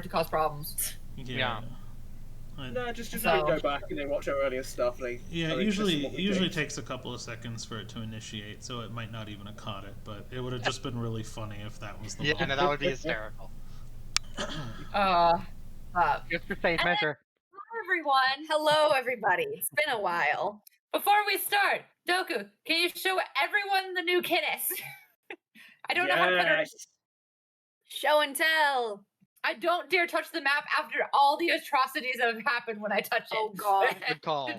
to cause problems. Yeah. No, just So- go back and then watch our earlier stuff. It usually takes a couple of seconds for it to initiate, so it might not even have caught it, but it would have just been really funny if that was the Yeah, moment. no, that would be hysterical. Just for safe measure. Hi, everyone. Hello, everybody. It's been a while. Before we start, Doku, can you show everyone the new Kittis? I don't know how to put her. Show and tell. I don't dare touch the map after all the atrocities that have happened when I touch it. Oh, God. Good call.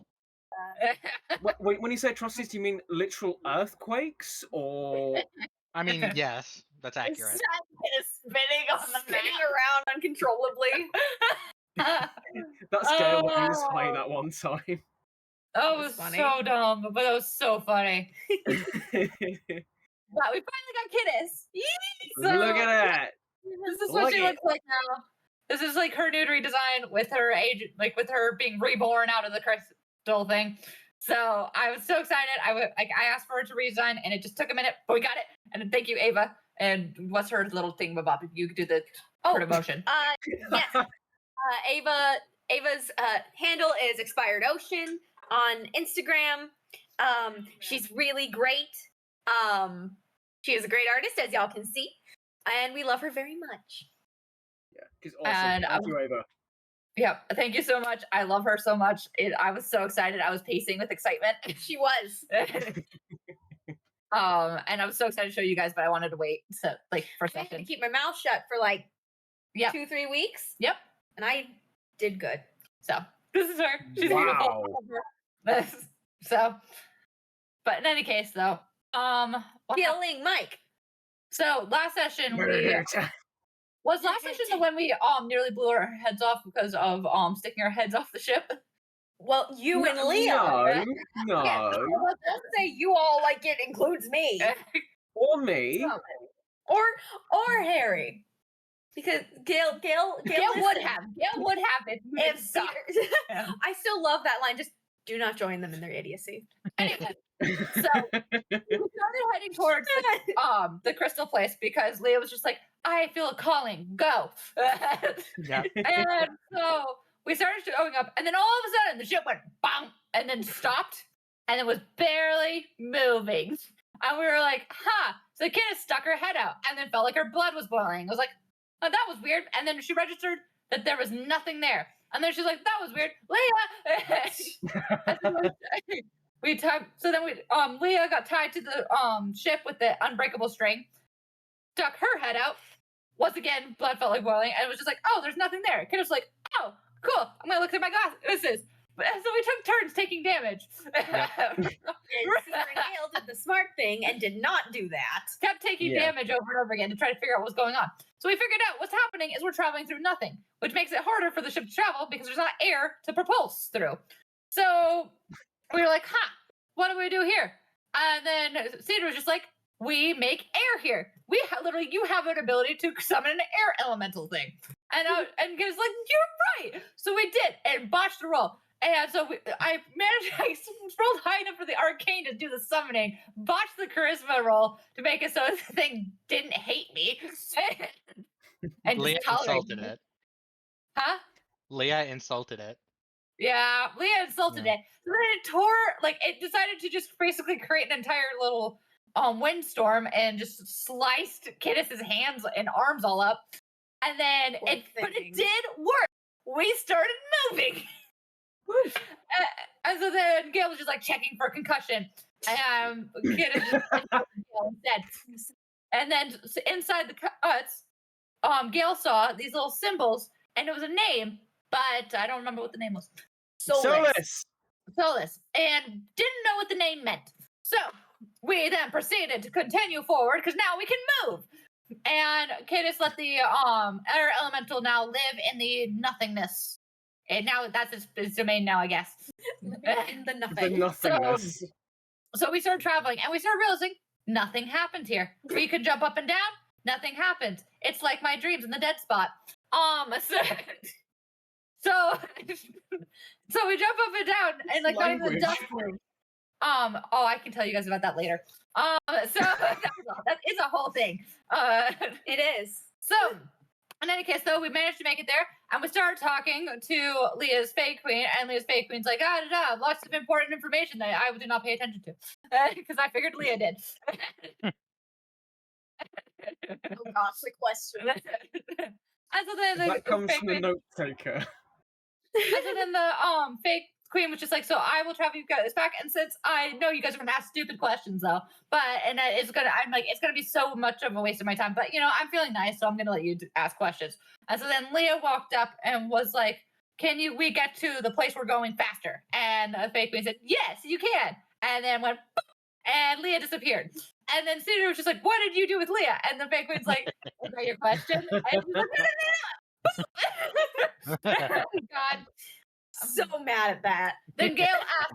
Wait, when you say atrocities, do you mean literal earthquakes or? I mean, yes, that's accurate. It is spinning on the spinning around uncontrollably. That scale went this high that one time. That was funny. so dumb, but that was so funny. But we finally got Kittis. Yee! So, Look at that. This is what Look she it. looks like now. This is like her nude redesign with her age, like with her being reborn out of the crystal thing. So I was so excited. I asked for her to redesign, and it just took a minute, but we got it. And thank you, Ava. And what's her little thing about? You could do the motion. Yes. Ava's handle is Expired Ocean on Instagram. She's really great. She is a great artist, as y'all can see, and we love her very much. Yeah, she's awesome. And, Thank you, Ava. Yeah, thank you so much. I love her so much. I was so excited. I was pacing with excitement. She was. And I was so excited to show you guys, but I wanted to wait for a I had to second. keep my mouth shut for like Yeah. 2-3 weeks, Yep. and I did good. So this is her. She's Wow. beautiful. So, but in any case, though, what hap- Killing Mike. so last session Murder. was last session the when we nearly blew our heads off because of sticking our heads off the ship. Well, you and Leah. No. Don't say you all like it includes me Or me. or Harry, because Gail Gail would have if If sucked. Yeah. I still love that line. Just do not join them in their idiocy. Anyway, so we started heading towards the crystal place because Leah was just like, I feel a calling, go. Yeah. And so we started going up, and then all of a sudden the ship went bang, and then stopped, and it was barely moving. And we were like, huh. So the kid stuck her head out, and then felt like her blood was boiling. I was like, oh, that was weird. And then she registered that there was nothing there. And then she's like, that was weird. Leah! Leah got tied to the ship with the unbreakable string, stuck her head out. Once again, blood felt like boiling, and it was just like, oh, there's nothing there. Kid was like, oh, cool. I'm gonna look at my glasses. So we took turns taking damage. Gail did the smart thing and did not do that. Kept taking damage over and over again to try to figure out what's going on. So we figured out what's happening is we're traveling through nothing, which makes it harder for the ship to travel because there's not air to propulse through. So we were like, what do we do here? And then Cedar was just like, we make air here. Literally, you have an ability to summon an air elemental thing. And he was like, you're right. So we did and botched the roll. And so I rolled high enough for the arcane to do the summoning, botched the charisma roll to make it so the thing didn't hate me. And Leah just tolerated insulted me. it. Huh? Leah insulted it. Yeah, Leah insulted it. So then it tore, it decided to just basically create an entire little windstorm and just sliced Kittis's hands and arms all up. And then but it did work. We started moving. And so then Gail was just like checking for concussion. Kittis just instead. And then inside the cuts, Gail saw these little symbols, and it was a name, but I don't remember what the name was. Solus, and didn't know what the name meant. So we then proceeded to continue forward because now we can move. And Kittis let the air elemental now live in the nothingness. And now that's his domain now, I guess. In the nothing. The nothingness. So we started traveling, and we started realizing nothing happened here. We could jump up and down, nothing happened. It's like my dreams in the dead spot. So we jump up and down, and like not even the dust room. I can tell you guys about that later. So that is a whole thing. It is. So In any case, though, we managed to make it there, and we started talking to Leah's fake queen, and Leah's fake queen's like, lots of important information that I did not pay attention to, because I figured Leah did. Oh gosh, the question. And so then That comes fake from the queen, note taker. and so then the fake queen was just like, so I will travel you guys back, and since I know you guys are gonna ask stupid questions though, I'm like, it's gonna be so much of a waste of my time, but I'm feeling nice, so I'm gonna let you ask questions. And so then Leah walked up and was like, we get to the place we're going faster? And the fake queen said, yes, you can. And then went, and Leah disappeared. And then Cedar was just like, what did you do with Leah? And the fake queen's like, is that your question? And she's like, no. God. So mad at that. Then Gail asked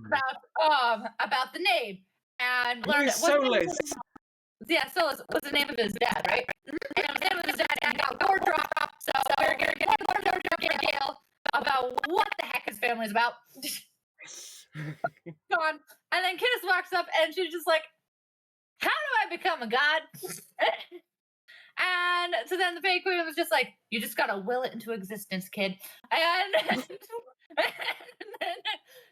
about the name and learned Solis. Solis was the name of his dad, right? And it was the name of his dad, and got door drop. So we're gonna get door drop Gail about what the heck his family's about. Gone. And then Kidis walks up and she's just like, how do I become a god? And so then the fake queen was just like, you just gotta will it into existence, kid. And then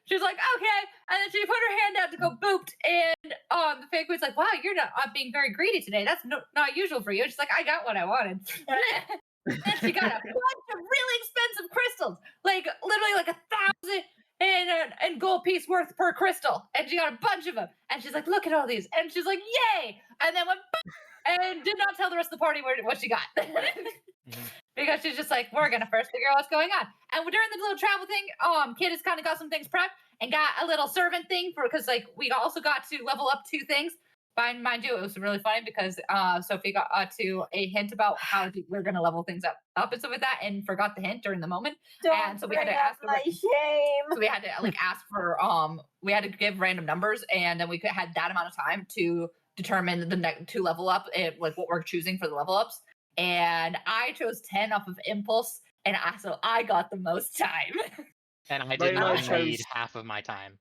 she was like, okay. And then she put her hand out to go booped. And the fake queen's like, wow, you're not being very greedy today. That's not usual for you. She's like, I got what I wanted. And she got a bunch of really expensive crystals, like literally like 1,000 and gold piece worth per crystal. And she got a bunch of them. And she's like, look at all these. And she's like, yay. And then went boop, and did not tell the rest of the party what she got. Because she's just like, we're gonna first figure out what's going on. And during the little travel thing, Kid has kind of got some things prepped and got a little servant thing because like we also got to level up 2 things. Mind you, it was really funny because Sophie got to a hint about how we're gonna level things up and stuff like that, and forgot the hint during the moment. And so we had to ask my shame. So we had to like ask for we had to give random numbers, and then we had that amount of time to determine the next 2 level up, like what we're choosing for the level ups. And I chose 10 off of impulse, and so I got the most time. And I did not chose- need half of my time.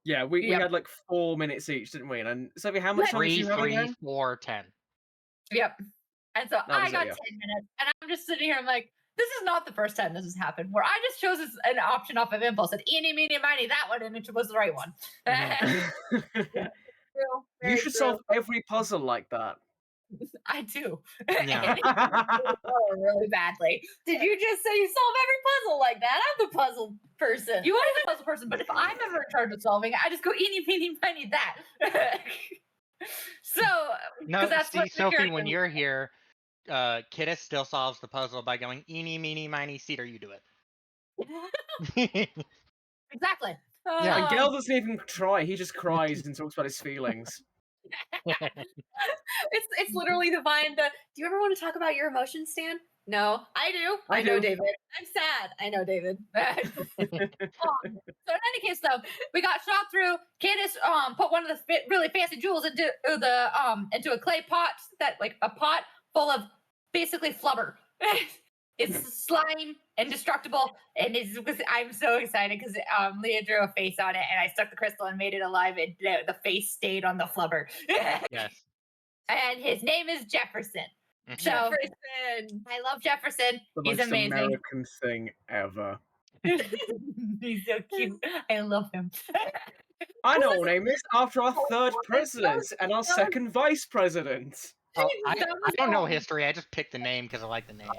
Yeah, we Yep. had like 4 minutes each, didn't we? And Sophie, how much time did 3, you have 3, again? 4, 10. Yep. And so That was I it, got yeah. 10 minutes, and I'm just sitting here. I'm like, this is not the first time this has happened, where I just chose an option off of impulse, and eeny, meeny, miny, that one, and it was the right one. You should solve every puzzle like that. I do. Yeah. Oh, really badly. Did you just say you solve every puzzle like that? I'm the puzzle person. You are the puzzle person, but if I'm ever in charge of solving it, I just go eeny, meeny, miny, that. So, No, 'cause that's see, what the Sophie, character- when you're here, Kidis still solves the puzzle by going, eeny, meeny, miny, Cedar, you do it. Exactly. Yeah. And Gail doesn't even try, he just cries and talks about his feelings. It's literally the vine. Do you ever want to talk about your emotions, Stan? No, I do. I know, do. David. I'm sad. I know, David. So in any case, though, we got shot through. Candace put one of the really fancy jewels into a clay pot, like a pot full of basically flubber. It's slime, indestructible, and I'm so excited because Leah drew a face on it, and I stuck the crystal and made it alive, and the face stayed on the flubber. Yes. And his name is Jefferson. Mhm. So Jefferson. I love Jefferson. The He's most amazing. American thing ever. He's so cute. I love him. I know what name is after our 3rd president and our 2nd vice president. Oh, I That was don't know all. history. I just picked the name because I like the name.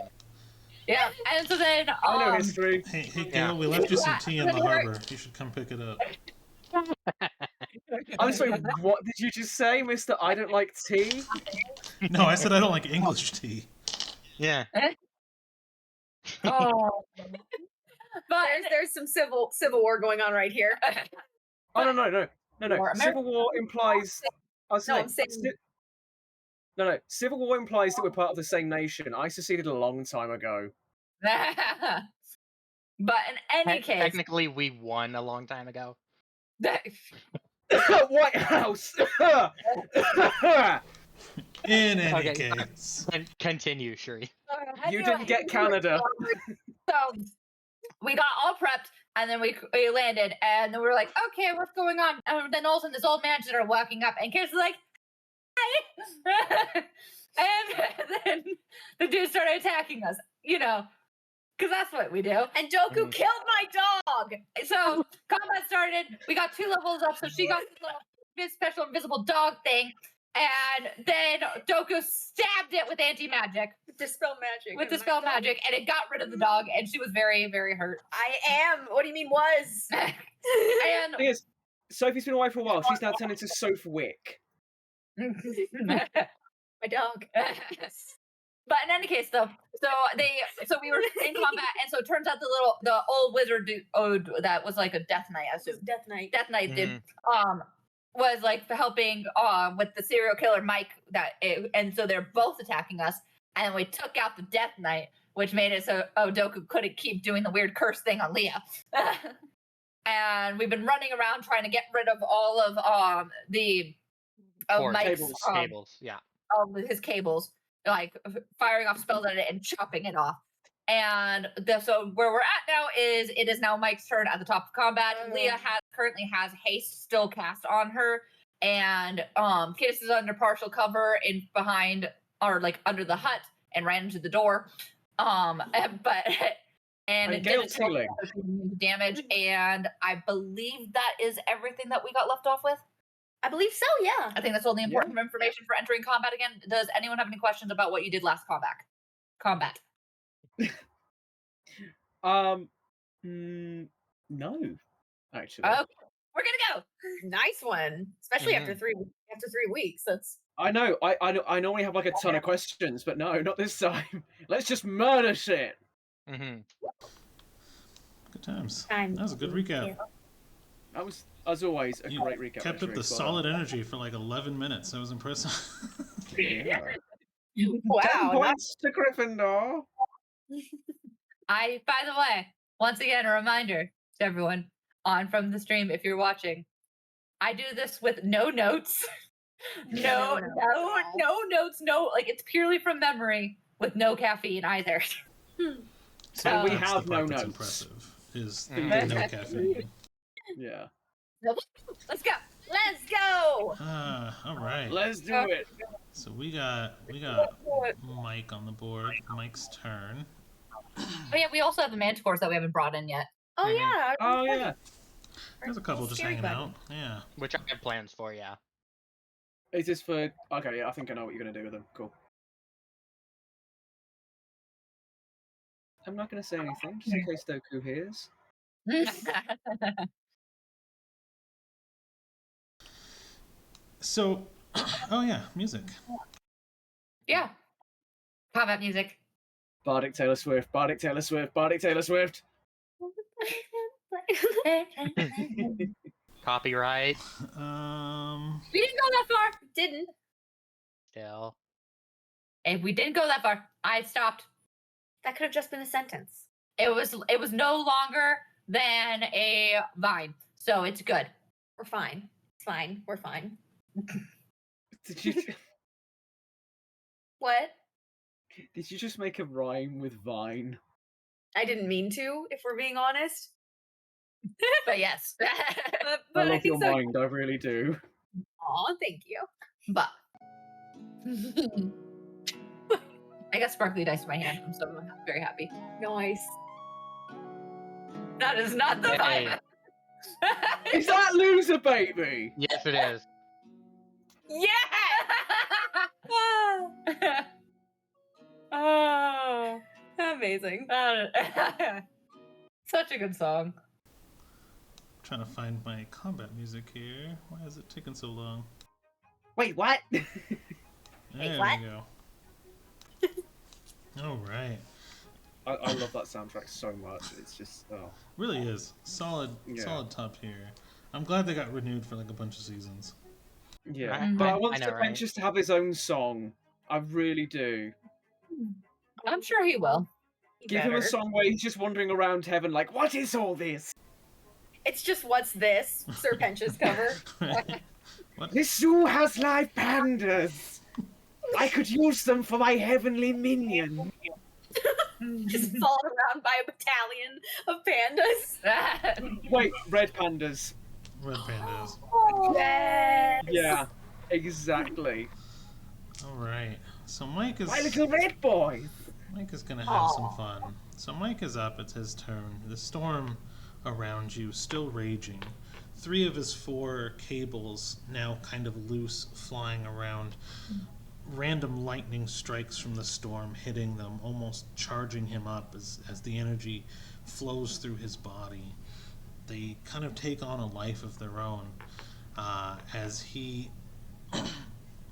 Yeah, and so then I know history. Hey, Gail, Yeah. we left you some Yeah, tea in but the you're- harbor. You should come pick it up. I'm sorry, what did you just say, Mr. I don't like tea? No, I said I don't like English tea. Yeah. Oh, but There's some civil war going on right here. Oh, no. War. Civil War implies... I was No, saying, I'm saying- No. Civil War implies that we're part of the same nation. I seceded a long time ago. but in any case, Technically, we won a long time ago. White House! In any Okay. case. Continue, Shuri. You didn't get Canada. So we got all prepped, and then we landed, and then we were like, okay, what's going on? And then all of a sudden, this old man started walking up, and Kids was like, hi. And then the dude started attacking us, you know, because that's what we do. And Doku killed my dog. So combat started. We got 2 levels up, so she got this special invisible dog thing. And then Doku stabbed it with anti-magic. Dispel magic. With and dispel my dog- magic, and it got rid of the dog, and she was very, very hurt. I am. What do you mean was? And Thing is, Sophie's been away for a while. She's now turned into Sophie Wick. My dog. But in any case, though, so we were in combat, and so it turns out the old wizard dude that was like a Death Knight, I assume. Death Knight. Death Knight dude, was like helping with the serial killer Mike and so they're both attacking us, and we took out the Death Knight, which made it so Doku couldn't keep doing the weird curse thing on Leah. And we've been running around trying to get rid of all of Cords. Mike's Cables, yeah. of his cables, like firing off spells at it and chopping it off. And so where we're at now is it is now Mike's turn at the top of combat. Leah currently has haste still cast on her, and Kiss is under partial cover in behind or like under the hut and ran into the door. And it Gale did Teeling. damage, and I believe that is everything that we got left off with. I believe so, yeah. I think that's all the important information for entering combat again. Does anyone have any questions about what you did last combat? No, actually. Okay, we're gonna go. Nice one. Especially after 3 weeks. That's I know. I normally have like a ton of questions, but no, not this time. Let's just murder shit. Good times. time. That was a good recap. That was, as always, a You great recap. kept up the solid energy for like 11 minutes. That was impressive. Yeah. Wow. 10 points to Gryffindor. By the way, once again, a reminder to everyone on from the stream, if you're watching, I do this with no notes. No notes, like it's purely from memory with no caffeine either. So we That's have the part no that's notes. impressive. Is Mhm. the no caffeine. Yeah. Let's go. Let's go. All right. Let's do it. So we got Mike on the board. Mike's turn. Oh yeah, we also have the manticores that we haven't brought in yet. Oh Mhm. yeah. Oh yeah. There's a couple just Scary hanging button. out. Yeah. Which I have plans for, yeah. Is this for? Okay, yeah, I think I know what you're gonna do with them. Cool. I'm not gonna say anything, just in case Doku hears. So, oh yeah, music. Yeah. Combat music. Bardic Taylor Swift. Bardic Taylor Swift. Bardic Taylor Swift. Copyright, We didn't go that far. Didn't. still. And we didn't go that far. I stopped. That could have just been a sentence. It was no longer than a vine, so it's good. We're fine. It's fine. We're fine. Did you What? just make a rhyme with Vine? I didn't mean to, if we're being honest. But yes. But I I love your think so. mind, I really do. Aw, thank you. But I got sparkly dice in my hand. I'm so very happy. Nice. That is not the Hey. vibe. Is that Loser Baby? Yes, it is. Yeah! Oh, amazing. Such a good song. Trying to find my combat music here. Why is it taking so long? Wait, what? There what? we go. All right. I love that soundtrack so much. It's just, oh. Really is solid. Yeah. Solid top tier. I'm glad they got renewed for like a bunch of seasons. Yeah. Mhm. But I I want know, Sir right? Pentious to have his own song. I really do. I'm sure he will. Give him a song where he's just wandering around heaven like, what is all this? It's just what's this? Sir Pentious cover. What? This zoo has live pandas. I could use them for my heavenly minion. Just followed around by a battalion of pandas. Wait, red pandas. Red pandas. Yes. Yeah, exactly. All right. So Mike is My little red boy. Mike is gonna have some fun. So Mike is up. It's his turn. The storm around you still raging. 3 of his 4 cables now kind of loose, flying around. Random lightning strikes from the storm hitting them, almost charging him up as the energy flows through his body. They kind of take on a life of their own as he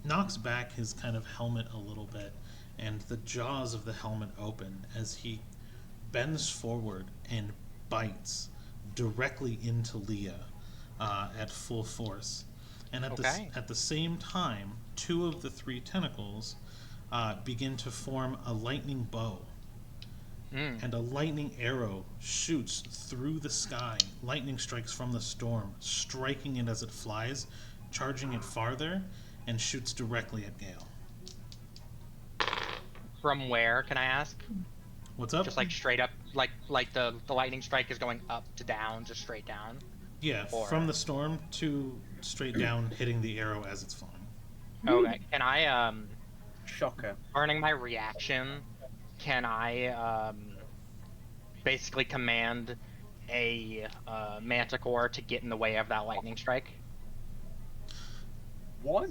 knocks back his kind of helmet a little bit, and the jaws of the helmet open as he bends forward and bites directly into Leah at full force. And at the same time, 2 of the 3 tentacles begin to form a lightning bow. And a lightning arrow shoots through the sky. Lightning strikes from the storm, striking it as it flies, charging it farther, and shoots directly at Gale. From where, can I ask? What's up? Just like straight up, like the lightning strike is going up to down, just straight down? Yeah, from the storm to straight down, hitting the arrow as it's flying. Okay, can I, Shocker. learning my reaction, can I, basically command a, manticore to get in the way of that lightning strike? What?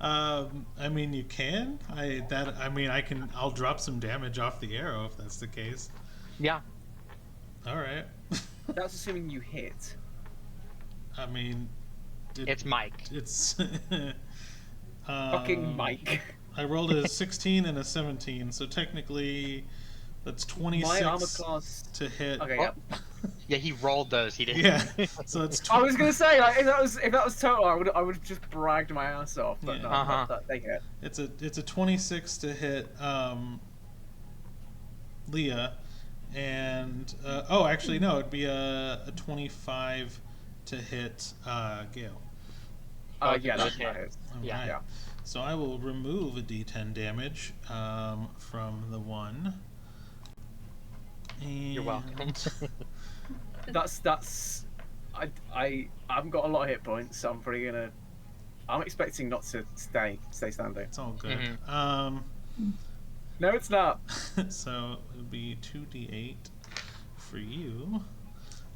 I mean, you can. I'll drop some damage off the arrow if that's the case. Yeah. All right. That's assuming you hit. I mean, It's Mike. It's Fucking Mike. I rolled a 16 and a 17, so technically that's 26 My armor class to hit. Okay, yeah. Yeah, he rolled those. He didn't. Yeah, so it's. I was gonna say, like, if that was total, I would have just bragged my ass off. But Yeah. no, they hit. It's a 26 to hit Leah, and actually no, it'd be a 25 to hit Gale. Yeah, that's hit. right. Yeah. Alright. Yeah. So I will remove a D10 damage from the one. And You're welcome. That's I haven't got a lot of hit points, so I'm expecting not to stay standing. It's all good. No, it's not. So it would be 2d8 for you.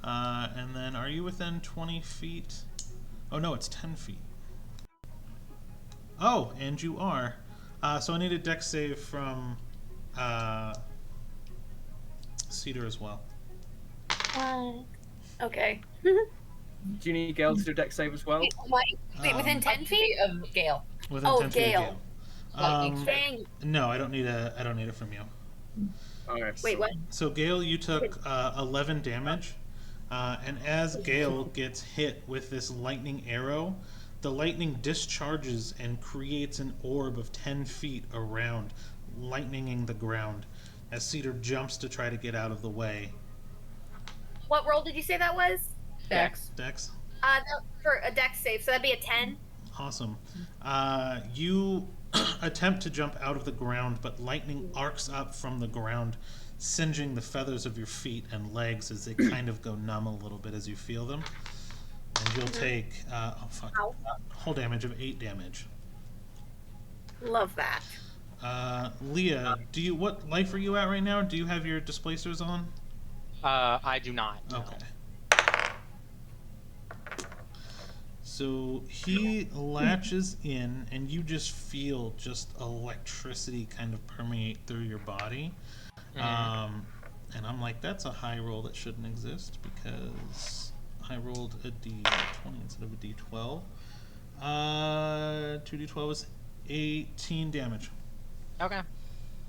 And then are you within 20 feet? Oh no, it's 10 feet. Oh, and you are. So I need a dex save from Cedar as well. Okay. Do you need Gale to do a dex save as well? Wait, within 10 feet? Of Gale. Within Oh, 10 feet of Gale. Lightning strike. Dang. No, I don't need it from you. Okay. Wait, what? So Gale, you took 11 damage, and as Gale gets hit with this lightning arrow, the lightning discharges and creates an orb of 10 feet around, lightninging the ground, as Cedar jumps to try to get out of the way. What roll did you say that was? Dex. Dex? For a dex save, so that'd be a 10. Awesome. You attempt to jump out of the ground, but lightning arcs up from the ground, singeing the feathers of your feet and legs as they kind of go numb a little bit as you feel them. And you'll take whole damage of 8 damage. Love that. Leah, what life are you at right now? Do you have your displacers on? I do not. No. Okay. So he latches in, and you just feel just electricity kind of permeate through your body. And I'm like, that's a high roll that shouldn't exist because I rolled a d20 instead of a d12. 2d12 is 18 damage. Okay.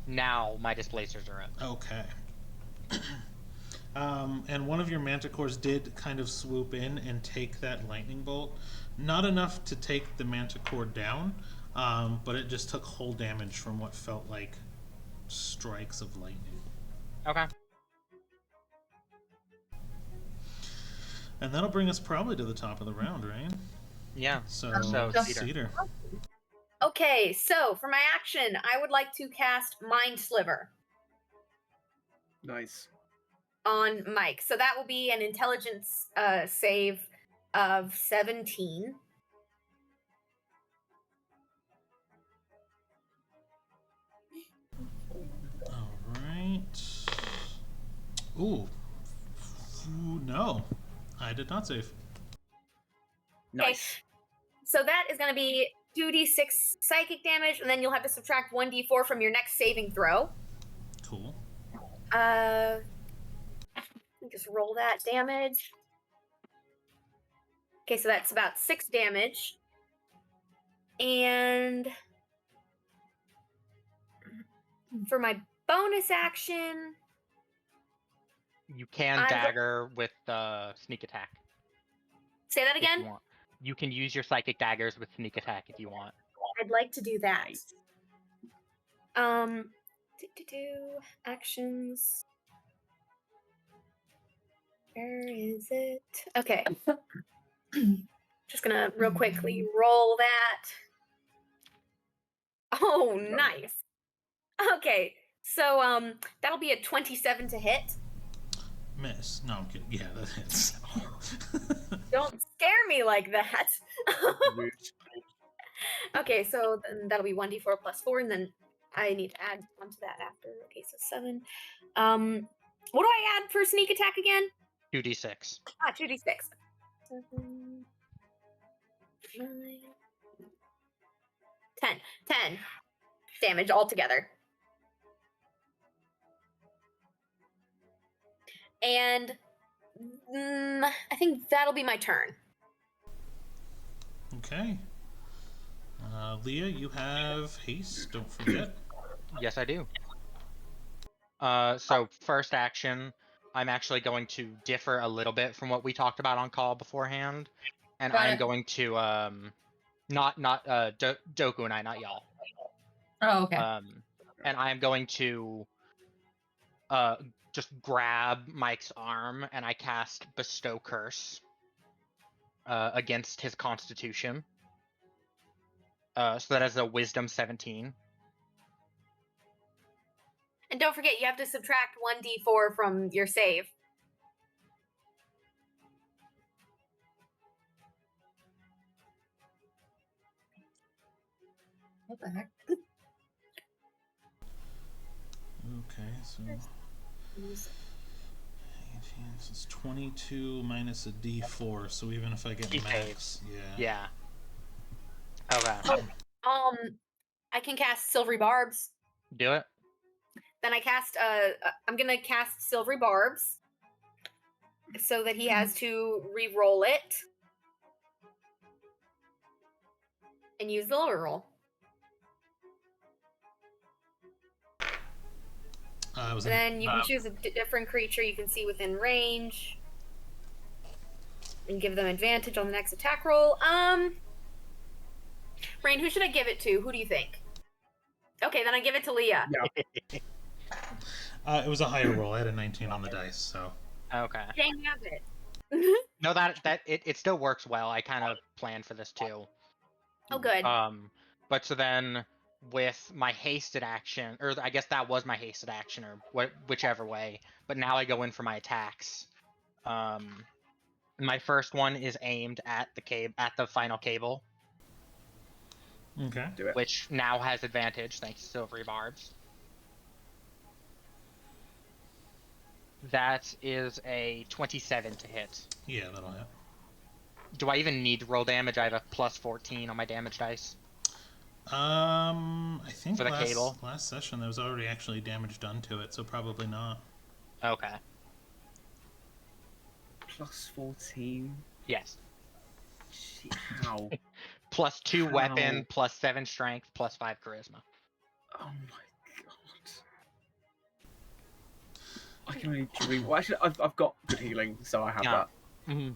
Now my displacers are up. Okay. And one of your manticores did kind of swoop in and take that lightning bolt. Not enough to take the manticore down, but it just took whole damage from what felt like strikes of lightning. Okay. And that'll bring us probably to the top of the round, right? Yeah. So Cedar. Okay, so for my action, I would like to cast Mind Sliver Nice. on Mike. So that will be an intelligence save of 17. Ooh. No. I did not save. Nice. So that is going to be 2d6 psychic damage, and then you'll have to subtract 1d4 from your next saving throw. Cool. Just roll that damage. Okay, so that's about 6 damage. And for my bonus action, You can I'm go- dagger with sneak attack. say that if you again. want. You can use your psychic daggers with sneak attack if you want. I'd like to do that. Actions. Where is it? Okay. Just gonna real quickly roll that. Oh, nice. Okay, so that'll be a 27 to hit. Miss. No, I'm kidding. Yeah, that hits. Don't scare me like that. Rude. Okay, so then that'll be 1d4 plus 4, and then I need to add onto that after. Okay, so 7. What do I add for sneak attack again? 2d6. 2d6. 7, 9, 10. 10 damage altogether. And I think that'll be my turn. Okay. Leah, you have haste. Don't forget. Yes, I do. So first action, I'm actually going to differ a little bit from what we talked about on call beforehand, and Got I'm it. going to not Doku and I, not y'all. Oh, okay. And I am going to just grab Mike's arm and I cast Bestow Curse against his Constitution. So that is a Wisdom 17. And don't forget, you have to subtract 1d4 from your save. What the heck? Okay, so 18, so it's 22 minus a d4. So even if I get He max, Yeah. Okay. I can cast Silvery Barbs. Do it. Then I cast I'm gonna cast Silvery Barbs so that he has to re-roll it and use the lower roll. Then you can choose a different creature you can see within range and give them advantage on the next attack roll. Rain, who should I give it to? Who do you think? Okay, then I give it to Leah. Yeah. It was a higher roll. I had a 19 on the dice, so. Okay. Dang nabbit. No, that it still works well. I kind of planned for this too. Oh, good. But so then with my hasted action, or I guess that was my hasted action, or whichever way. But now I go in for my attacks. My first one is aimed at the final cable, Okay. Do it. which now has advantage thanks to Silvery Barbs. That is a 27 to hit. Yeah, that'll hit. Do I even need to roll damage? I have a plus 14 on my damage dice. I think For the cable? last session there was already actually damage done to it, so probably not. Okay. Plus 14. Yes. How? Plus 2 How? weapon, plus 7 strength, plus 5 charisma. Oh my god. I can only dream. Well, actually, I've got good healing, so I have Yeah. that. Mm-hmm.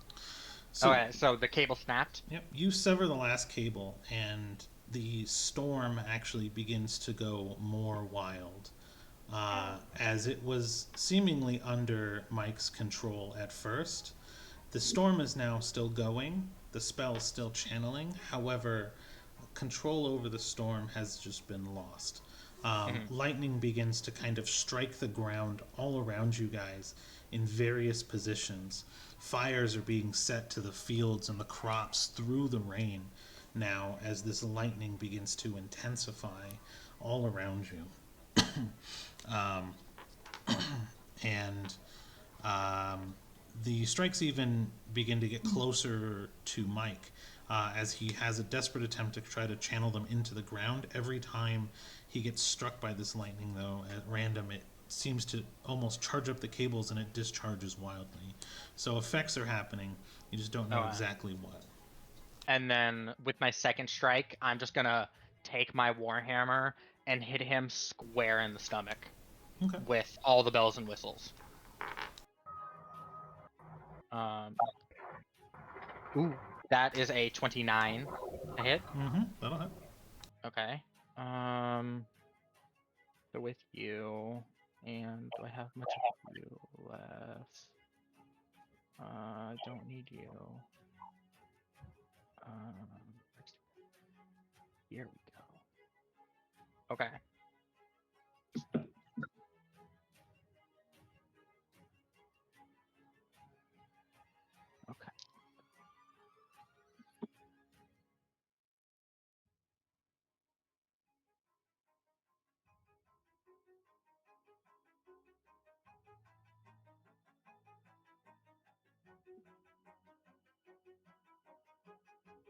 So, Okay, so the cable snapped. Yep, you sever the last cable, and the storm actually begins to go more wild. As it was seemingly under Mike's control at first, the storm is now still going. The spell is still channeling. However, control over the storm has just been lost. Lightning begins to kind of strike the ground all around you guys in various positions. Fires are being set to the fields and the crops through the rain now as this lightning begins to intensify all around you. And The strikes even begin to get closer to Mike as he has a desperate attempt to try to channel them into the ground. Every time he gets struck by this lightning, though, at random, it seems to almost charge up the cables and it discharges wildly. So effects are happening. You just don't know exactly what. And then with my second strike, I'm just gonna take my Warhammer and hit him square in the stomach Okay. with all the bells and whistles. Ooh, that is a 29 to hit. That'll hit. Okay. So with you, and do I have much of you left? I don't need you. Here we go. Okay. Okay.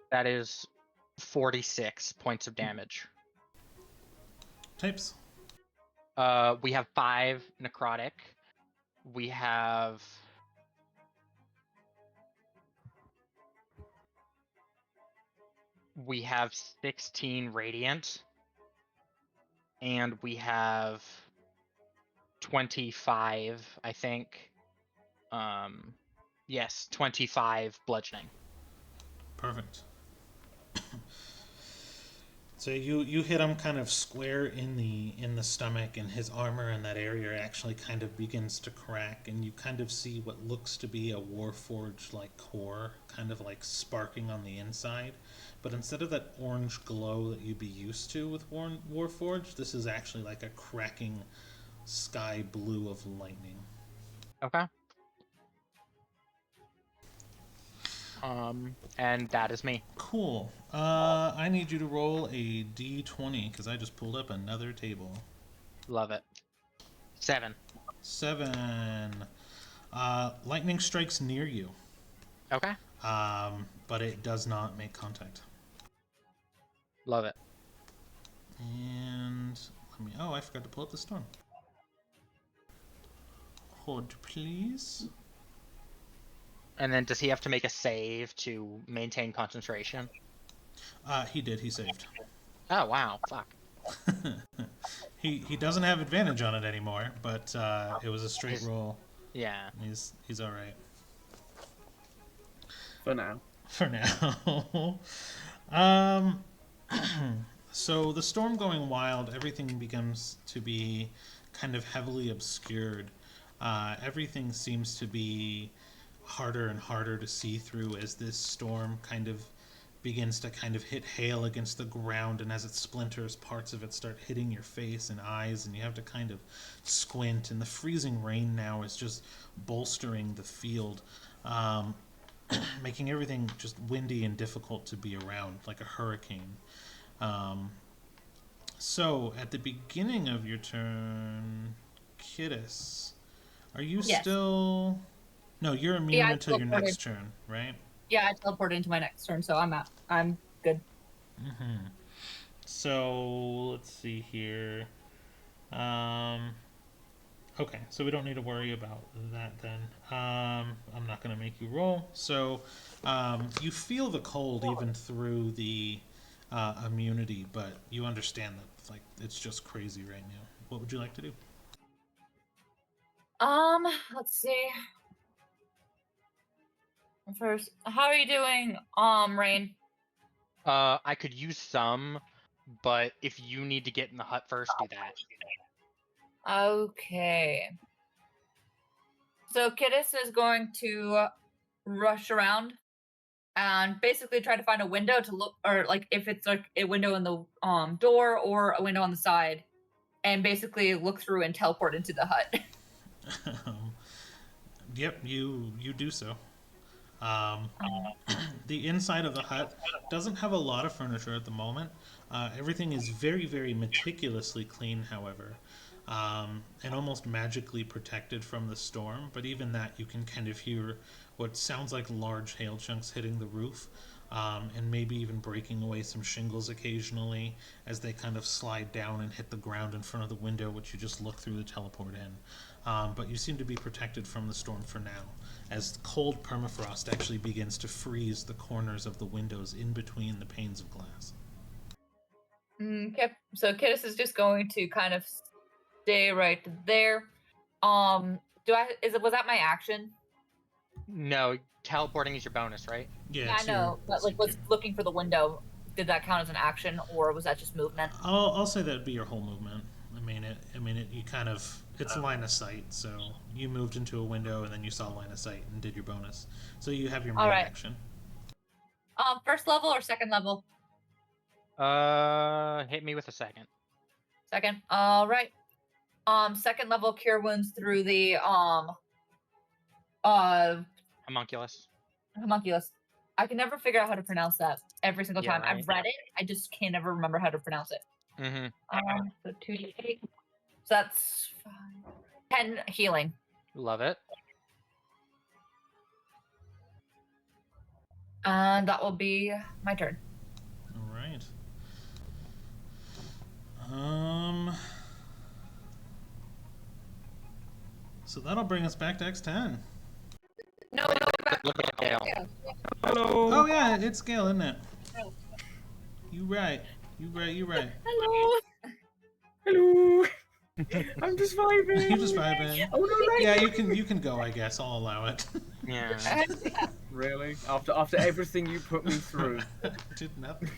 That is 46 points of damage. Types. We have 5 necrotic. We have we have 16 radiant, and we have 25, I think. Yes, 25 bludgeoning. Perfect. So you hit him kind of square in the stomach, and his armor in that area actually kind of begins to crack, and you kind of see what looks to be a Warforged like core, kind of like sparking on the inside. But instead of that orange glow that you'd be used to with Warforged, this is actually like a cracking sky blue of lightning. Okay. And that is me. Cool. I need you to roll a d20 because I just pulled up another table. Love it. 7. 7. Lightning strikes near you. Okay. But it does not make contact. Love it. And let me. Oh, I forgot to pull up the storm. Hold, please. And then does he have to make a save to maintain concentration? He did. He saved. Oh wow! Fuck. He doesn't have advantage on it anymore, but it was a straight roll. Yeah. He's all right. For now. For now. So the storm going wild, everything begins to be kind of heavily obscured. Everything seems to be harder and harder to see through as this storm kind of begins to kind of hit hail against the ground, and as it splinters, parts of it start hitting your face and eyes, and you have to kind of squint, and the freezing rain now is just bolstering the field, making everything just windy and difficult to be around, like a hurricane. So, at the beginning of your turn, Kittis, are you still... No, you're immune until your next turn, right? Yeah, I teleported into my next turn, so I'm out. I'm good. Mm-hmm. So, let's see here. Okay, so we don't need to worry about that then. I'm not going to make you roll. So, you feel the cold even through the immunity, but you understand that it's just crazy right now. What would you like to do? Let's see. First, how are you doing, Rain? I could use some, but if you need to get in the hut first, do that. Okay. So Kittis is going to rush around and basically try to find a window to look, or like if it's like a window in the door or a window on the side, and basically look through and teleport into the hut. Yep, you do so. The inside of the hut doesn't have a lot of furniture at the moment. Everything is very, very meticulously clean, however. and almost magically protected from the storm. But even that, you can kind of hear what sounds like large hail chunks hitting the roof, and maybe even breaking away some shingles occasionally as they kind of slide down and hit the ground in front of the window, which you just look through the teleport in. But you seem to be protected from the storm for now, as cold permafrost actually begins to freeze the corners of the windows in between the panes of glass. Okay, so Kittis is just going to kind of stay right there. Was that my action? No, teleporting is your bonus, right? Yeah, I know, but like, was looking for the window, did that count as an action, or was that just movement? I'll say that'd be your whole movement. You kind of, it's line of sight, so you moved into a window and then you saw line of sight and did your bonus. So you have your main action. First level or second level? Hit me with a second. Second. All right. Second level cure wounds through the Homunculus. homunculus. I can never figure out how to pronounce that every single time. Right. I've read it. I just can't ever remember how to pronounce it. Mm-hmm. So 2d8. So that's 10 healing. Love it. And that will be my turn. All right. So that'll bring us back to X10. No. Look at Gale. Hello. Oh yeah, it's Gale, isn't it? You right. Hello. Hello. I'm just vibing. You're just vibing. Oh no, Yeah, you can go, I guess. I'll allow it. Yeah. Really? After everything you put me through. Did nothing.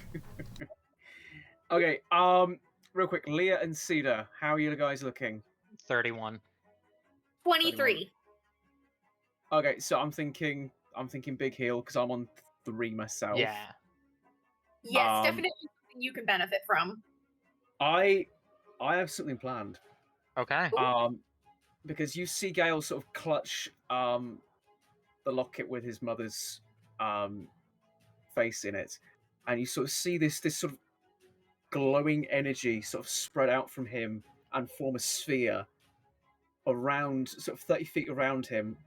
Okay. Real quick, Leah and Cedar, how are you guys looking? 31. 23. Okay, so I'm thinking big heal because I'm on 3 myself. Yeah. Yes, definitely something you can benefit from. I have something planned. Okay. Because you see Gale sort of clutch the locket with his mother's face in it, and you sort of see this sort of glowing energy sort of spread out from him and form a sphere around, sort of 30 feet around him,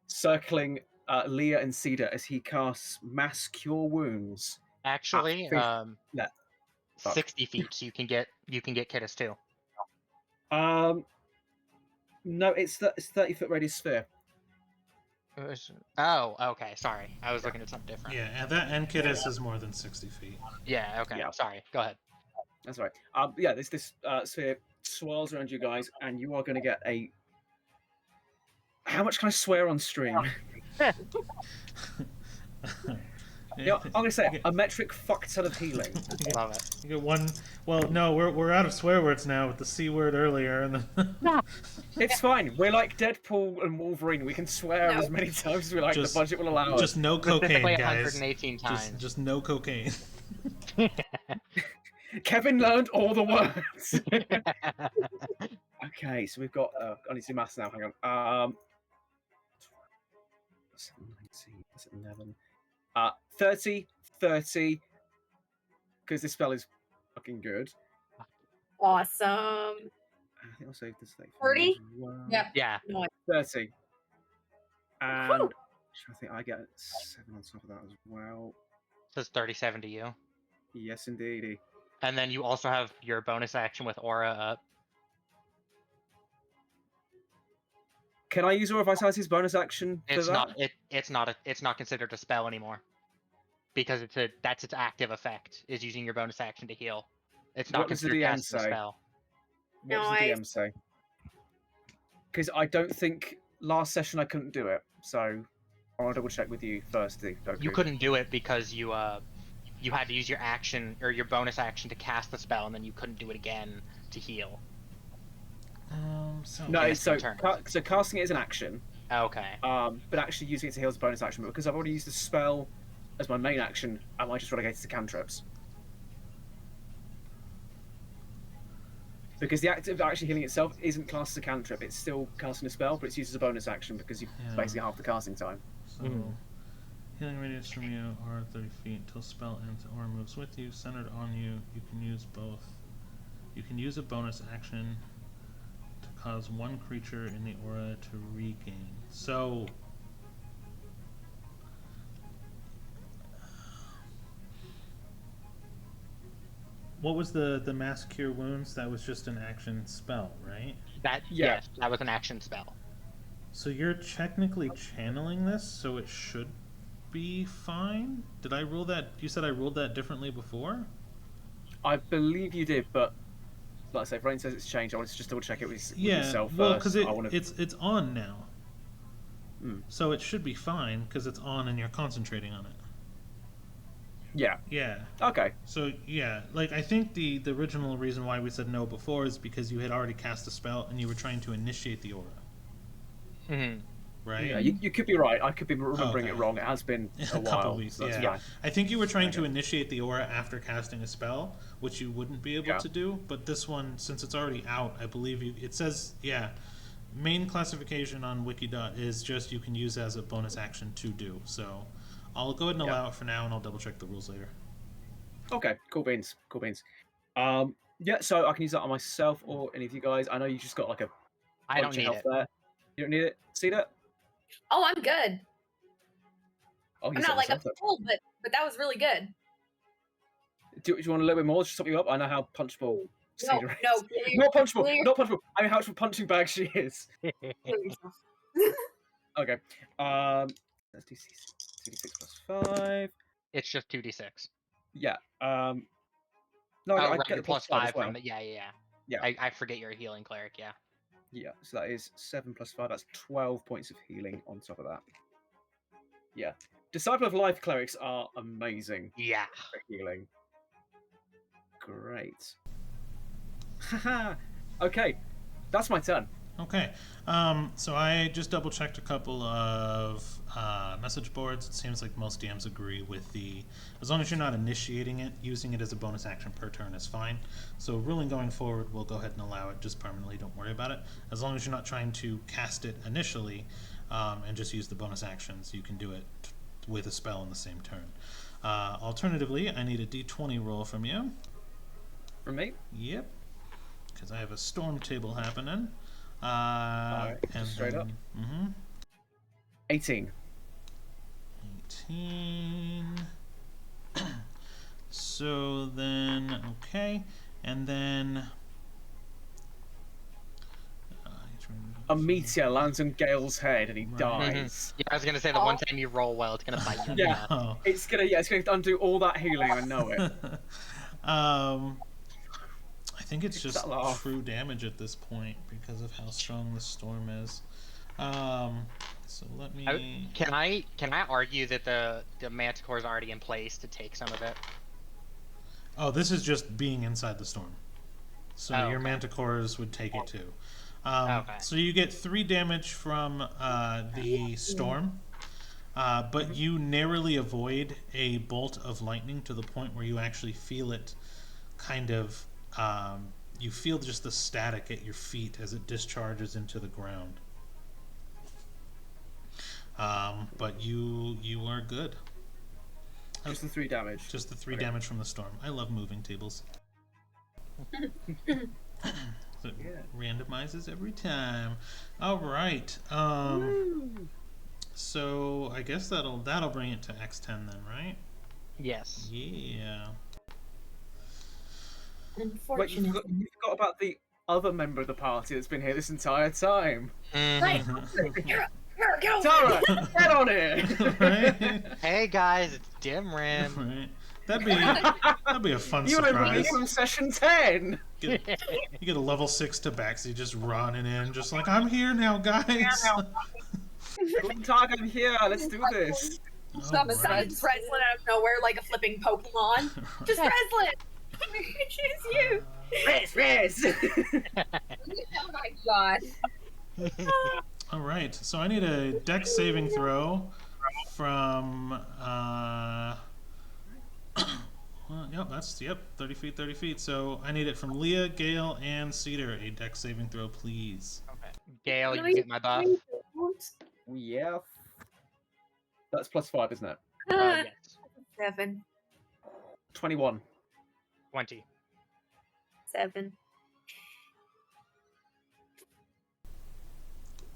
circling Leah and Cedar as he casts Mass Cure Wounds. Actually, Yeah. 60 feet, so you can get Kittis too. No, it's 30-foot radius sphere. Oh, okay. Sorry, I was looking at something different. Yeah, and Kittis is more than 60 feet. Yeah. Okay. Yeah. Sorry. Go ahead. That's right. Yeah, this sphere swirls around you guys, and you are going to get a. How much can I swear on stream? Yeah, I'm going to say a metric fuck ton of healing. Love it. You get one. Well, no, we're out of swear words now with the C word earlier, and then. It's fine. We're like Deadpool and Wolverine. We can swear as many times as we like. The budget will allow us. Just no cocaine, Specifically guys. 118 times. Just no cocaine. Kevin learned all the words. Okay, so we've got. I need to do maths now. Hang on. 19, that's 11. 30, because this spell is fucking good. Awesome. I think I'll save this thing. 30? Yeah. Yeah. 30. And I think I get 7 on top of that as well. So it's 37 to you. Yes, indeed. And then you also have your bonus action with Aura up. Can I use Aura Vitality's bonus action for It's that? not. It's not considered a spell anymore. Because that's its active effect, is using your bonus action to heal. It's not What does the considered DM casting a say? spell. What does the DM say? Because I don't think last session I couldn't do it, so I want to double check with you first. Goku. You couldn't do it because you had to use your action or your bonus action to cast the spell, and then you couldn't do it again to heal. No, so turn. so casting it is an action. Okay. But actually using it to heal is a bonus action. But because I've already used the spell as my main action, I might just relegate it to cantrips. Because the act of actually healing itself isn't classed as a cantrip, it's still casting a spell, but it's used as a bonus action because you've basically half the casting time. So, healing radius from you are 30 feet until spell ends or moves with you, centered on you. You can use both. You can use a bonus action cause one creature in the aura to regain. So what was the mass cure wounds? That was just an action spell, right? Yes, that was an action spell. So you're technically channeling this, so it should be fine. Did I rule that? You said I ruled that differently before? I believe you did, but like I say, Rain says it's changed. I wanted to just double check it with Yeah, yourself well, first. because it's on now. Hmm. So it should be fine because it's on and you're concentrating on it. Yeah. Yeah. Okay. So yeah, like I think the original reason why we said no before is because you had already cast a spell and you were trying to initiate the aura. Mm-hmm. Right? Yeah, you could be right. I could be remembering Okay. it wrong. It has been a while. couple weeks. So that's Yeah. fine. I think you were trying to initiate the aura after casting a spell, which you wouldn't be able to do. But this one, since it's already out, I believe it says main classification on Wikidot is just you can use as a bonus action to do. So I'll go ahead and allow it for now, and I'll double check the rules later. Okay, cool beans. Yeah, so I can use that on myself or any of you guys. I know you just got like a I don't bunch of need health it. there. You don't need it. See that? Oh, I'm good. Oh, I'm not like a fool, but that was really good. Do you want a little bit more? Just top you up. I know how punchable. No, Cedar is. no, Not punchable. clear. Not punchable. I mean, how much of a punching bag she is. Okay. Let's do 2d6 plus 5. It's just 2d6. Yeah. No, Oh, I right, get the you're plus plus 5 as 5 well. from it. Yeah. Yeah. I forget you're a healing cleric, yeah. Yeah, so that is 7 plus 5. That's 12 points of healing on top of that. Yeah. Disciple of Life clerics are amazing Yeah. for healing. Great. Haha. Okay, that's my turn. Okay, so I just double checked a couple of message boards. It seems like most DMs agree with as long as you're not initiating it, using it as a bonus action per turn is fine. So ruling going forward, we'll go ahead and allow it just permanently, don't worry about it. As long as you're not trying to cast it initially and just use the bonus actions, you can do it with a spell in the same turn. Alternatively, I need a d20 roll from you. From me? Yep, because I have a storm table happening. Alright, just straight up. 18. 18. So then, okay, and then A meteor lands on Gale's head and he Right. dies. Yeah, I was gonna say the one time you roll well, it's gonna bite you. Yeah. Oh. It's gonna undo all that healing. I know it. I think it's just that laugh. true damage at this point because of how strong the storm is. So let me. Can I argue that the Manticore is already in place to take some of it? Oh, this is just being inside the storm. So your okay. Manticores would take it too. Okay. So you get 3 damage from the storm, but you narrowly avoid a bolt of lightning to the point where you actually feel it kind of, you feel just the static at your feet as it discharges into the ground. But you are good. Just the 3 damage. Just the 3 damage from the storm. I love moving tables. So it randomizes every time. All right. So I guess that'll bring it to X10 then, right? Yes. Yeah. Wait, you forgot about the other member of the party that's been here this entire time. Right. Get over Tara, get on here! Right? Hey guys, it's Dimrim. Right. That'd be a fun You remember me surprise. from session 10! You get a level 6 tabaxi just running in, just like, I'm here now, guys. Guten Tag, I'm here, let's do this. Some Breslin out of nowhere like a flipping Pokemon. Just Breslin! It's you! Riz! Oh my god. All right, so I need a dex saving throw from, well, yep, 30 feet. So I need it from Leah, Gale, and Cedar. A dex saving throw, please. Okay. Gale, you get my buff. Yeah. That's plus 5, isn't it? Yes. 7. 21. 20. 7.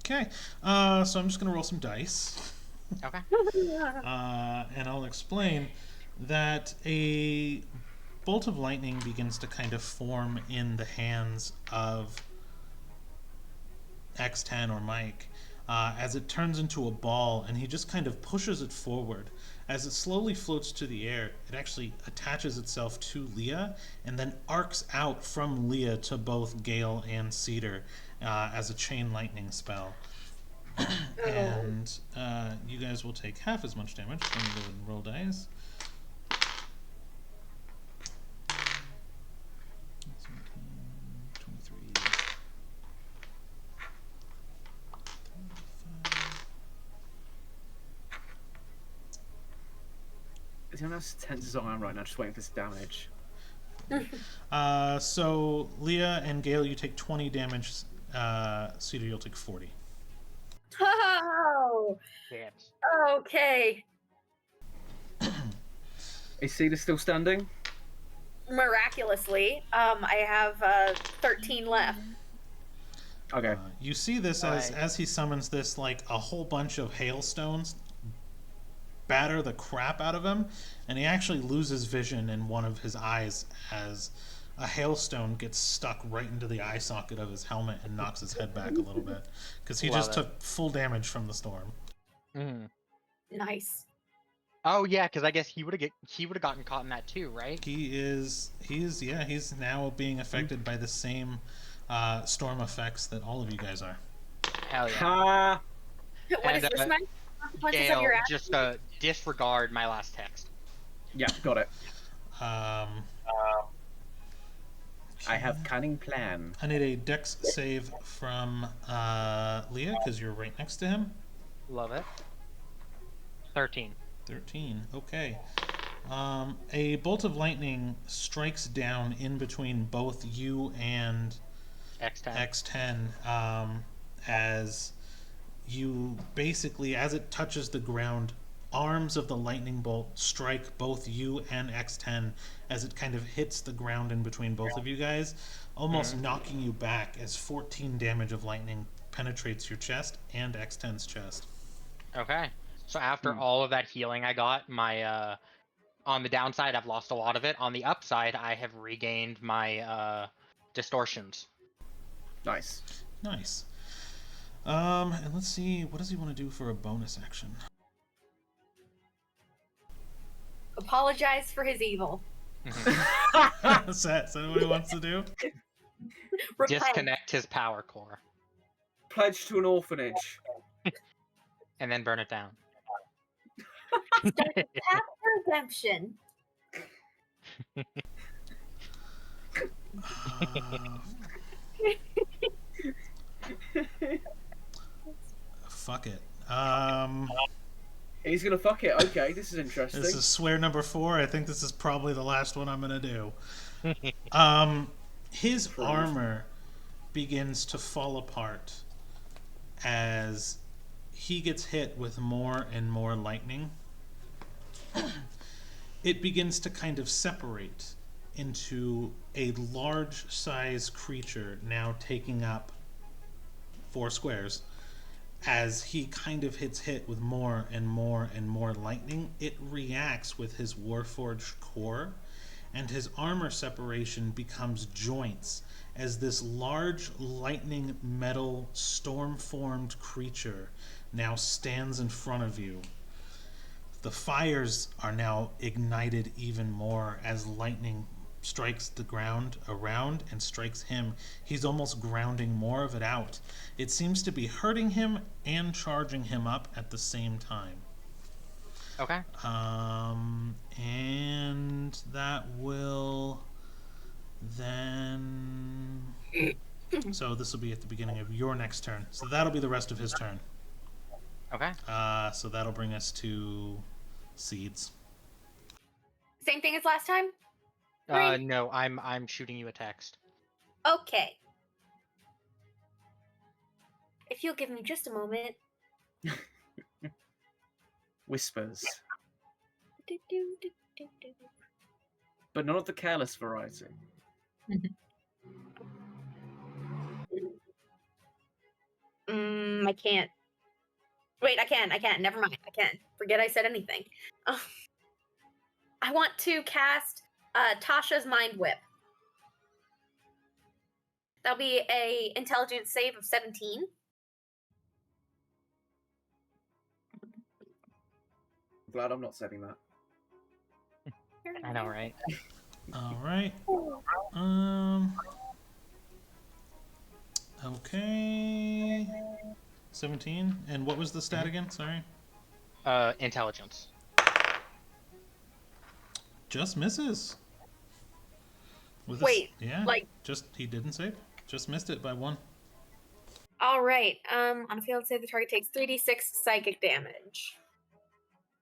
Okay, so I'm just going to roll some dice. Okay. And I'll explain that a bolt of lightning begins to kind of form in the hands of X10 or Mike as it turns into a ball, and he just kind of pushes it forward. As it slowly floats to the air, it actually attaches itself to Leah and then arcs out from Leah to both Gale and Cedar as a chain lightning spell. And you guys will take half as much damage. Let me go ahead and roll dice. 23. 35. Is anyone else tense as I am right now, just waiting for this damage? So Leah and Gale, you take 20 damage. Cedar, you'll take 40. Oh, Shit. okay. Is Cedar still standing? Miraculously, I have 13 left. Okay. You see this as he summons this, like a whole bunch of hailstones batter the crap out of him, and he actually loses vision in one of his eyes as a hailstone gets stuck right into the eye socket of his helmet and knocks his head back a little bit because he just took full damage from the storm. Mm. Nice. Oh yeah, because I guess he would have gotten caught in that too, right? He's now being affected by the same storm effects that all of you guys are. Hell yeah. Ha! What is And, this, man? Consequences of Gale, your action? just disregard my last text. Yeah, got it. I I have cunning plan. need a dex save from Leah because you're right next to him. Love it. 13. 13. Okay. A bolt of lightning strikes down in between both you and X10. X10 as you basically, as it touches the ground, arms of the lightning bolt strike both you and X10 as it kind of hits the ground in between both of you guys, almost knocking you back as 14 damage of lightning penetrates your chest and X10's chest. Okay. So after all of that healing I got, my on the downside I've lost a lot of it. On the upside, I have regained my distortions. Nice. Nice. And let's see, what does he want to do for a bonus action? Apologize for his evil. Is that what he wants to do? Repent. Disconnect his power core Pledge to an orphanage. and then burn it down. Start the path to redemption. Fuck it. He's gonna fuck it. Okay, this is interesting. This is swear number 4. I think this is probably the last one I'm gonna do. His armor begins to fall apart as he gets hit with more and more lightning. It begins to kind of separate into a large size creature now taking up 4 squares. As he kind of hit with more and more and more lightning, it reacts with his Warforged core, and his armor separation becomes joints as this large lightning metal storm-formed creature now stands in front of you. The fires are now ignited even more as lightning strikes the ground around and strikes him. He's almost grounding more of it out. It seems to be hurting him and charging him up at the same time. Okay. And that will then... So this will be at the beginning of your next turn. So that'll be the rest of his turn. Okay. So that'll bring us to Seeds. Same thing as last time? Green? No, I'm shooting you a text. Okay. If you'll give me just a moment. Whispers. But not of the careless variety. I can't. Wait, I can. Never mind. I can. Forget I said anything. I want to cast Tasha's Mind Whip. That'll be a intelligence save of 17. I'm glad I'm not setting that. I know, right? All right. Okay. 17. And what was the stat again? Sorry. Intelligence. Just misses. With Wait, yeah. like- Just he didn't save. Just missed it by 1. All right. On a failed save, the target takes 3d6 psychic damage.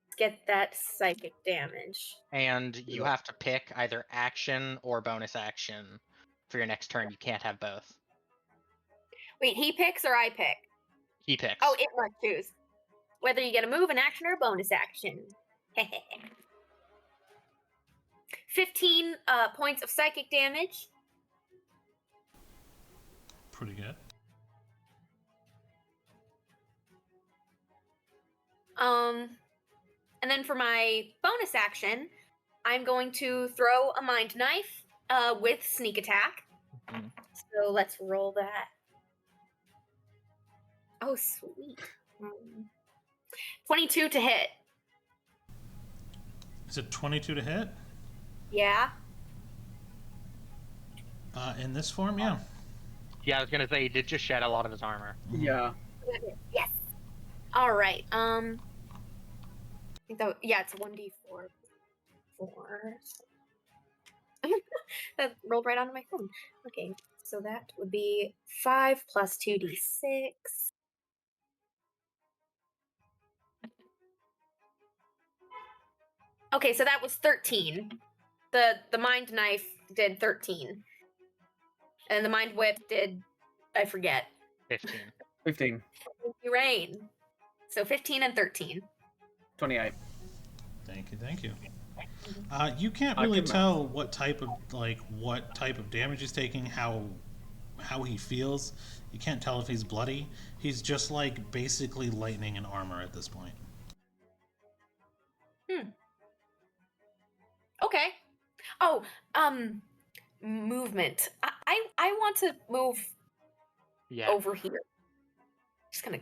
Let's get that psychic damage. And you have to pick either action or bonus action for your next turn. You can't have both. Wait, he picks or I pick? He picks. Oh, it must choose. Whether you get a move, an action, or a bonus action. 15 points of psychic damage. Pretty good. And then for my bonus action, I'm going to throw a mind knife with sneak attack. Mhm. So let's roll that. Oh, sweet. 22 to hit. Is it 22 to hit? Yeah. In this form, yeah. Yeah, I was gonna say he did just shed a lot of his armor. Yeah. Yes. All right. I think that it's a 1d4. 4. That rolled right onto my phone. Okay, so that would be 5 plus 2d6. Okay, so that was 13. The mind knife did 13. And the mind whip did, I forget. 15. 15. Thank you, Rain. So 15 and 13. 28. Thank you. You can't really tell what type of damage he's taking, how he feels. You can't tell if he's bloody. He's just like basically lightning and armor at this point. Okay. Oh, movement. I want to move Yeah. over here. Just gonna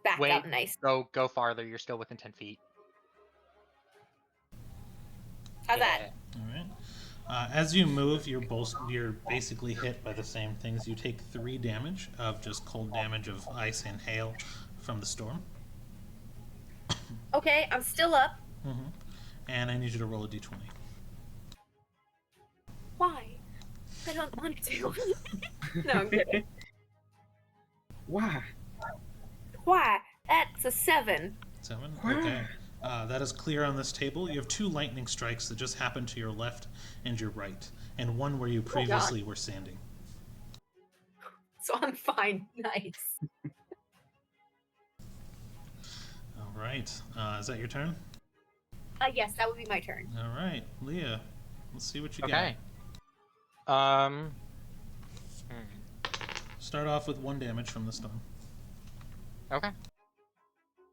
back Wait. up nice. Go farther. You're still within 10 feet. How's that? All right. As you move, you're basically hit by the same things. You take 3 damage of just cold damage of ice and hail from the storm. Okay, I'm still up. And I need you to roll a d20. Why? I don't want to. No, I'm kidding. Why? Why? That's a 7. 7? Okay. That is clear on this table. You have 2 lightning strikes that just happen to your left and your right, and one where you previously were standing. So I'm fine. Nice. All right. Is that your turn? Yes, that would be my turn. All right, Leah. Let's see what you Okay. Start off with 1 damage from the storm. Okay.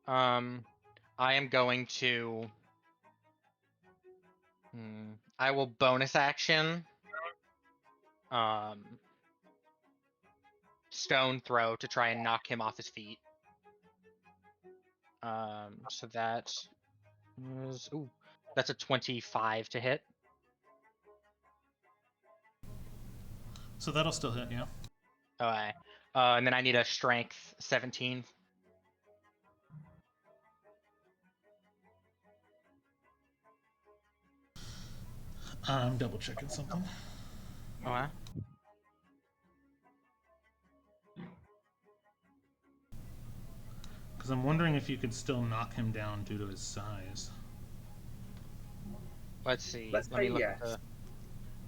I am going to. I will bonus action. Stone throw to try and knock him off his feet. So that is that's a 25 to hit. So that'll still hit, yeah. Okay. And then I need a strength 17. I'm double checking something. Okay. Because I'm wondering if you could still knock him down due to his size. Let's see. Let's Let me say look yes. at the.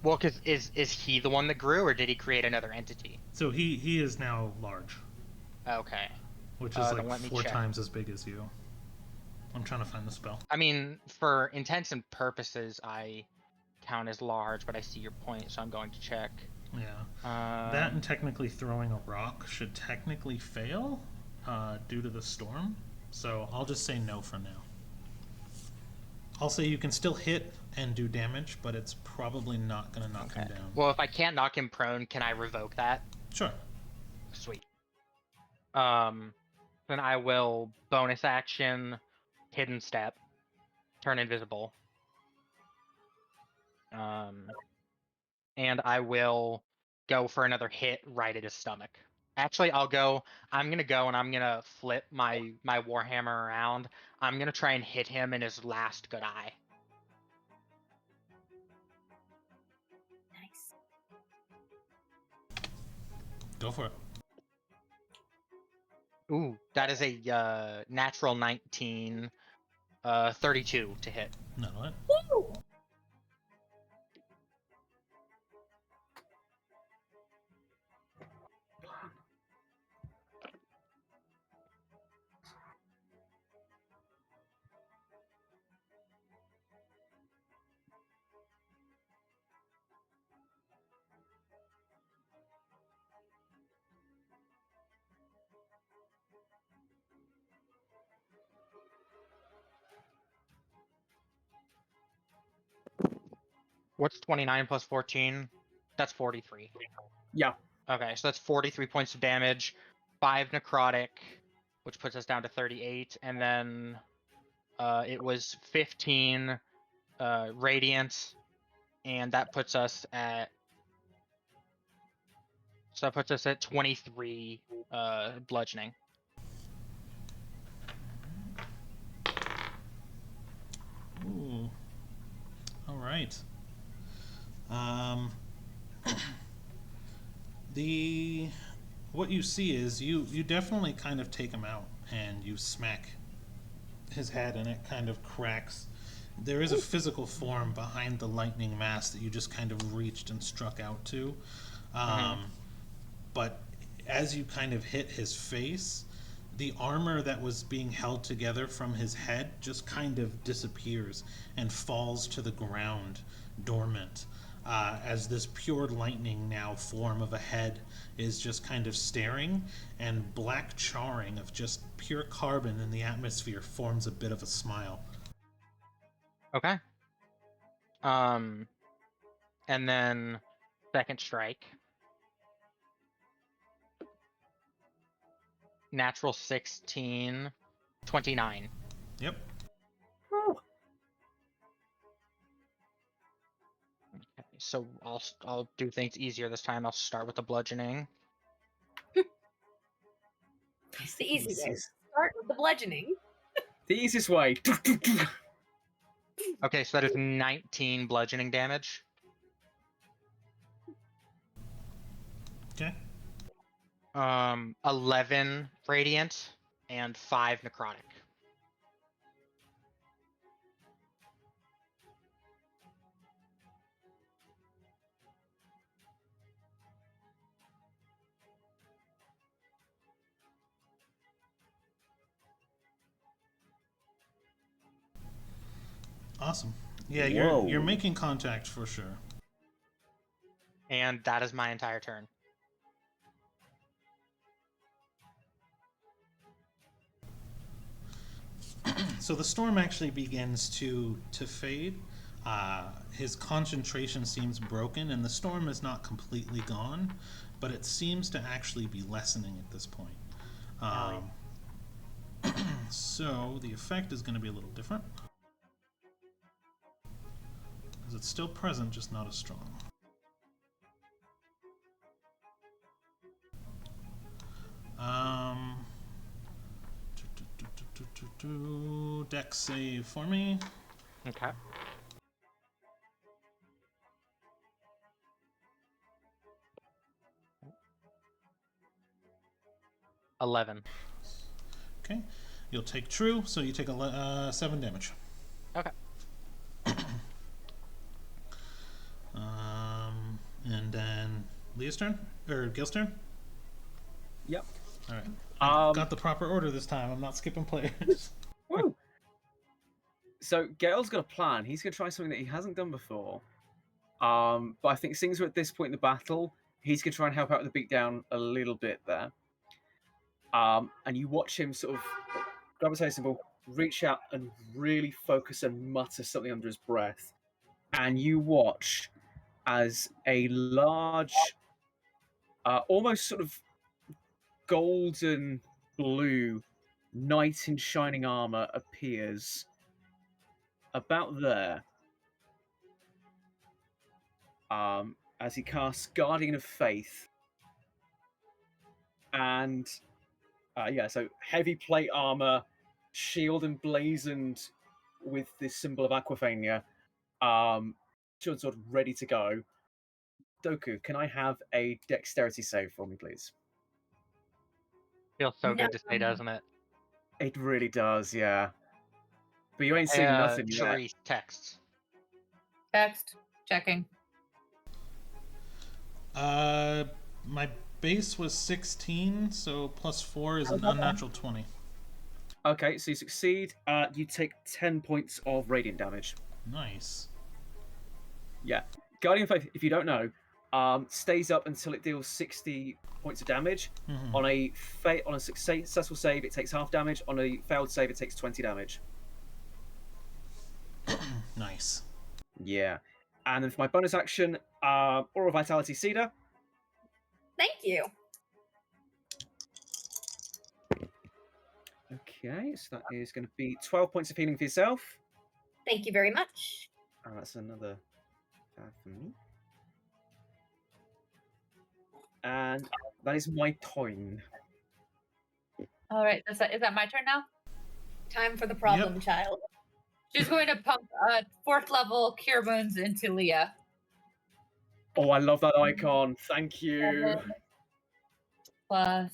Well, because is he the one that grew, or did he create another entity? So he is now large, Okay. which is Then like let me 4 check. times as big as you. I'm trying to find the spell. I mean, for intents and purposes, I count as large, but I see your point, so I'm going to check. Yeah. That and technically throwing a rock should technically fail due to the storm. So I'll just say no for now. I'll say you can still hit and do damage, but it's probably not going to knock him down. Well, if I can't knock him prone, can I revoke that? Sure. Sweet. Then I will bonus action, hidden step, turn invisible. And I will go for another hit right at his stomach. Actually, I'm gonna go and I'm gonna flip my Warhammer around. I'm gonna try and hit him in his last good eye. Nice. Go for it. Ooh, that is a natural 19, 32 to hit. That'll hit. Woo! What's 29 plus 14? That's 43. Yeah. Okay, so that's 43 points of damage, 5 necrotic, which puts us down to 38, and then it was 15 radiant, and that puts us at 23 bludgeoning. Ooh. All right. What you see is you definitely kind of take him out and you smack his head and it kind of cracks. There is a physical form behind the lightning mass that you just kind of reached and struck out to. But as you kind of hit his face, the armor that was being held together from his head just kind of disappears and falls to the ground dormant. As this pure lightning now form of a head is just kind of staring, and black charring of just pure carbon in the atmosphere forms a bit of a smile. Okay. And then second strike. Natural 16, 29. Yep. Okay, so I'll do things easier this time. I'll start with the bludgeoning. It's the easy way. Jesus. Start with the bludgeoning. The easiest way. Okay, so that is 19 bludgeoning damage. Okay. 11 radiant and 5 necrotic. Awesome. Yeah, Whoa. you're making contact for sure. And that is my entire turn. So the storm actually begins to fade. His concentration seems broken, and the storm is not completely gone, but it seems to actually be lessening at this point. So the effect is going to be a little different. Because it's still present, just not as strong. Dex save for me. Okay. $11. Okay. You'll take true, so you take 7 damage. Okay. And then Leah's turn? Or Gil's turn? Yep. Alright. Got the proper order this time. I'm not skipping players. Woo! So Gale's got a plan. He's going to try something that he hasn't done before. But I think things are at this point in the battle. He's going to try and help out with the beatdown a little bit there. And you watch him sort of grab his hair symbol, reach out and really focus and mutter something under his breath. And you watch as a large, almost sort of golden blue knight in shining armor appears about there. As he casts Guardian of Faith. And so heavy plate armor, shield emblazoned with this symbol of Aquafania. Shield sword ready to go. Doku, can I have a dexterity save for me, please? Feels so good to say, doesn't it? It really does, yeah. But you ain't seen nothing yet. Charisse texts. Text. Checking. My base was 16, so plus 4 is an unnatural 20. Okay, so you succeed. You take 10 points of radiant damage. Nice. Yeah. Guardian of Faith, if you don't know, stays up until it deals 60 points of damage. Mm-hmm. On a successful save, it takes half damage. On a failed save, it takes 20 damage. Nice. Yeah. And then for my bonus action, Oral Vitality Cedar. Thank you. Okay, so that is going to be 12 points of healing for yourself. Thank you very much. That's another 5 for me. And that is my turn. All right. Is that my turn now? Time for the problem child. She's going to pump 4th level Cure Wounds into Leah. Oh, I love that icon. Thank you. 7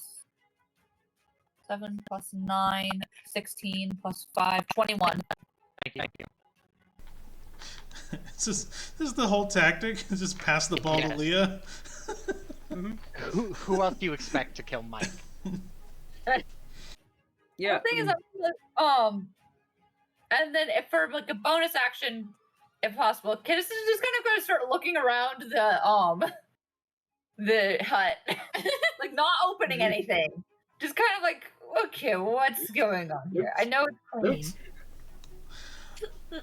plus 9, 16 plus 5, 21. Thank you. This is the whole tactic. Just pass the ball to Leah. Who else do you expect to kill Mike? Yeah. The thing is, and then if for like a bonus action, if possible, Kidis is just kind of going to start looking around the hut, like not opening anything, just kind of like, okay, what's going on here? I know it's clean.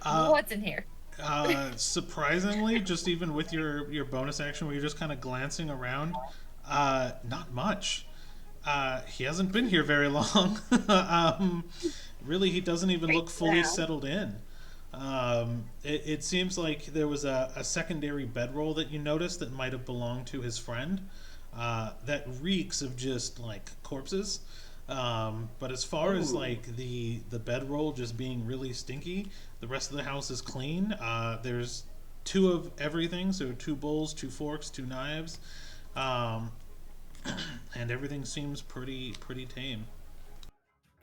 What's in here? Surprisingly, just even with your bonus action where you're just kind of glancing around, not much. He hasn't been here very long. Really, he doesn't even look fully settled in. It seems like there was a secondary bedroll that you noticed that might have belonged to his friend, that reeks of just like corpses. But as far as like the bedroll just being really stinky, the rest of the house is clean. There's 2 of everything, so 2 bowls, 2 forks, 2 knives, and everything seems pretty tame.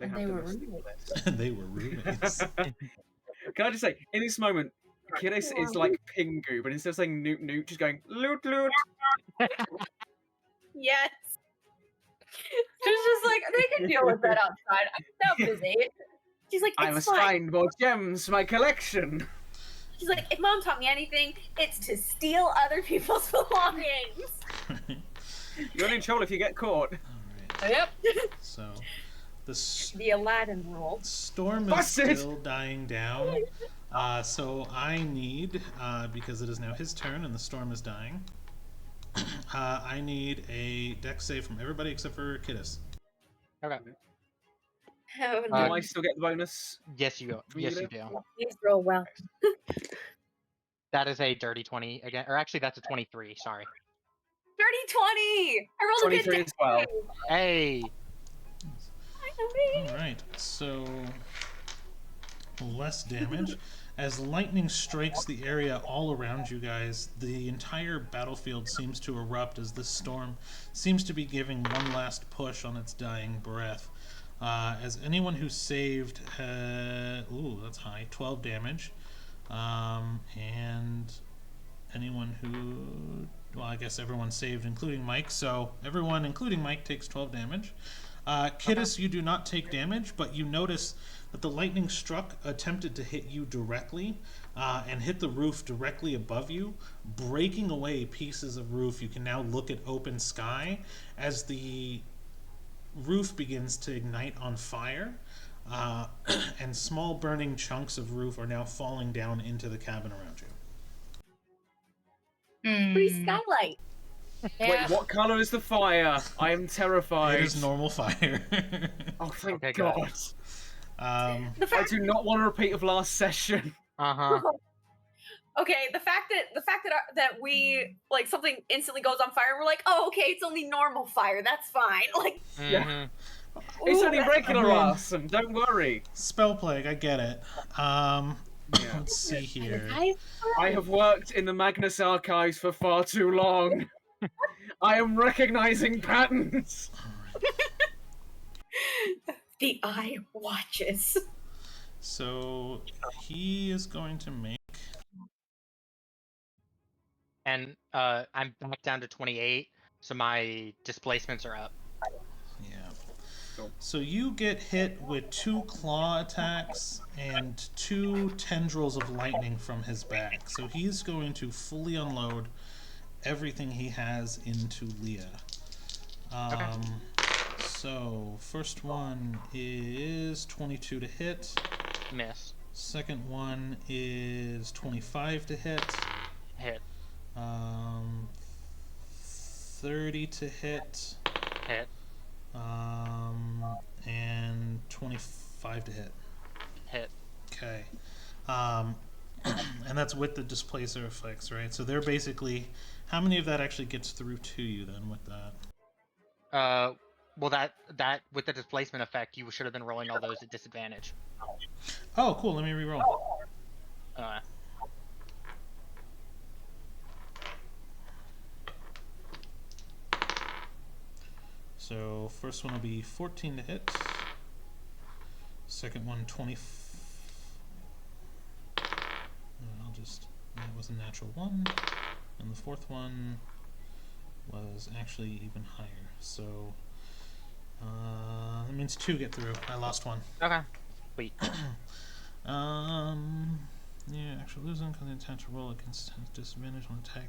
They were roommates. They were roommates. Can I just say, in this moment, Kidis is like Pingu, but instead of saying noot noot, just going loot loot. Yes. She's just like, they can deal with that outside. I'm so busy. She's like, I it's must fine. find more gems for my collection. She's like, if Mom taught me anything, it's to steal other people's belongings. You're only in trouble if you get caught. All right. Yep. So The Aladdin rule. storm is still dying down. So I need, because it is now his turn and the storm is dying, I need a dex save from everybody except for Kidis. Okay. Oh, Do no. I still get the bonus? Yes, you go. Yes, you do. Please roll well. That is a dirty 20 again, or actually, that's a 23. Sorry. Dirty 20! I rolled a good 23 as well. Hey. All right, so less damage. As lightning strikes the area all around you guys, the entire battlefield seems to erupt as this storm seems to be giving one last push on its dying breath. As anyone who saved, ooh, that's high, 12 damage. And anyone who, well, I guess everyone saved, including Mike, so everyone, including Mike, takes 12 damage. Kidus, you do not take damage, but you notice that the lightning struck, attempted to hit you directly, and hit the roof directly above you, breaking away pieces of roof. You can now look at open sky as the roof begins to ignite on fire, and small burning chunks of roof are now falling down into the cabin around you. Pretty skylight. Yeah. Wait, what color is the fire? I am terrified. It is normal fire. Oh, thank Okay, God. good. The I fact, do not want a repeat of last session. Uh-huh. okay, the fact that we like something instantly goes on fire, and we're like, oh, okay, it's only normal fire. That's fine. Like, Yeah. Mhm. It's ooh, only that's- regular I mean- arson, don't worry. Spell plague, I get it. Yeah. Let's see here. I have worked in the Magnus archives for far too long. I am recognizing patterns. the eye watches. So he is going to make. And I'm back down to 28, so my displacements are up. Yeah. Cool. So you get hit with 2 claw attacks and 2 tendrils of lightning from his back. So he's going to fully unload everything he has into Leah. So first one is 22 to hit. Miss. Second one is 25 to hit. Hit. 30 to hit. Hit. And 25 to hit. Hit. Okay. And that's with the displacer effects, right? So they're basically, how many of that actually gets through to you then with that? Well, that with the displacement effect, you should have been rolling all those at disadvantage. Oh, cool. Let me reroll. So first one will be 14 to hit. Second one 20. I'll just. That was a natural 1. And the fourth one was actually even higher. So that means 2 get through. I lost 1. Okay. Sweet. Yeah, actual losing because the intent to roll against disadvantage on attack.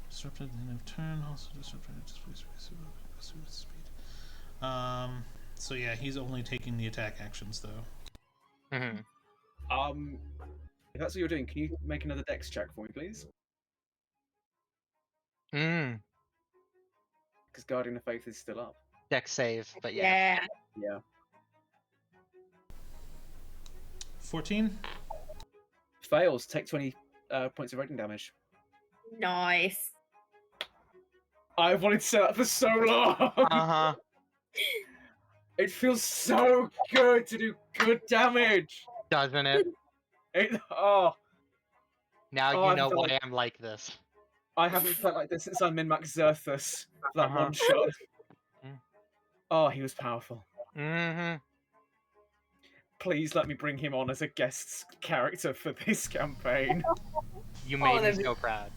Disrupted at the end of turn. Also disrupted displays speed. So yeah, he's only taking the attack actions though. Mm-hmm. If that's what you're doing, can you make another dex check for me, please? Mm. Because Guardian of Faith is still up. Dex save, but yeah. Yeah. 14. Fails. Take 20 points of radiant damage. Nice. I've wanted to say that for so long. Uh-huh. It feels so good to do good damage. Doesn't it? Oh, Now Oh, you I know felt why like- I'm like this. I haven't felt like this since I min-maxed Xerthus for that Uh-huh. one shot. Mm. Oh, he was powerful. Mm-hmm. Please let me bring him on as a guest character for this campaign. You made me that'd be- so proud.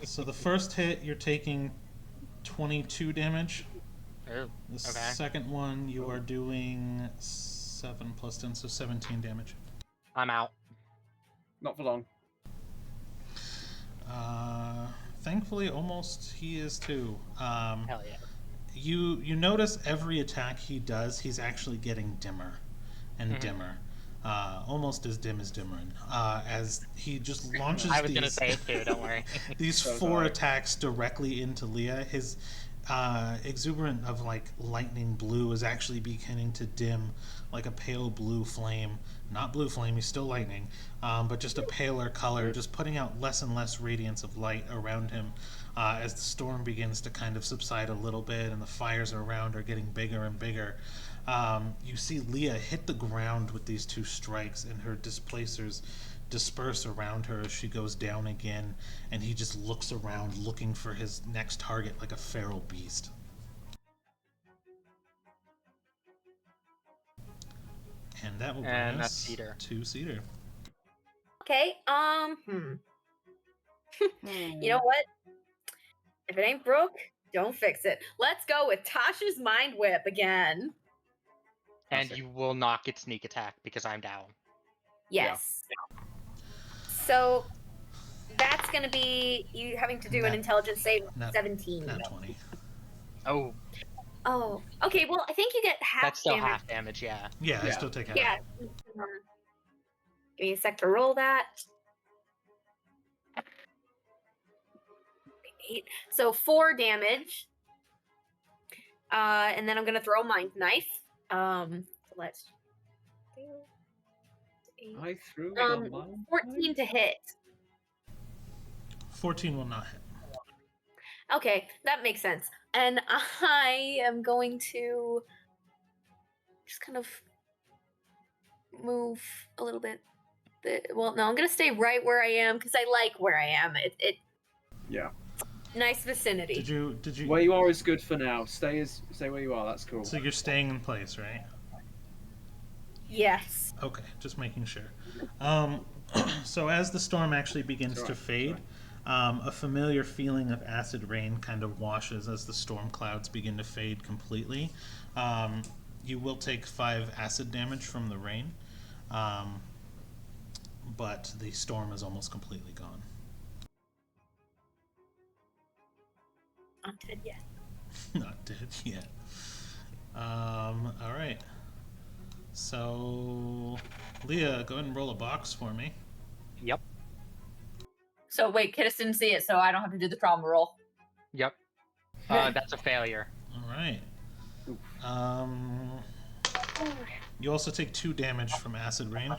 So the first hit, you're taking 22 damage. Oh, The okay. second one, you are doing 7 plus 10, so 17 damage. I'm out. Not for long. Thankfully, almost he is too. Hell yeah. You notice every attack he does, he's actually getting dimmer and Mhm. dimmer. Almost as dim as Dimmerin. As he just launches I was these, gonna say it too, don't worry. these So 4 sorry. attacks directly into Leah. His exuberant of like lightning blue is actually beginning to dim like a pale blue flame. Not blue flame, he's still lightning, but just a paler color, just putting out less and less radiance of light around him as the storm begins to kind of subside a little bit and the fires around are getting bigger and bigger. You see Leah hit the ground with these 2 strikes, and her displacers disperse around her as she goes down again, and he just looks around looking for his next target like a feral beast. And that will bring And us that's Cedar. to Cedar. Okay. You know what? If it ain't broke, Don't fix it. Let's go with Tasha's Mind Whip again. And Classic. you will not get sneak attack because I'm down. Yes. So that's going to be you having to do an Nat- intelligence save nat- 17. Nat 20. Oh, Oh, okay. Well, I think you get half that's still damage. half damage, yeah. Yeah, I Yeah. still take half. Yeah. Give me a sec to roll that. 8. So 4 damage. And then I'm gonna throw a mind knife. Let's do 8. I threw Um, the mind 14 knife. to hit. 14 will not hit. Okay, that makes sense. And I am going to just kind of move a little bit. Well, no, I'm gonna stay right where I am because I like where I am. It Yeah. nice vicinity. Did you? Where you are is good for now. Stay where you are. That's cool. So you're staying in place, right? Yes. Okay, just making sure. So as the storm actually begins to fade, a familiar feeling of acid rain kind of washes as the storm clouds begin to fade completely. You will take 5 acid damage from the rain, but the storm is almost completely gone. Not dead yet. Not dead yet. All right. So, Leah, go ahead and roll a box for me. Yep. So wait, Kittis didn't see it, so I don't have to do the trauma roll. Yep. That's a failure. All right. You also take 2 damage from acid rain,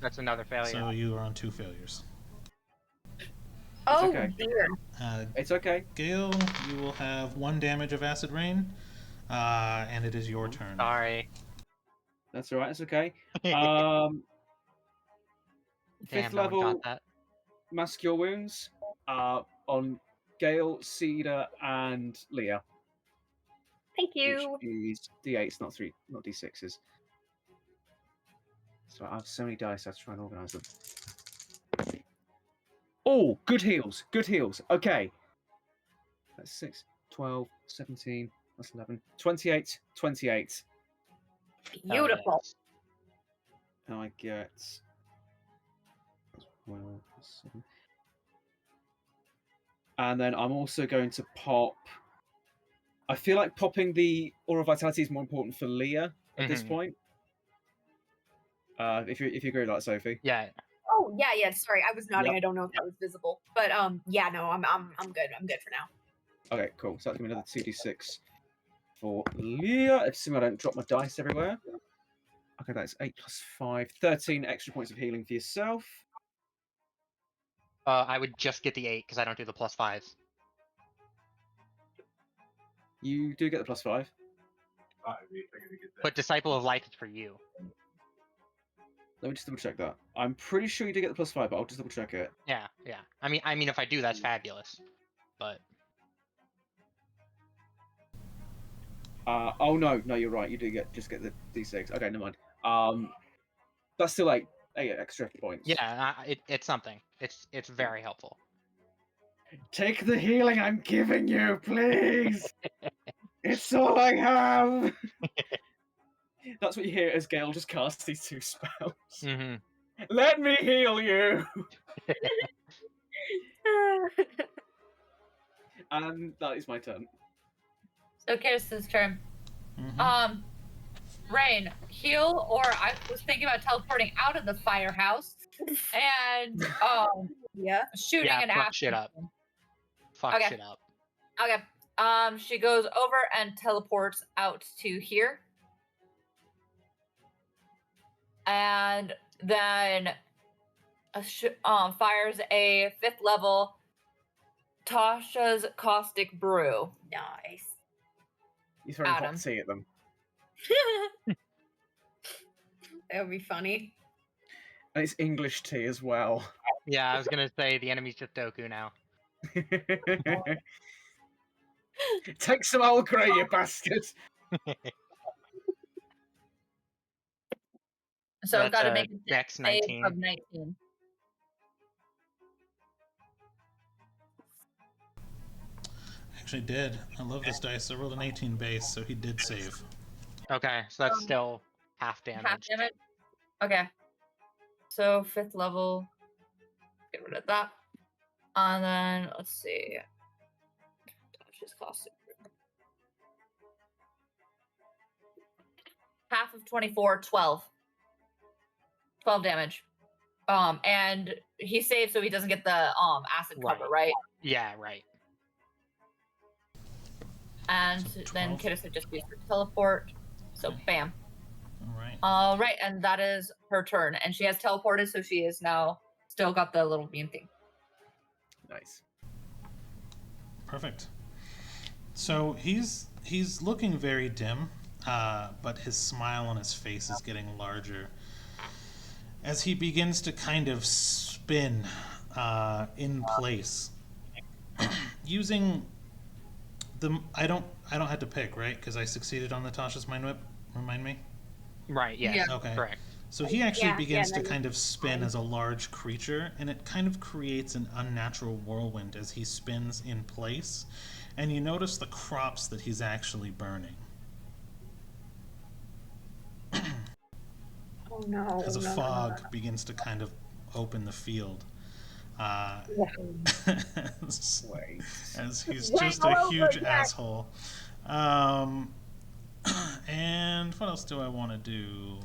That's another failure. so you are on 2 failures. Oh okay. dear. It's okay. Gale, you will have 1 damage of acid rain, and it is your turn. Sorry. That's all right. It's okay. Damn, Fifth no one level got that. Mask Cure Wounds on Gale, Cedar, and Leah. Thank you. Which is D8s, not D6s. So I have so many dice, I have to try and organise them. Oh, good heals. Good heals. Okay. That's 6, 12, 17, that's 11, 28, 28. Beautiful. yes. And I get 12, 7. And then I'm also going to pop. I feel like popping the Aura of Vitality is more important for Leah at this Mhm. point. If you agree with that, Sophie. Yeah. Oh yeah. Sorry, I was nodding. Yep. I don't know if that was visible, but yeah, no, I'm good. I'm good for now. Okay, cool. So that's gonna be another 2d6 for Leah. Assuming I don't drop my dice everywhere. Okay, that's 8 plus 5, 13 extra points of healing for yourself. I would just get the 8 because I don't do the +5s. You do get the plus 5. But Disciple of Light is for you. Let me just double check that. I'm pretty sure you do get the plus 5, but I'll just double check it. Yeah. I mean, if I do, that's fabulous. But Oh no, you're right. You do just get the d6. Okay, never mind. That's still 8 extra points. yeah, it's something. It's very helpful. Take the healing I'm giving you, please. It's all I have. That's what you hear as Gale just casts these 2 spells. Mm-hmm. Let me heal you. And that is my turn. So Kittis's turn. Mhm. Rain, heal, or I was thinking about teleporting out of the firehouse and Yeah. shooting Yeah, an fuck axe. shit up. Fuck Okay. shit up. Okay. She goes over and teleports out to here. And then fires a 5th level Tasha's Caustic Brew. Nice. You throwing hot Adam. tea at them. That would be funny. And it's English tea as well. Yeah, I was gonna say the enemy's just Doku now. Take some old grey, you bastard. So I've got to make a Dex save 19. of 19. actually did. I love this dice. I rolled an 18 base, so he did save. Okay, so that's still half damage. Half damage. Okay. So 5th level. Get rid of that. And then let's see. His costume. Half of 24, 12. 12 damage. And he saves so he doesn't get the acid cover, right? Yeah, right. And So then 12. Kittis would just use her teleport. So Okay. bam. Alright. All right, and that is her turn. And she has teleported, so she is now still got the little beam thing. Nice. Perfect. So he's looking very dim, but his smile on his face is getting larger as he begins to kind of spin in place using the. I don't have to pick, right? Because I succeeded on Natasha's mind whip. Remind me. Right. Yeah. Yeah. Okay. Correct. So he actually begins to no, kind of spin as a large creature, and it kind of creates an unnatural whirlwind as he spins in place. And you notice the crops that he's actually burning. Oh no. As a fog begins to kind of open the field. As Wait. he's Wait, just all a over huge again. asshole. And what else do I want to do?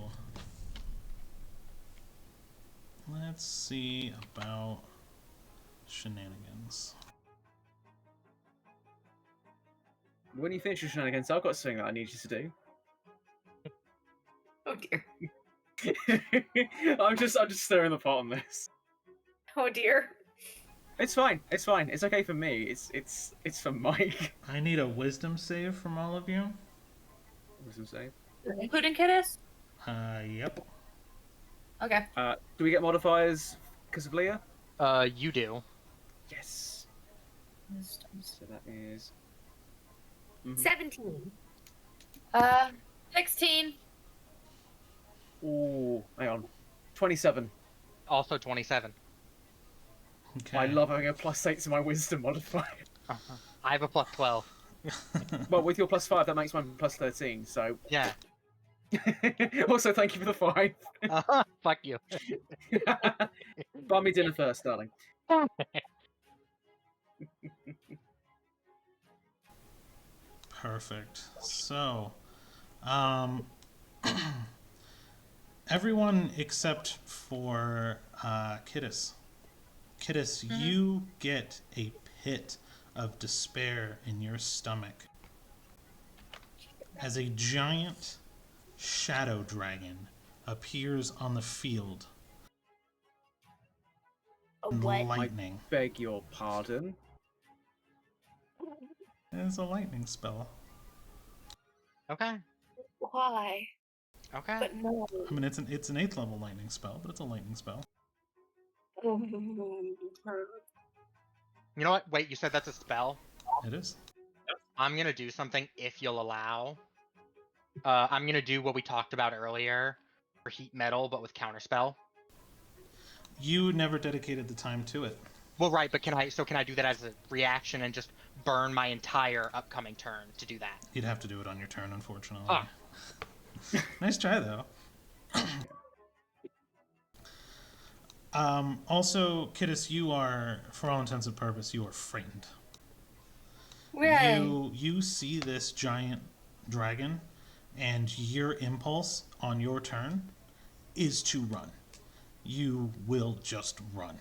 Let's see about shenanigans. When you finish your shenanigans, I've got something that I need you to do. Oh dear. I'm just stirring the pot on this. Oh dear. It's fine. It's fine. It's okay for me. It's for Mike. I need a wisdom save from all of you. Wisdom save. Including Kittis? Yep. Okay. Do we get modifiers because of Leah? You do. Yes. So that is 17. 16. Ooh, hang on. 27. Also 27. Okay. I love having a +8 to my wisdom modifier. I have a plus 12. Well, with your +5, that makes mine +13. So Yeah. also, thank you for the 5. Fuck you. Buy me dinner first, darling. Perfect. So, everyone except for Kittis. Kittis, you get a pit of despair in your stomach as a giant shadow dragon appears on the field. What? Lightning. Beg your pardon. It's a lightning spell. Okay. Why? Okay. But no. I mean, it's an 8th level lightning spell, but it's a lightning spell. You know what? Wait, you said that's a spell? It is. I'm gonna do something if you'll allow. I'm gonna do what we talked about earlier for heat metal, but with counterspell. You never dedicated the time to it. Well, right, but can I do that as a reaction and just burn my entire upcoming turn to do that? You'd have to do it on your turn, unfortunately. Ah. Nice try, though. Also, Kittis, you are, for all intents and purposes, you are frightened. You see this giant dragon, and your impulse on your turn is to run. You will just run.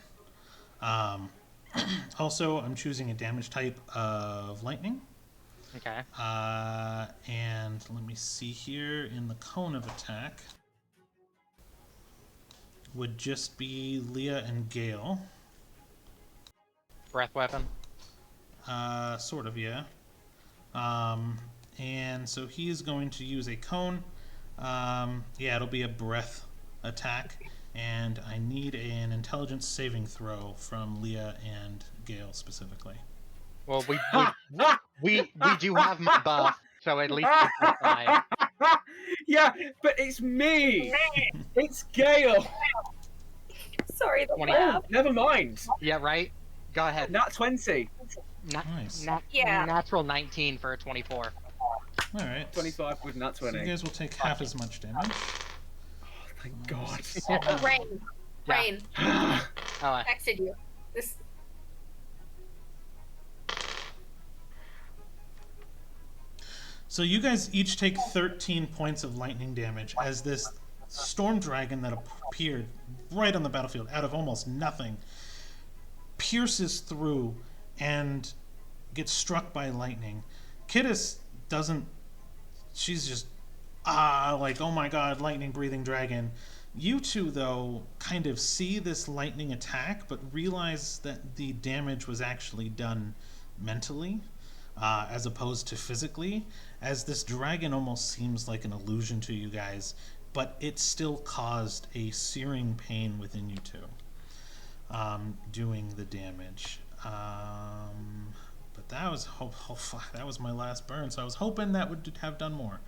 Also, I'm choosing a damage type of lightning. Okay. And let me see here in the cone of attack would just be Leah and Gale. Breath weapon. Sort of, yeah. And so he is going to use a cone. Yeah, it'll be a breath attack. And I need an intelligence saving throw from Leah and Gale specifically. Well, we do have my buff, so at least we can try. Yeah, but it's me. It's Gale. Sorry, the 20. laugh. Never mind. Yeah, right. Go ahead. Nat 20. Nice. Yeah. Natural 19 for a 24. All right. 25 with nat So 20. you guys will take half as much damage. Thank God. Oh, Rain. Yeah. Rain. Oh, I- Texted you. This. So you guys each take 13 points of lightning damage as this storm dragon that appeared right on the battlefield out of almost nothing pierces through and gets struck by lightning. Kittis doesn't. She's just like, oh my god, lightning breathing dragon. You two, though, kind of see this lightning attack, but realize that the damage was actually done mentally, as opposed to physically, as this dragon almost seems like an illusion to you guys, but it still caused a searing pain within you two, doing the damage. But that was that was my last burn, so I was hoping that would have done more.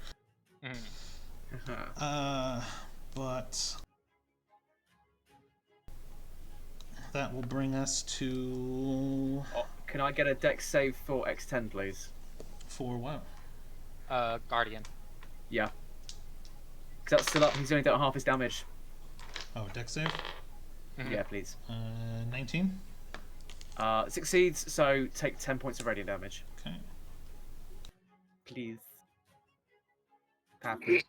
But that will bring us to Oh, can I get a dex save for X10, please? for what? Guardian. Yeah. Because that's still up. He's only done half his damage. Oh, dex save. Mhm. Yeah, please. 19. Succeeds, so take 10 points of radiant damage. Okay. Please. Happy.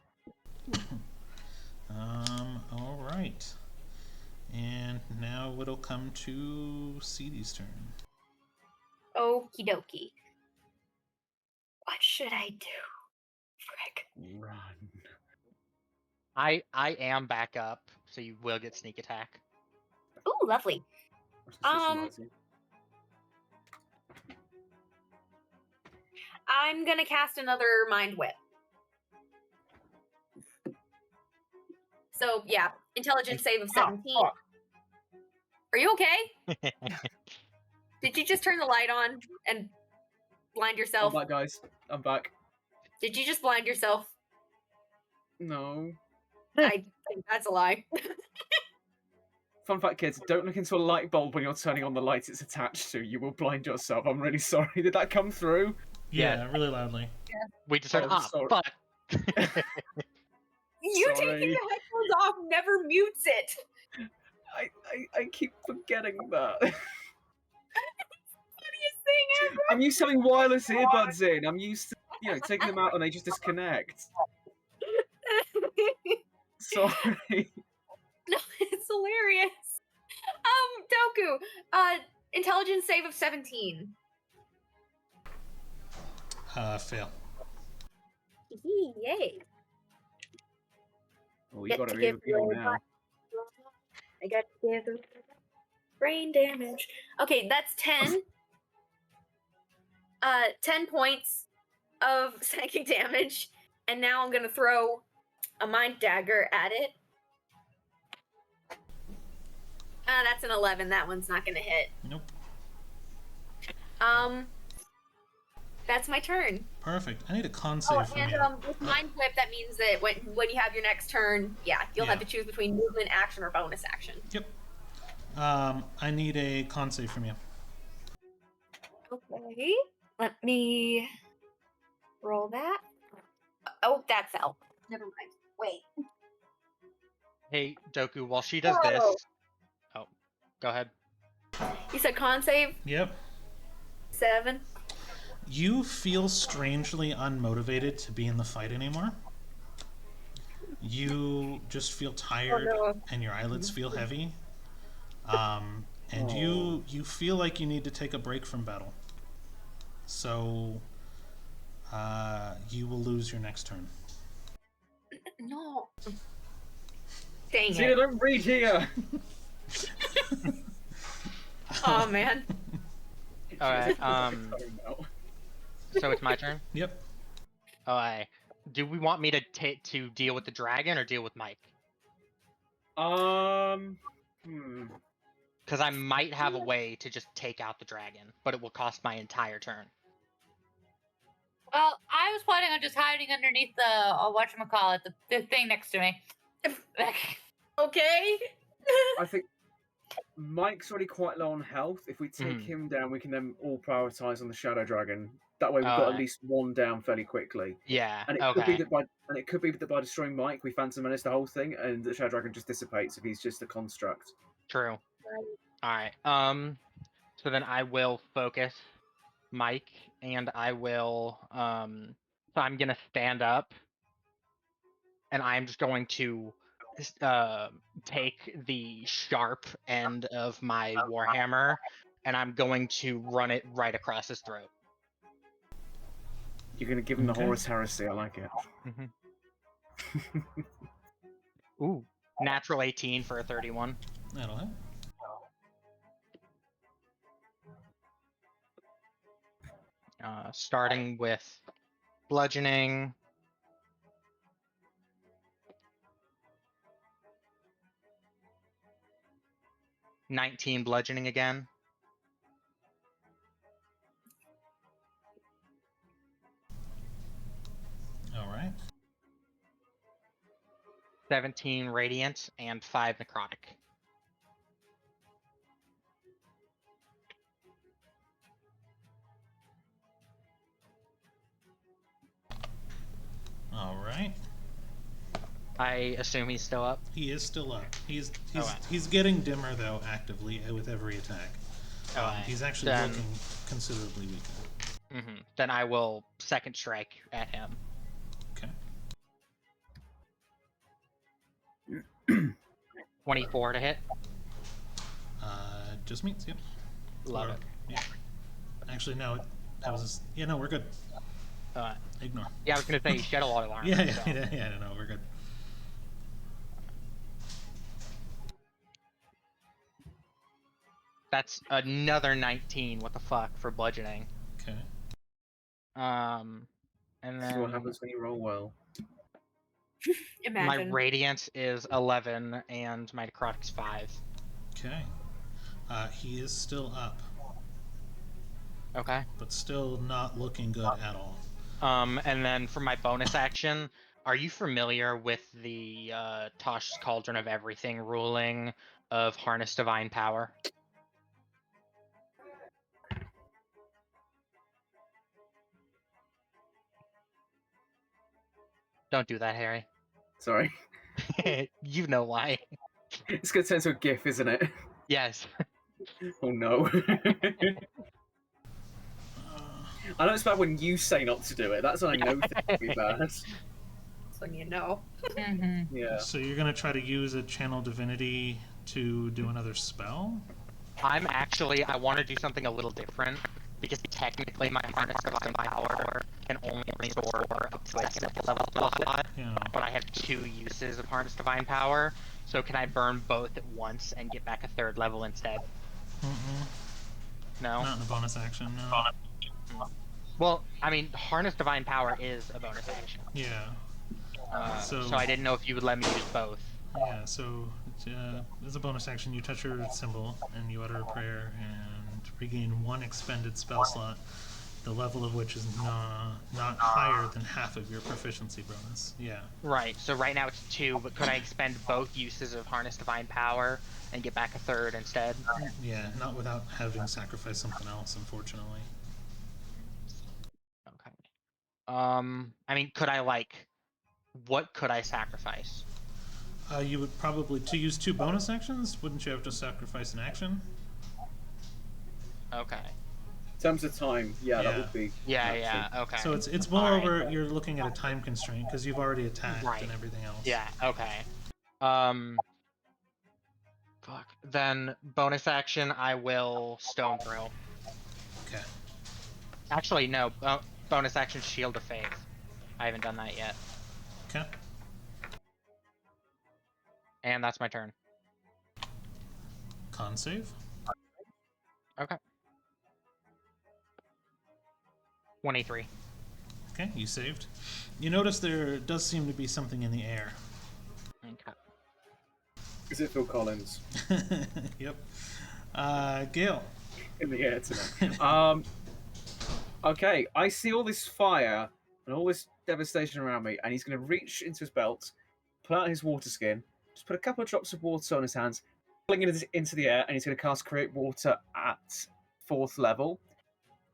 All right. And now it'll come to CD's turn. Okie dokie. What should I do? Frick. Run. I am back up, so you will get sneak attack. Ooh, lovely. I'm gonna cast another Mind Whip. So yeah, intelligence save of 17. Are you okay? Did you just turn the light on and blind I'm yourself? back, guys. I'm back. Did you just blind yourself? No. I think that's a lie. Fun fact, kids, don't look into a light bulb when you're turning on the lights it's attached to. You will blind yourself. I'm really sorry. Did that come through? Yeah, really loudly. We just heard, Oh, sorry. fuck. You Sorry. taking the headphones off never mutes it. I keep forgetting that. Funniest thing ever. I'm used to having wireless earbuds in. I'm used to, taking them out and they just disconnect. Sorry. No, it's hilarious. Doku, intelligence save of 17. Fail. Yay. Oh, you Get got to to give reveal your now. I got to give the brain damage. Okay, that's 10. 10 points of psychic damage, and now I'm gonna throw a mind dagger at it. That's an 11. That one's not gonna hit. Nope. That's my turn. Perfect. I need a con save from And you. with Mind Whip, that means that when you have your next turn, you'll have to choose between movement action or bonus action. Yep. I need a con save from you. Okay. Let me roll that. Oh, that fell. Never mind. Wait. Hey, Doku, while she does Whoa. this... Oh, go ahead. You said con save? Yep. 7. You feel strangely unmotivated to be in the fight anymore. You just feel tired and your eyelids feel heavy. And you feel like you need to take a break from battle. So you will lose your next turn. No. Dang See, it. don't breathe here. Oh, man. Alright, so it's my turn? Yep. Alright. Do we want me to deal with the dragon or deal with Mike? Because I might have a way to just take out the dragon, but it will cost my entire turn. Well, I was planning on just hiding underneath the whatchamacallit, the thing next to me. Okay. I think Mike's already quite low on health. If we take Mhm. him down, we can then all prioritize on the Shadow Dragon. That way, we've got at Alright. least one down fairly quickly. Yeah. And it could be Okay. that by destroying Mike, we Phantom Menace the whole thing, and the Shadow Dragon just dissipates if he's just a construct. True. Alright. So then I will focus Mike, and I will. So I'm gonna stand up, and I'm just going to take the sharp end of my warhammer, and I'm going to run it right across his throat. You're going to give him the Okay. Horus Heresy. I like it. Ooh, natural 18 for a 31. That'll hit. Starting with bludgeoning. $19 bludgeoning again. All right. 17 radiant and 5 necrotic. All right. I assume he's still up. He is still up. He's Alright. he's getting dimmer though actively with every attack. Alright, He's actually then- looking considerably weaker. Then I will second strike at him. Okay. 24 to hit. Just meets. Yep. Love Or- it. Yeah. Actually, no. That was. Yeah. No, we're good. Ignore. Yeah, I was gonna say you shed a lot of armor. Yeah. so- No, we're good. That's another 19. What the fuck for bludgeoning? Okay. And This is what then happens when you roll well. Imagine. my radiant is 11 and my necrotic's 5. Okay. He is still up, Okay. but still not looking good at all. And then for my bonus action, are you familiar with the Tosh's Cauldron of Everything ruling of Harness Divine Power? Don't do that, Harry. Sorry. You know why. It's going to turn into a GIF, isn't it? Yes. Oh no. I know it's bad when you say not to do it. That's when I know things will be bad. That's when you know. Yeah. So you're gonna try to use a channel divinity to do another spell? I want to do something a little different, because technically my Harness Divine Power can only restore up to a second level slot, Yeah. but I have 2 uses of Harness Divine Power, so can I burn both at once and get back a 3rd level instead? No? Not in a bonus action. No. Well, I mean, Harness Divine Power is a bonus action. Yeah. So I didn't know if you would let me use both. Yeah. So as a bonus action, you touch your symbol and you utter a prayer and regain 1 expended spell slot, the level of which is not higher than half of your proficiency bonus. Yeah. Right, so right now it's 2, but could I expend both uses of Harness Divine Power and get back a 3rd instead? Yeah. Not without having sacrificed something else, unfortunately. Okay. I mean, what could I sacrifice? You would probably to use 2 bonus actions. Wouldn't you have to sacrifice an action? Okay. In terms of time, that Yeah. would be. Yeah, okay. So it's more over. You're looking at a time constraint because you've already attacked Right. and everything else. Yeah, okay. Fuck. Then, bonus action, I will Stone Throw. Okay. Actually, no. Bonus action, Shield of Faith. I haven't done that yet. Okay. And that's my turn. Con save. Okay. 23. Okay, you saved. You notice there does seem to be something in the air. Okay. Is it Phil Collins Yep. Gale. in the air tonight? Okay, I see all this fire and all this devastation around me, and he's going to reach into his belt, pull out his water skin, just put a couple of drops of water on his hands, flinging it into the air, and he's going to cast Create Water at 4th level.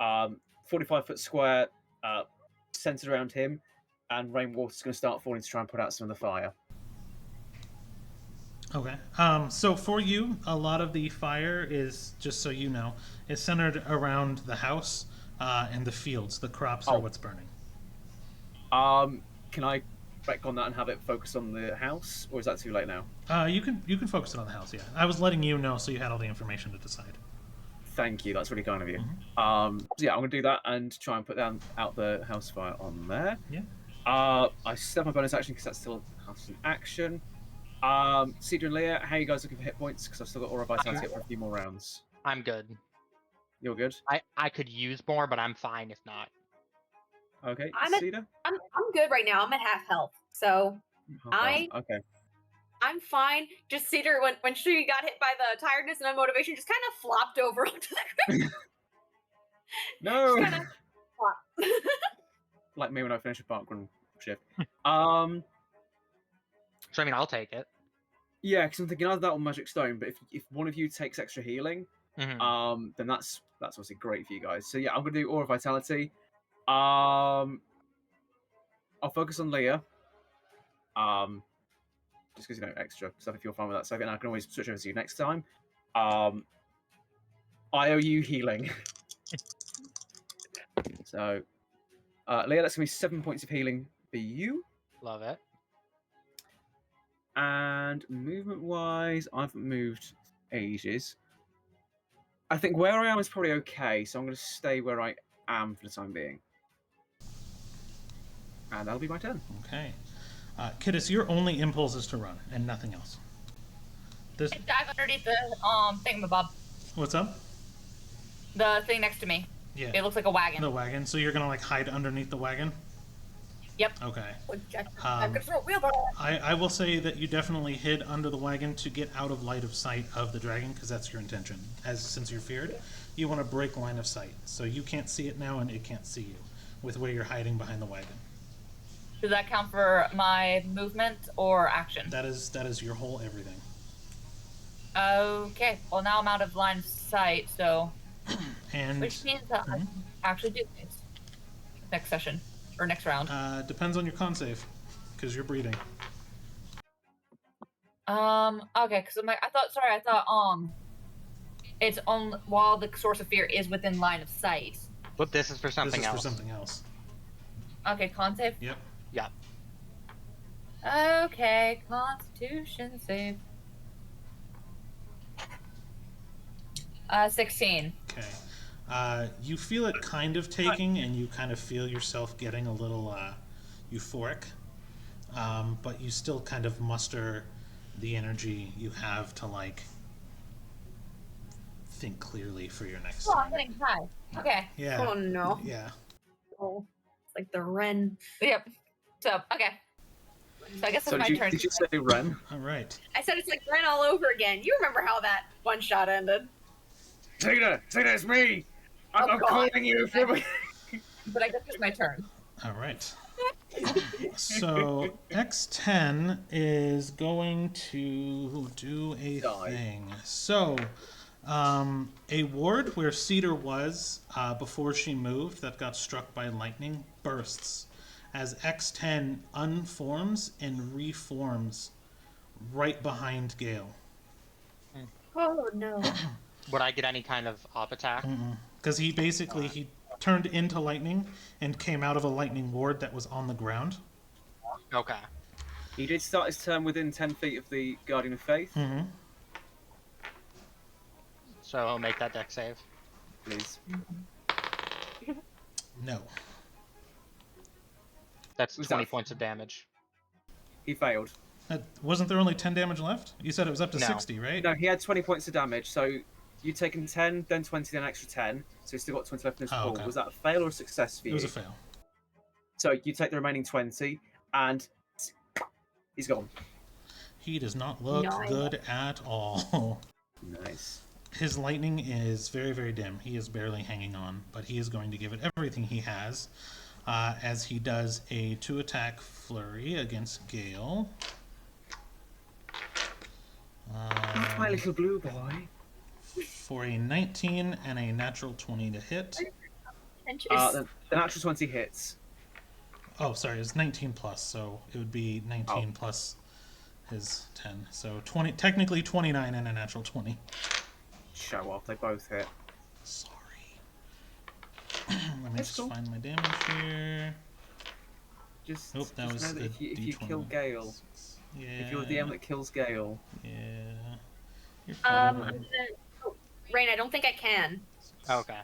45-foot square, centered around him, and rainwater's going to start falling to try and put out some of the fire. Okay. So for you, a lot of the fire is, just so you know, is centered around the house and the fields. The crops are what's burning. Can I back on that and have it focus on the house, or is that too late now? You can focus it on the house. Yeah, I was letting you know so you had all the information to decide. Thank you. That's really kind of you. Mm-hmm. So yeah, I'm going to do that and try and put out the house fire on there. Yeah. I still have my bonus action because that's still an action. Cedar and Leah, how are you guys looking for hit points? Because I've still got Aura Vitality up for a few more rounds. I'm good. You're good? I could use more, but I'm fine if not. Okay, Cedar? I'm good right now. I'm at half health. So Okay. I'm fine. Just Cedar, when she got hit by the tiredness and unmotivation, just kind of flopped over onto the ground. No! Just kind of flopped. Like me when I finish a parkrun shift. So I mean, I'll take it. Yeah, because I'm thinking either that or Magic Stone, but if one of you takes extra healing, Mm-hmm. then that's obviously great for you guys. So yeah, I'm going to do Aura Vitality. I'll focus on Leah. Just because, extra stuff if you're fine with that. So I can always switch over to you next time. I owe you healing. So, Leah, that's going to be 7 points of healing for you. Love it. And movement-wise, I haven't moved ages. I think where I am is probably okay, so I'm going to stay where I am for the time being. And that'll be my turn. Okay. Kidis, your only impulse is to run and nothing else. This. I dive underneath the thingamabob. What's up? The thing next to me. Yeah. It looks like a wagon. The wagon. So you're gonna hide underneath the wagon? Yep. Okay. I'm gonna throw a wheelbarrow. I will say that you definitely hid under the wagon to get out of light of sight of the dragon, because that's your intention. Since you're feared, you want to break line of sight, so you can't see it now and it can't see you, with where you're hiding behind the wagon. Does that count for my movement or action? That is your whole everything. Okay. Well, now I'm out of line of sight, so And which means that I can actually do things next session or next round. Depends on your con save, because you're breathing. Okay, because I thought it's on while the source of fear is within line of sight. But this is for something else. This is for something else. Okay, con save. Yep. Yeah. Okay, Constitution save. 16. Okay. You feel it kind of taking, and you kind of feel yourself getting a little euphoric, but you still kind of muster the energy you have to think clearly for your next. Oh, I'm getting high. Okay. Yeah. Oh no. Yeah. Oh, it's like the Ren. Yep. So okay. So I guess it's So my turn. did you say Ren? All right. I said it's like Ren all over again. You remember how that one shot ended? Tina, it's me! I'm calling you from... But I guess it's my turn. All right. So X10 is going to do a thing. So a ward where Cedar was before she moved that got struck by lightning bursts as X10 unforms and reforms right behind Gale. Oh no. Would I get any kind of op attack? Because he turned into lightning and came out of a lightning ward that was on the ground. Okay. He did start his turn within 10 feet of the Guardian of Faith. Mm-hmm. So I'll make that deck save. Please. No. That's Was 20 that- points of damage. He failed. Wasn't there only 10 damage left? You said it was up to No. 60, right? No, he had 20 points of damage, so you'd taken 10, then 20, then an extra 10, so he's still got 20 left in his pool. Okay. Was that a fail or a success for you? It was a fail. So you take the remaining 20, and he's gone. He does not look Nice. good at all. Nice. His lightning is very, very dim. He is barely hanging on, but he is going to give it everything he has as he does a 2-attack flurry against Gale. my little blue boy. For a 19 and a natural 20 to hit. The natural 20 hits. Oh, sorry, it's 19 plus, so it would be 19 plus his 10. So 20, technically 29 and a natural 20. Show off, they both hit. Sorry. Let me just find my damage here. Just, Nope, that was know that if you kill D21. Gale, Yeah. if you're the DM that kills Gale, Yeah. You're I'm fine. gonna. Oh, Rain, I don't think I can. Okay.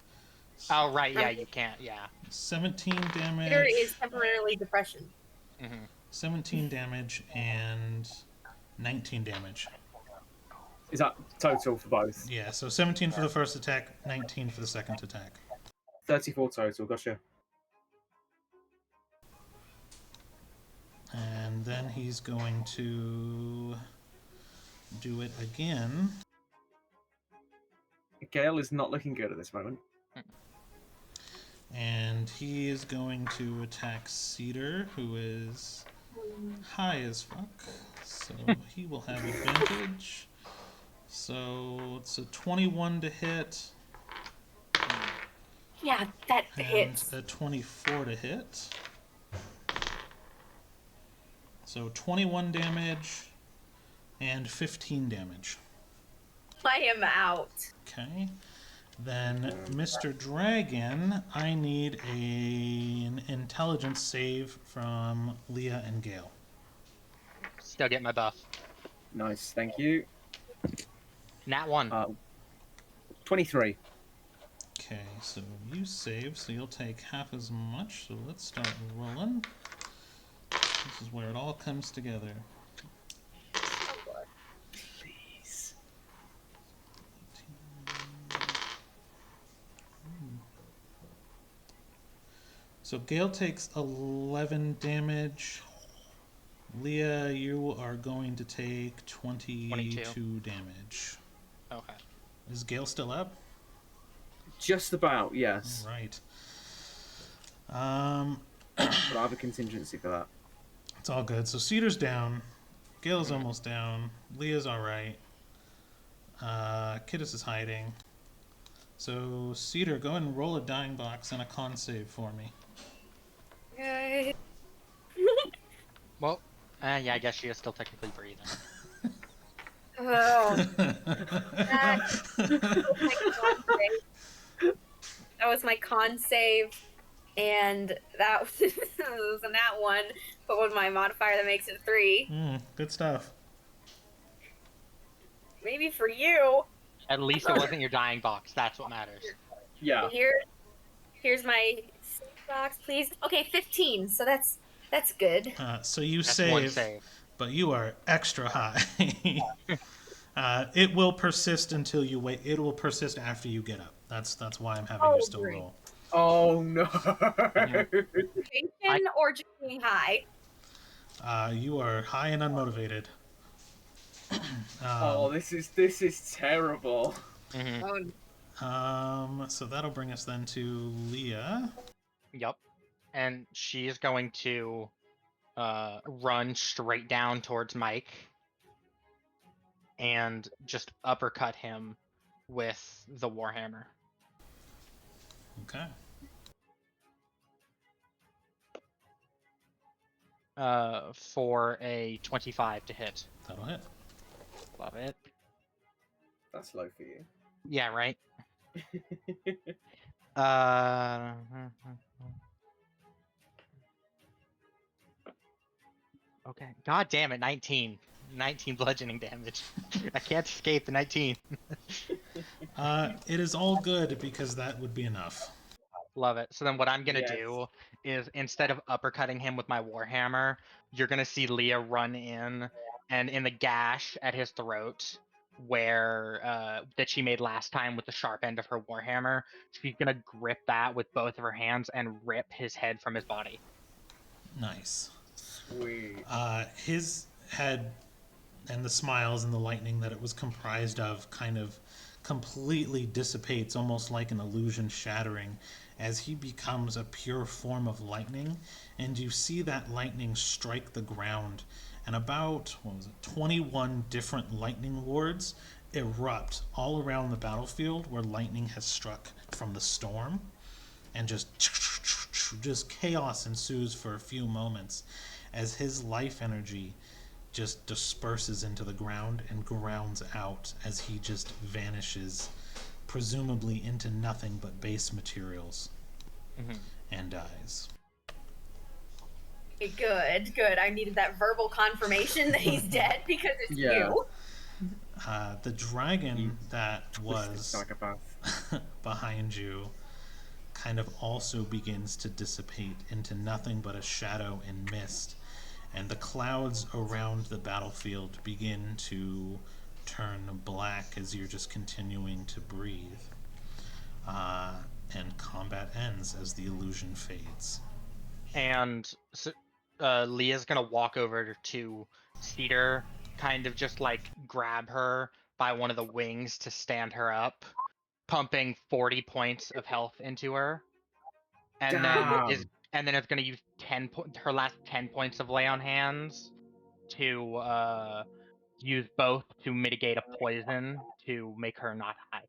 Oh, right. Yeah, you can't. Yeah. 17 Peter damage. is temporarily depression. 17 damage and 19 damage. is that total for both? Yeah, so 17 for the first attack, 19 for the second attack. 34 total, gotcha. And then he's going to do it again. Gale is not looking good at this moment. And he is going to attack Cedar, who is high as fuck. So he will have advantage. So it's a 21 to hit. Yeah, that And hits. a 24 to hit. So 21 damage and 15 damage. I am out. Okay. Then, Mr. Dragon, I need an intelligence save from Leah and Gale. Still get my buff. Nice, thank you. Nat 1. 23. Okay, so you save, so you'll take half as much. So let's start rolling. This is where it all comes together. Please. So Gale takes 11 damage. Leah, you are going to take 22 damage. Okay. Is Gale still up? Just about, yes. All right. But I have a contingency for that. It's all good. So Cedar's down. Gale's almost down. Leah's alright. Kidus is hiding. So Cedar, go ahead and roll a dying box and a con save for me. Good. Well, yeah, I guess she is still technically breathing. Oh, that was my con save, and that was a nat 1, but with my modifier that makes it 3. Good stuff. Maybe for you. At least it wasn't your dying box. That's what matters. Yeah. Here's my save box, please. Okay, 15. So that's good. So you That's one save, but you are extra high. It will persist until you wait. It will persist after you get up. That's why I'm having you still great. roll. Oh no. Motivation or just being high? You are high and unmotivated. Oh, this is terrible. So that'll bring us then to Leah. Yep. And she is going to run straight down towards Mike and just uppercut him with the Warhammer. Okay. For a 25 to hit. That'll hit. Love it. That's low for you. Yeah, right? Okay. God damn it, 19. 19 bludgeoning damage. I can't escape the 19. It is all good because that would be enough. Love it. So then what I'm going to Yes. do is instead of uppercutting him with my Warhammer, you're going to see Leah run in, and in the gash at his throat where that she made last time with the sharp end of her Warhammer, she's going to grip that with both of her hands and rip his head from his body. Nice. Sweet. His head and the smiles and the lightning that it was comprised of kind of completely dissipates, almost like an illusion shattering, as he becomes a pure form of lightning, and you see that lightning strike the ground, and about 21 different lightning wards erupt all around the battlefield where lightning has struck from the storm, and just chaos ensues for a few moments as his life energy just disperses into the ground and grounds out as he just vanishes, presumably into nothing but base materials, and dies. Okay, good. I needed that verbal confirmation that he's dead because it's you. The dragon that Twisted was psychopath. behind you kind of also begins to dissipate into nothing but a shadow and mist, and the clouds around the battlefield begin to turn black as you're just continuing to breathe. And combat ends as the illusion fades. And so, Leah's gonna walk over to Cedar, kind of just like grab her by one of the wings to stand her up, pumping 40 points of health into her, and then it's gonna use her last 10 points of lay on hands to use both to mitigate a poison to make her not high.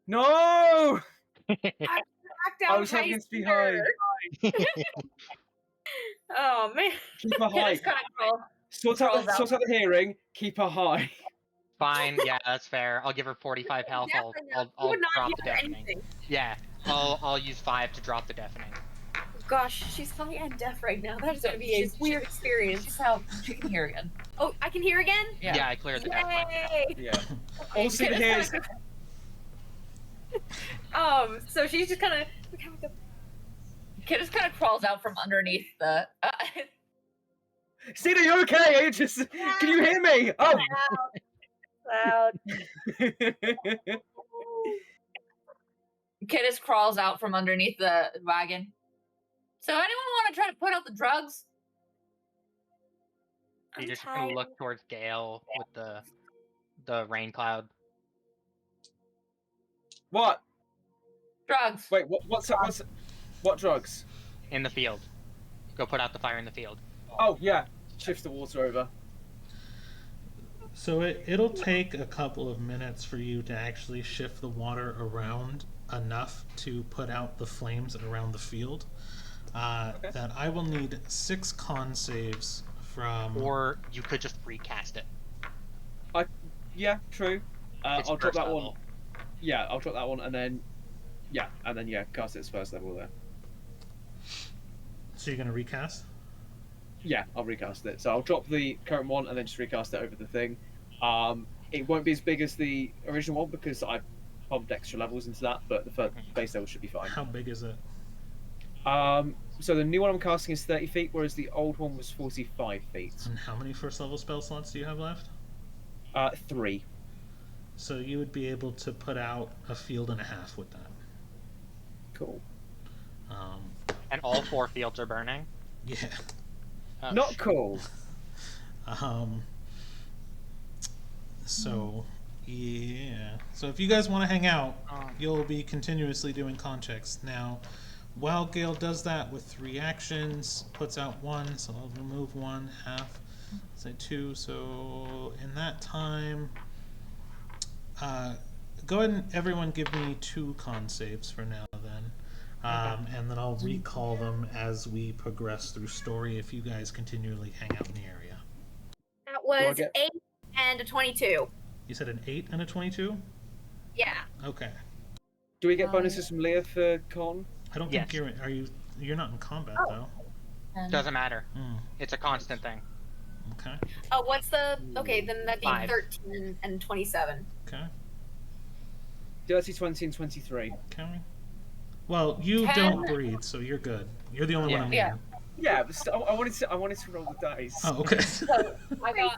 No! Knocked I out was having to be Heister. high. Oh man. Keep her high. Just kind of Sort out the hearing. Keep her high. Fine, yeah, that's fair. I'll give her 45 health. I'll drop the deafening. Yeah, I'll use 5 to drop the deafening. Gosh, she's high and deaf right now. That is going to be a weird experience. She's how she can hear again. Oh, I can hear again? Yeah, I cleared the deafening. Yay! Yeah. Also, here's. So she's just kind of. Kid just kind of crawls out from underneath the. Cedar, you okay? Can you hear me? Oh. Loud. Kid just crawls out from underneath the wagon. So anyone want to try to put out the drugs? You just kind of look towards Gale with the rain cloud. What? Drugs. Wait, what drugs? In the field. Go put out the fire in the field. Oh, yeah. Shift the water over. So it'll take a couple of minutes for you to actually shift the water around enough to put out the flames around the field. Okay. That I will need 6 con saves from... Or you could just recast it. Yeah, true. It's I'll drop first that level. one. Yeah, I'll drop that one, and then cast it as first level there. So you're going to recast? Yeah, I'll recast it. So I'll drop the current one and then just recast it over the thing. It won't be as big as the original one because I pumped extra levels into that, but the first base level should be fine. How big is it? So the new one I'm casting is 30 feet, whereas the old one was 45 feet. And how many first level spell slots do you have left? 3. So you would be able to put out a field and a half with that. Cool. And all 4 fields are burning? Yeah. Not cool. So, yeah. So if you guys want to hang out, you'll be continuously doing con checks. Now, while Gale does that with 3 actions, puts out 1, so I'll remove 1, half, say 2. So in that time, go ahead and everyone give me 2 con saves for now then. And then I'll recall them as we progress through story if you guys continually hang out in the area. That was 8 and a 22. You said an 8 and a 22? Yeah. Okay. Do we get bonuses from Leah for con? I don't think you're not in combat though. Doesn't matter. It's a constant thing. Okay. Oh, what's the... Okay, then that'd be 5. 13 and 27. Okay. Dirty 20 and 23. Okay. Well, you 10. don't breathe, so you're good. You're the only one I'm Yeah. Yeah, but still, I wanted to roll the dice. Oh, okay. So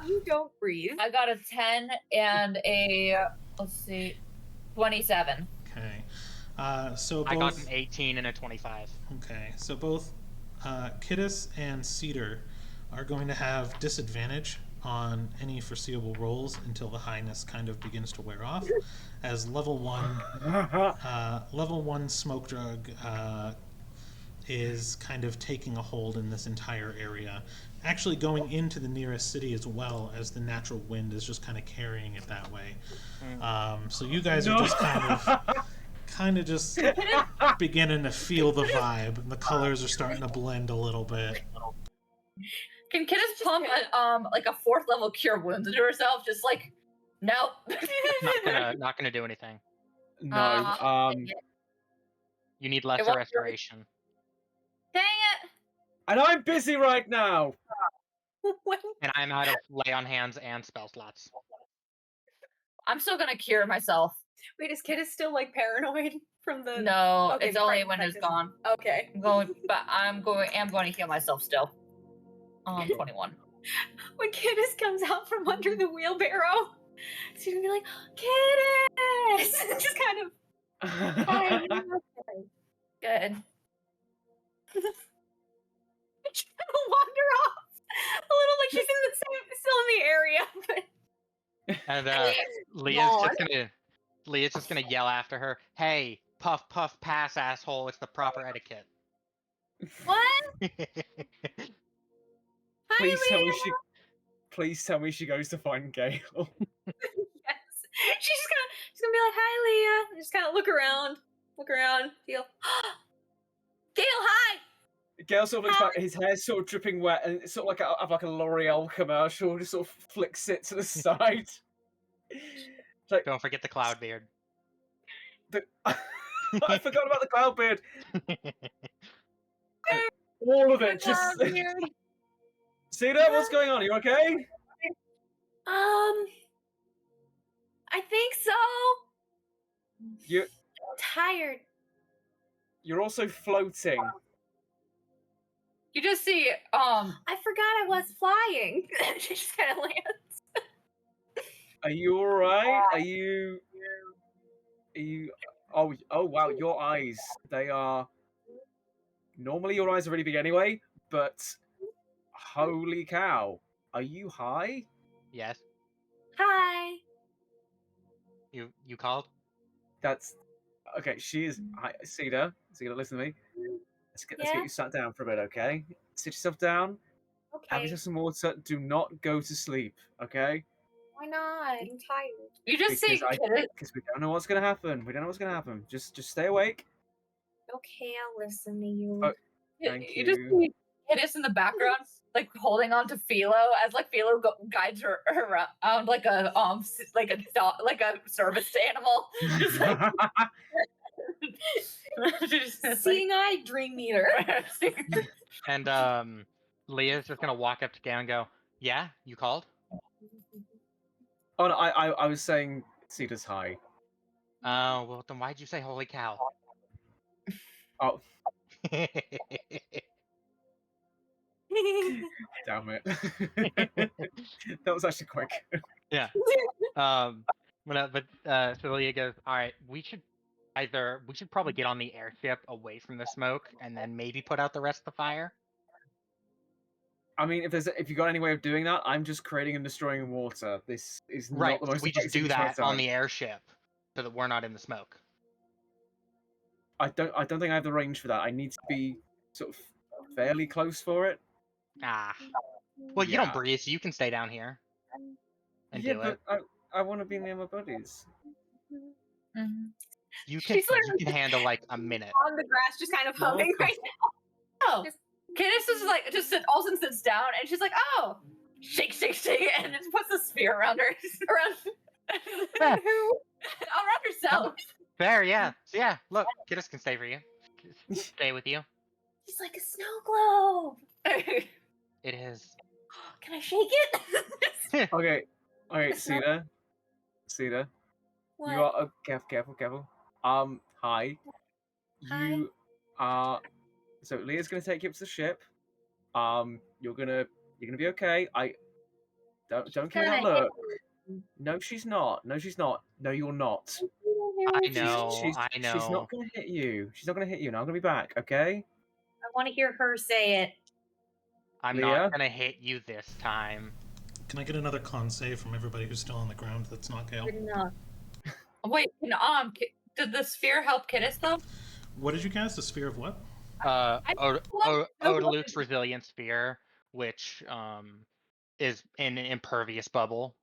You don't breathe. I got a 10 and a 27. Okay. So both... I got an 18 and a 25. Okay, so both Kittis and Cedar are going to have disadvantage on any foreseeable rolls until the highness kind of begins to wear off, as level 1 smoke drug is kind of taking a hold in this entire area, actually going into the nearest city as well, as the natural wind is just kind of carrying it that way. So you guys are just kind of just beginning to feel the vibe, and the colors are starting to blend a little bit. Can Kittis pump like a 4th level cure wounds into herself? Just like, nope. not gonna do anything. No. You need lesser restoration. Dang it! And I'm busy right now. And I'm out of lay on hands and spell slots. I'm still gonna cure myself. Wait, is Kittis still like paranoid from the? No, Okay, it's only frightened when it's practice. gone. Okay. I'm going to heal myself still. 21. When Kittis comes out from under the wheelbarrow, she's gonna be like, Kittis! Just kind of. Good. She's gonna wander off a little, like she's in the same, still in the area. And Leah's just gonna yell after her, "Hey, puff puff pass, asshole! It's the proper etiquette." What? Please tell me she goes to find Gale. Yes. She's gonna be like, "Hi, Leah." And just kind of look around, feel. Gale, hi. Gale sort of looks back, his hair's sort of dripping wet, and it's sort of like a L'Oreal commercial, just sort of flicks it to the side. It's like, Don't forget the cloud beard. I forgot about the cloud beard. All of it, just. Cedar, what's going on? Are you okay? I think so. I'm tired. You're also floating. You just see, I forgot I was flying. She just kind of lands. Are you alright? Are you? Oh wow, your eyes. They are. Normally your eyes are really big anyway, but holy cow. Are you high? Yes. Hi. You called? That's okay. She is. Cedar, listen to me. Let's get you sat down for a bit, okay? Sit yourself down. Okay. Have yourself some water. Do not go to sleep, okay? Why not? I'm tired. you just see Kittis. Because we don't know what's gonna happen. Just stay awake. Okay, I'll listen to you. Thank You just see Kittis in the background, like holding on to Philo as like Philo guides her around like a dog, like a service animal. Just like, Seeing eye dream meter. And Leah's just gonna walk up to Gale and go, "Yeah, you called?" Oh no, I was saying Cedar's high. Oh, well then why'd you say holy cow? Oh. Damn it. That was actually quick. Yeah. So Leah goes, "All right, we should probably get on the airship away from the smoke, and then maybe put out the rest of the fire." I mean, if you got any way of doing that, I'm just creating and destroying water. This is not the most we just do that effective on the airship, so that we're not in the smoke. I don't think I have the range for that. I need to be sort of fairly close for it. Ah. Well, you don't breathe, so you can stay down here and do it. But I want to be near my buddies. Mhm. You can handle like a minute. On the grass, just kind of humming right now. Oh, Kittis is like just all of a sudden sits down and she's like, "Oh, shake, shake, shake," and just puts a sphere around her, around herself. Fair, yeah. So yeah, look, Kittis can stay for you. Stay with you. It's like a snow globe. It is. Can I shake it? Okay, Cedar. What? You are careful. Hi. You are. So Leah's gonna take you up to the ship. You're gonna be okay. Don't give me that look. No, she's not. No, you're not. I know. She's not gonna hit you. Now I'm gonna be back, okay? I want to hear her say it. I'm Leah? not gonna hit you this time. Can I get another con save from everybody who's still on the ground that's not Gale? Good enough. Wait, did the sphere help Kittis though? What did you cast? A sphere of what? Odaluk's Resilient Sphere, which is in an impervious bubble.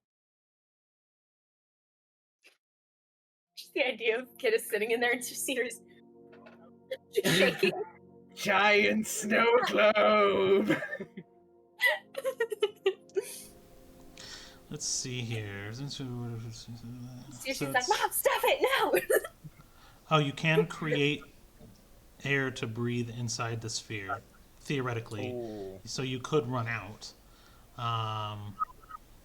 Just the idea of Kid is sitting in there and just Cedar's just shaking. Giant snow globe. Let's see here. She's like, Mom, stop it now! Oh, you can create air to breathe inside the sphere, theoretically. Oh. So you could run out.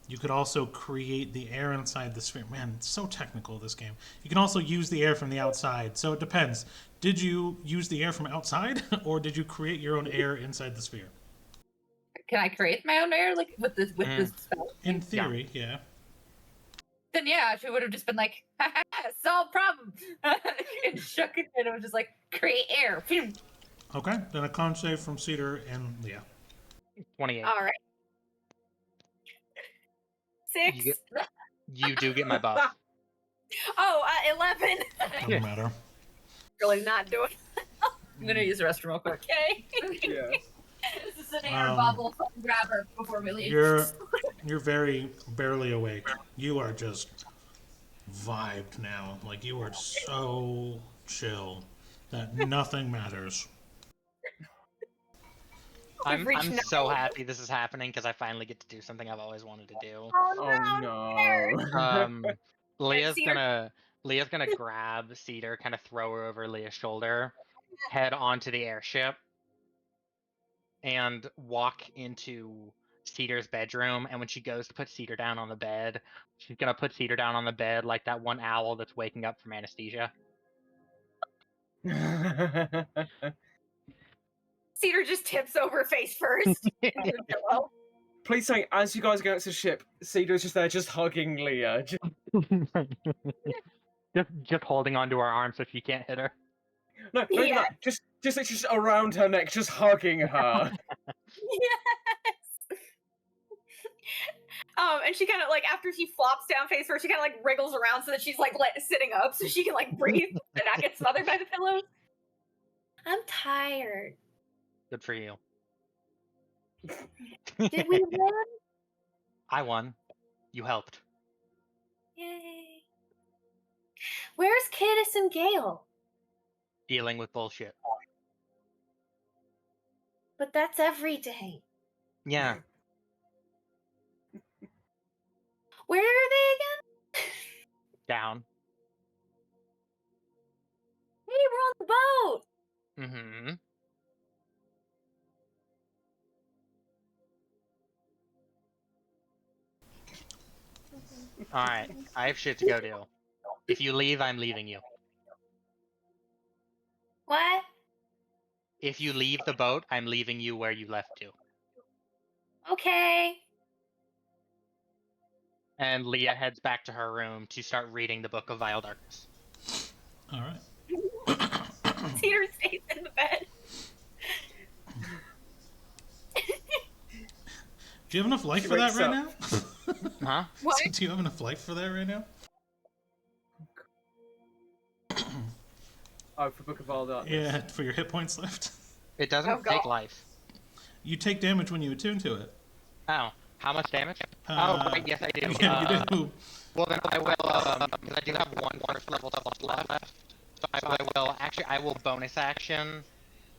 You could also create the air inside the sphere. Man, it's so technical, this game. You can also use the air from the outside. So it depends. Did you use the air from outside, or did you create your own air inside the sphere? Can I create my own air, like, with this spell? In theory, yeah. Then yeah, she would have just been like, ha ha, ha, solve problem. And shook it, and it was just like, create air. Phew. Okay, then a con save from Cedar and Leah. 28. All right. 6. You do get my buff. Oh, 11. Doesn't matter. Really not doing. I'm gonna use the restroom real quick. Okay. Yeah. This is an air bubble. So grab her before we leave. You're very barely awake. You are just vibed now. Like, you are so chill that nothing matters. I'm so happy this is happening because I finally get to do something I've always wanted to do. Oh no. Leah's gonna grab Cedar, kind of throw her over Leah's shoulder, head onto the airship, and walk into Cedar's bedroom. And when she goes to put Cedar down on the bed, she's gonna put Cedar down on the bed like that one owl that's waking up from anesthesia. Cedar just tips over face first. Into the pillow. Please say, as you guys go out to the ship, Cedar's just there, just hugging Leah. just holding onto her arm so she can't hit her. No, not even that. Just around her neck, just hugging her. Yes. And she kind of like after she flops down face first, she kind of like wriggles around so that she's like sitting up so she can like breathe and not get smothered by the pillows. I'm tired. Good for you. Did we win? I won. You helped. Yay. Where's Caddis and Gale? Dealing with bullshit. But that's every day. Yeah. Where are they again? Down. Hey, we're on the boat. Mm-hmm. Alright, I have shit to go do. If you leave, I'm leaving you. What? If you leave the boat, I'm leaving you where you left to. Okay. And Leah heads back to her room to start reading the Book of Vile Darkness. Alright. Cedar stays in the bed. Do you have enough life for that right now? Huh? What? Do you have enough life for that right now? Oh, for Book of Vile Darkness. Yeah, for your hit points left. It doesn't take life. You take damage when you attune to it. Oh. How much damage? Oh, right, yes I do. Yeah, you do. Well then I will, because I do have one first level spell left. So I will bonus action.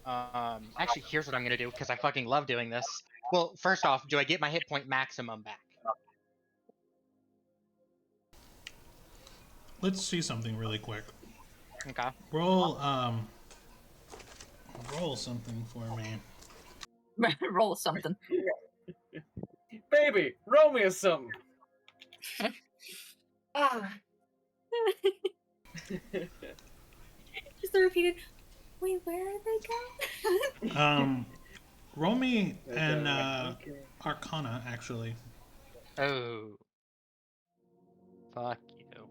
Actually, here's what I'm gonna do, because I fucking love doing this. Well, first off, do I get my hit point maximum back? Let's see something really quick. Okay. Roll something for me. Roll something. Baby, roll me a something. Ah. Just the repeated. Wait, where are they going? Roll me an Arcana, actually. Oh. Fuck you.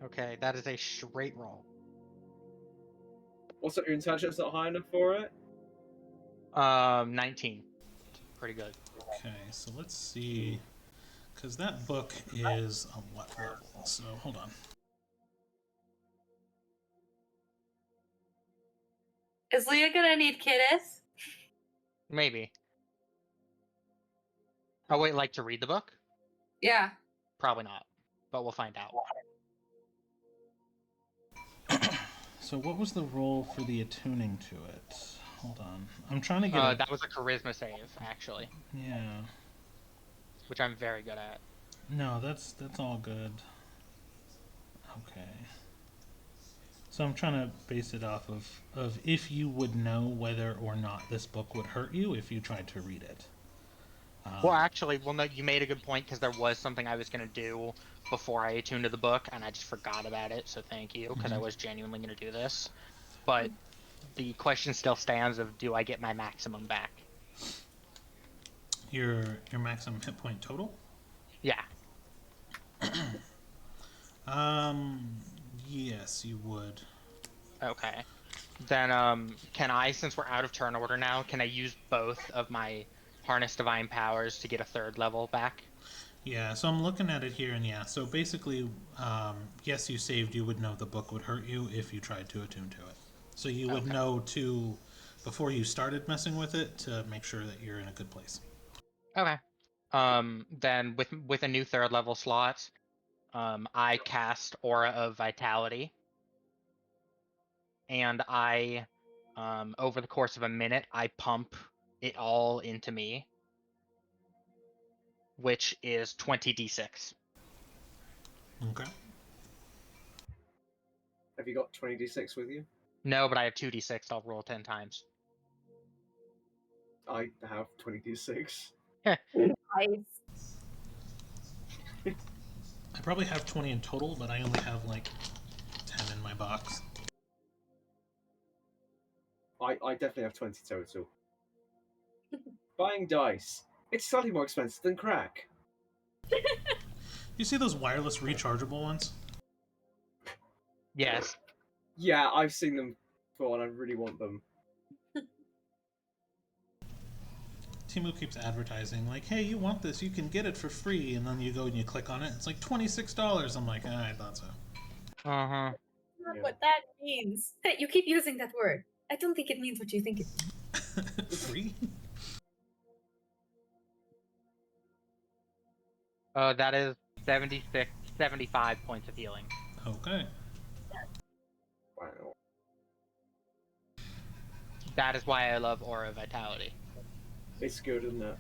Okay, that is a straight roll. Also, your intelligence not high enough for it? 19. Pretty good. Okay, so let's see. Because that book is on what level? So, hold on. Is Leah gonna need Kittis? Maybe. Oh wait, like to read the book? Yeah. Probably not, but we'll find out. So what was the roll for the attuning to it? Hold on. I'm trying to get That was a charisma save, actually, Yeah. which I'm very good at. No, that's all good. Okay. So I'm trying to base it off of if you would know whether or not this book would hurt you if you tried to read it. Well, actually, no, you made a good point, because there was something I was going to do before I attuned to the book, and I just forgot about it, so thank you, because I was genuinely going to do this. But the question still stands of, do I get my maximum back? Your maximum hit point total? Yeah. Yes, you would. Okay. Then, can I, since we're out of turn order now, can I use both of my Harness Divine Powers to get a 3rd level back? Yeah, so I'm looking at it here, and yeah, so basically, yes, you saved, you would know the book would hurt you if you tried to attune to it. So you would know before you started messing with it, to make sure that you're in a good place. Okay. Then with a new 3rd level slot, I cast Aura of Vitality, and I, over the course of a minute, I pump it all into me, which is 20d6. Okay. Have you got 20d6 with you? No, but I have 2d6. I'll roll 10 times. I have 20d6. Nice. I probably have 20 in total, but I only have like 10 in my box. I definitely have 20 total. Buying dice. It's slightly more expensive than crack. You see those wireless rechargeable ones? Yes. Yeah, I've seen them before and I really want them. Timu keeps advertising, like, hey, you want this, you can get it for free, and then you go and you click on it, it's like $26. I'm like, I thought so. Uh-huh. Not Yeah. what that means. You keep using that word. I don't think it means what you think it means. Free? That is 75 points of healing. Okay. Wow. That is why I love Aura of Vitality. It's good, isn't it?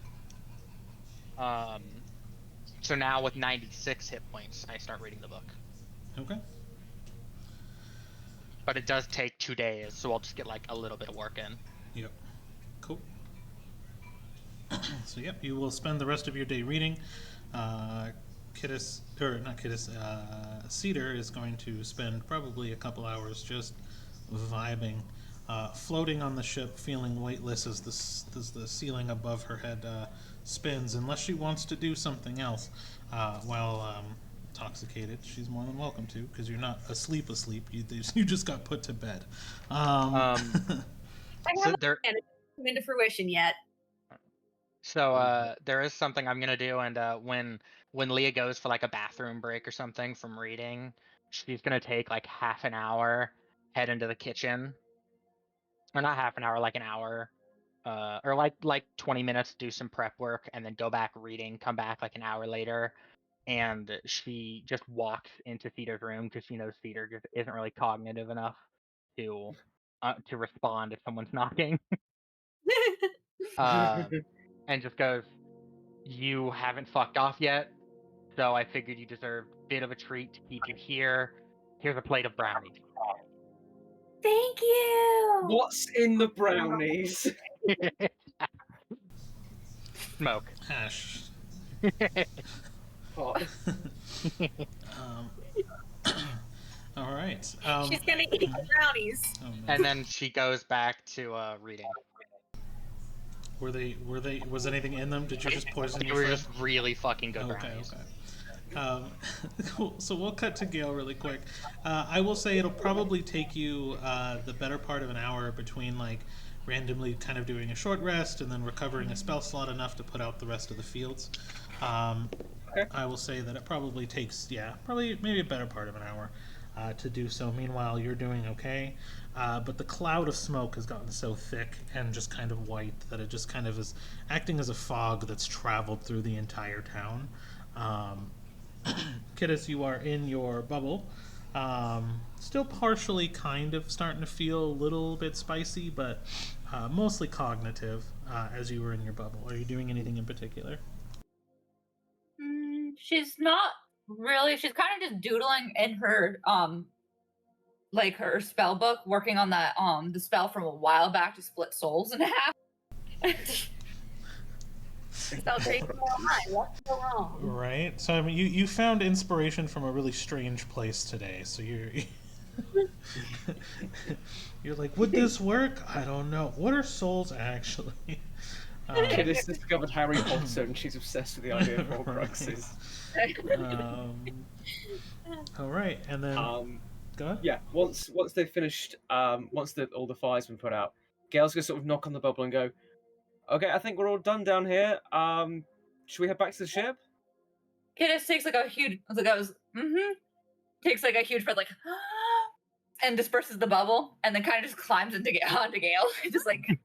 So now with 96 hit points, I start reading the book. Okay. But it does take 2 days, so I'll just get like a little bit of work in. Yep. Cool. So yep, you will spend the rest of your day reading. Cedar is going to spend probably a couple hours just vibing, floating on the ship, feeling weightless as the ceiling above her head spins, unless she wants to do something else while intoxicated. She's more than welcome to, because you're not asleep. You just got put to bed. I So haven't there, come into fruition yet. so there is something I'm gonna do, and when Leah goes for like a bathroom break or something from reading, she's gonna take like half an hour, head into the kitchen, or not half an hour, like an hour, or like 20 minutes, do some prep work, and then go back reading, come back like an hour later, and she just walks into Cedar's room because she knows Cedar just isn't really cognitive enough to respond if someone's knocking, and just goes, "You haven't fucked off yet, so I figured you deserved a bit of a treat to keep you here. Here's a plate of brownies." Thank you. What's in the brownies? Smoke. Hash. Hot. All right. She's gonna eat the brownies. Oh, no. And then she goes back to reading. Were they? Was anything in them? Did you just poison They your were friend? just really fucking good Okay, brownies. okay. Cool. So we'll cut to Gale really quick. I will say it'll probably take you the better part of an hour between like randomly kind of doing a short rest and then recovering a spell slot enough to put out the rest of the fields. I will say that it probably takes, probably maybe a better part of an hour. to do so. Meanwhile, you're doing okay, but the cloud of smoke has gotten so thick and just kind of white that it just kind of is acting as a fog that's traveled through the entire town. Kidis, you are in your bubble. Still partially kind of starting to feel a little bit spicy, but mostly cognitive as you were in your bubble. Are you doing anything in particular? She's not really. She's kind of just doodling in her like her spell book, working on that the spell from a while back to split souls in half. Celebrate more high. What's so wrong? Right. So I mean, you found inspiration from a really strange place today. So you're like, would this work? I don't know. What are souls actually? Kidis has discovered Harry Potter, and she's obsessed with the idea of Horcruxes. All right, and then go ahead. Yeah, once they've finished, once all the fire's been put out, Gail's gonna sort of knock on the bubble and go, "Okay, I think we're all done down here. Should we head back to the ship?" Kidis takes like a huge, takes like a huge breath, like, and disperses the bubble, and then kind of just climbs onto Gale, just like.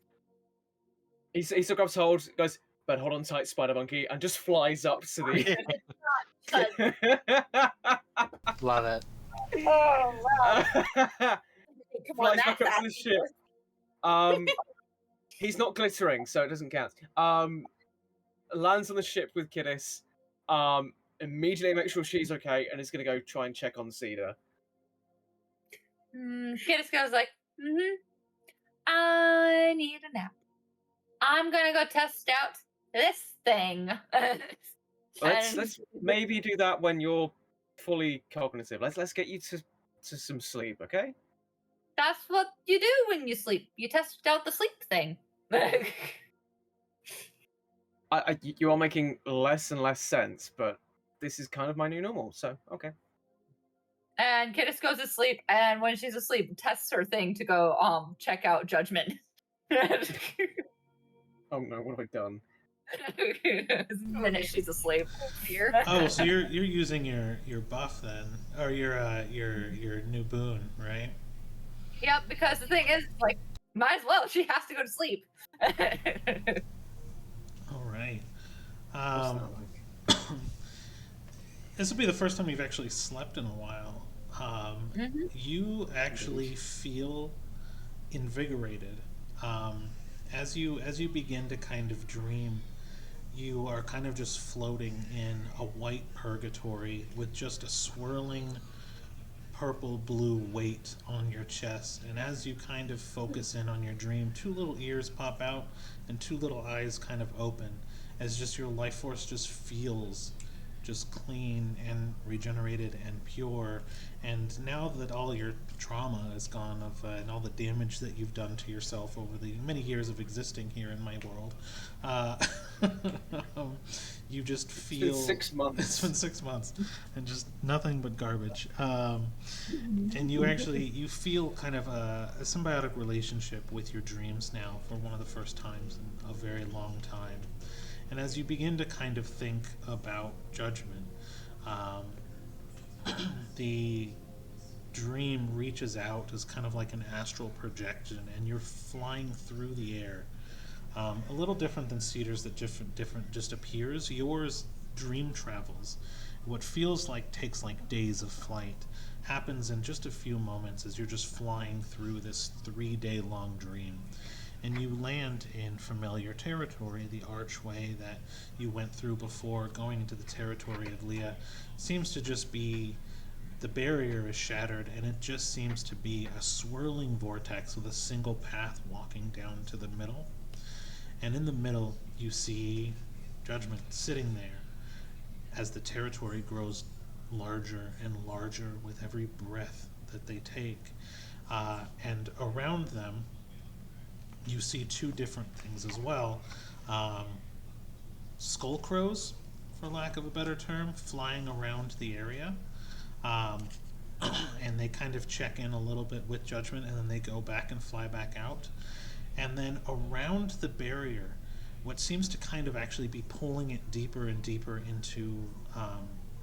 He still grabs hold, goes, "But hold on tight, Spider Monkey," and just flies up to the. Love it. Oh wow! Come on, Flies that's back up to the ship. He's not glittering, so it doesn't count. Lands on the ship with Kidis. Immediately makes sure she's okay, and is gonna go try and check on Cedar. Kidis goes like, I need a nap. I'm gonna go test out this thing. Let's maybe do that when you're fully cognitive. Let's get you to some sleep, okay? That's what you do when you sleep. You test out the sleep thing. You are making less and less sense, but this is kind of my new normal, so okay. And Kidis goes to sleep, and when she's asleep, tests her thing to go check out Judgment. Oh no, what have I done? The minute she's asleep. Here. Oh, so you're using your buff then, or your new boon, right? Yep, because the thing is, like, might as well. She has to go to sleep. All right. What's that like? This will be the first time you've actually slept in a while. You actually feel invigorated. As you begin to kind of dream, you are kind of just floating in a white purgatory with just a swirling purple-blue weight on your chest. And as you kind of focus in on your dream, two little ears pop out and two little eyes kind of open as just your life force just feels just clean and regenerated and pure. And now that all your trauma is gone and all the damage that you've done to yourself over the many years of existing here in my world, you just feel... It's been 6 months. It's been 6 months and just nothing but garbage. And you feel kind of a symbiotic relationship with your dreams now for one of the first times in a very long time. And as you begin to kind of think about Judgment, the dream reaches out as kind of like an astral projection, and you're flying through the air. A little different than Cedar's that different just appears. Yours dream travels. What feels like takes like days of flight happens in just a few moments as you're just flying through this 3-day long dream. And you land in familiar territory. The archway that you went through before going into the territory of Leah seems to just be, the barrier is shattered, and it just seems to be a swirling vortex with a single path walking down to the middle. And in the middle, you see Judgment sitting there as the territory grows larger and larger with every breath that they take. And around them, you see two different things as well. Skull crows, for lack of a better term, flying around the area. And they kind of check in a little bit with Judgment, and then they go back and fly back out. And then around the barrier, what seems to kind of actually be pulling it deeper and deeper into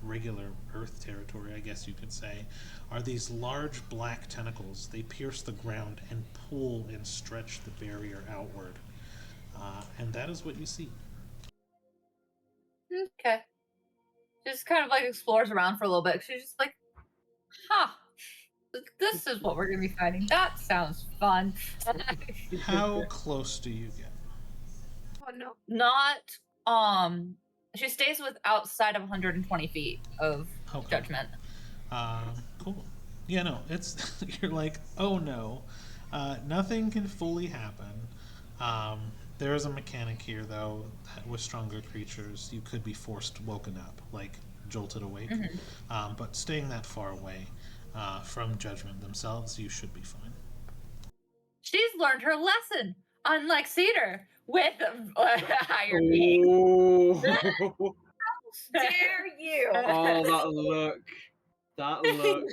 regular Earth territory, I guess you could say, are these large black tentacles. They pierce the ground and pull and stretch the barrier outward. And that is what you see. Okay. Just kind of like explores around for a little bit. She's just like, huh. This is what we're gonna be fighting. That sounds fun. How close do you get? Oh no. Not she stays with outside of 120 feet of Okay. judgment. Cool. Yeah, no, it's you're like, oh no, nothing can fully happen. There is a mechanic here, though, that with stronger creatures, you could be forced woken up, like jolted awake. But staying that far away from judgment themselves, you should be fine. She's learned her lesson, unlike Cedar, with higher being. Ooh. Dare you? Oh, that look. That look.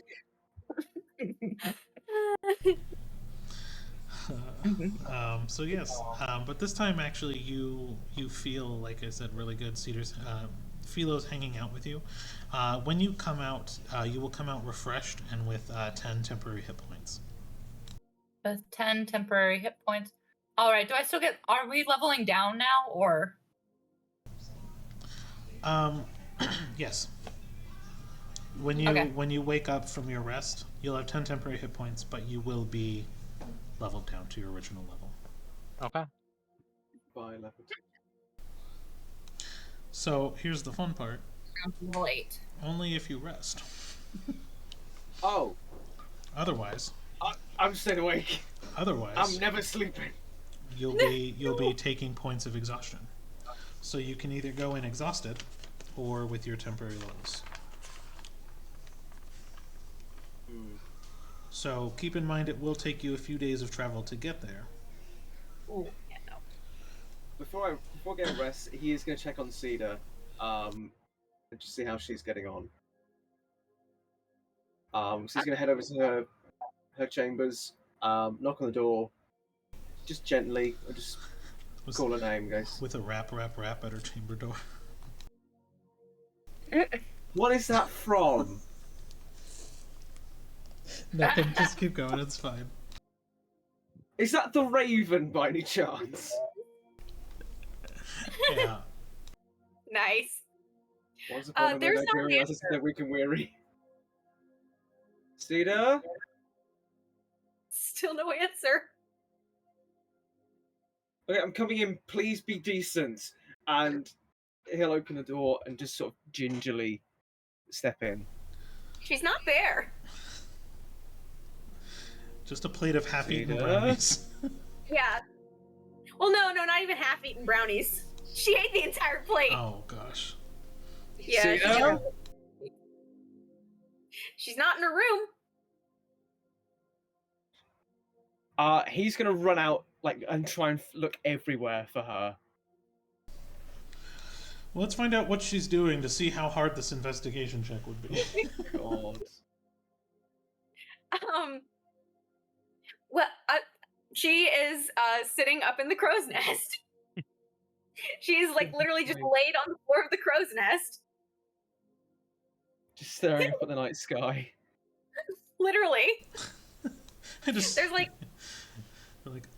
So yes, but this time actually you feel, like I said, really good. Cedar's Philo's hanging out with you. When you come out, you will come out refreshed and with 10 temporary hit points. With 10 temporary hit points. All right. Do I still get? Are we leveling down now, or? Yes. When you wake up from your rest, you'll have 10 temporary hit points, but you will be leveled down to your original level. Okay. By level. So here's the fun part. Level 8. Only if you rest. Oh, Otherwise, I'm staying awake. otherwise, I'm never sleeping. you'll be taking points of exhaustion. So you can either go in exhausted, or with your temporary lows. So keep in mind it will take you a few days of travel to get there. Ooh, yeah, no. Before getting rest, he is going to check on Cedar, and just see how she's getting on. So he's going to head over to her chambers, knock on the door, just gently, or just call her name, guys. With a rap at her chamber door. What is that from? Nothing, just keep going, it's fine. Is that the Raven by any chance? Yeah. Nice. Once upon a There's time, no Nigeria, as I said, weak and weary. Cedar? Still no answer. Okay, I'm coming in. Please be decent. And he'll open the door and just sort of gingerly step in. She's not there. Just a plate of half-eaten Cedar? brownies. Yeah. Well, no, not even half-eaten brownies. She ate the entire plate. Oh gosh. Yeah. Cedar? She's not in her room. He's gonna run out and try and look everywhere for her. Well, let's find out what she's doing to see how hard this investigation check would be. God. Well, she is sitting up in the crow's nest. She's literally just laid on the floor of the crow's nest. Just staring up at the night sky. Literally. There's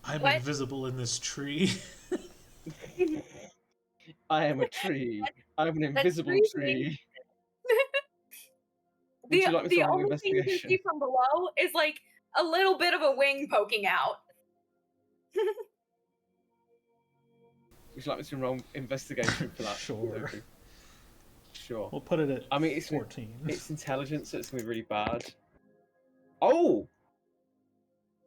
I'm What? invisible in this tree. I am a tree. I'm an invisible tree. Would The you like me to roll an only thing you can investigation? see from below is a little bit of a wing poking out. Would you like me to roll investigation for that? Sure. Sure. We'll put it at I mean, it's 14. It's intelligence, so it's gonna be really bad. Oh!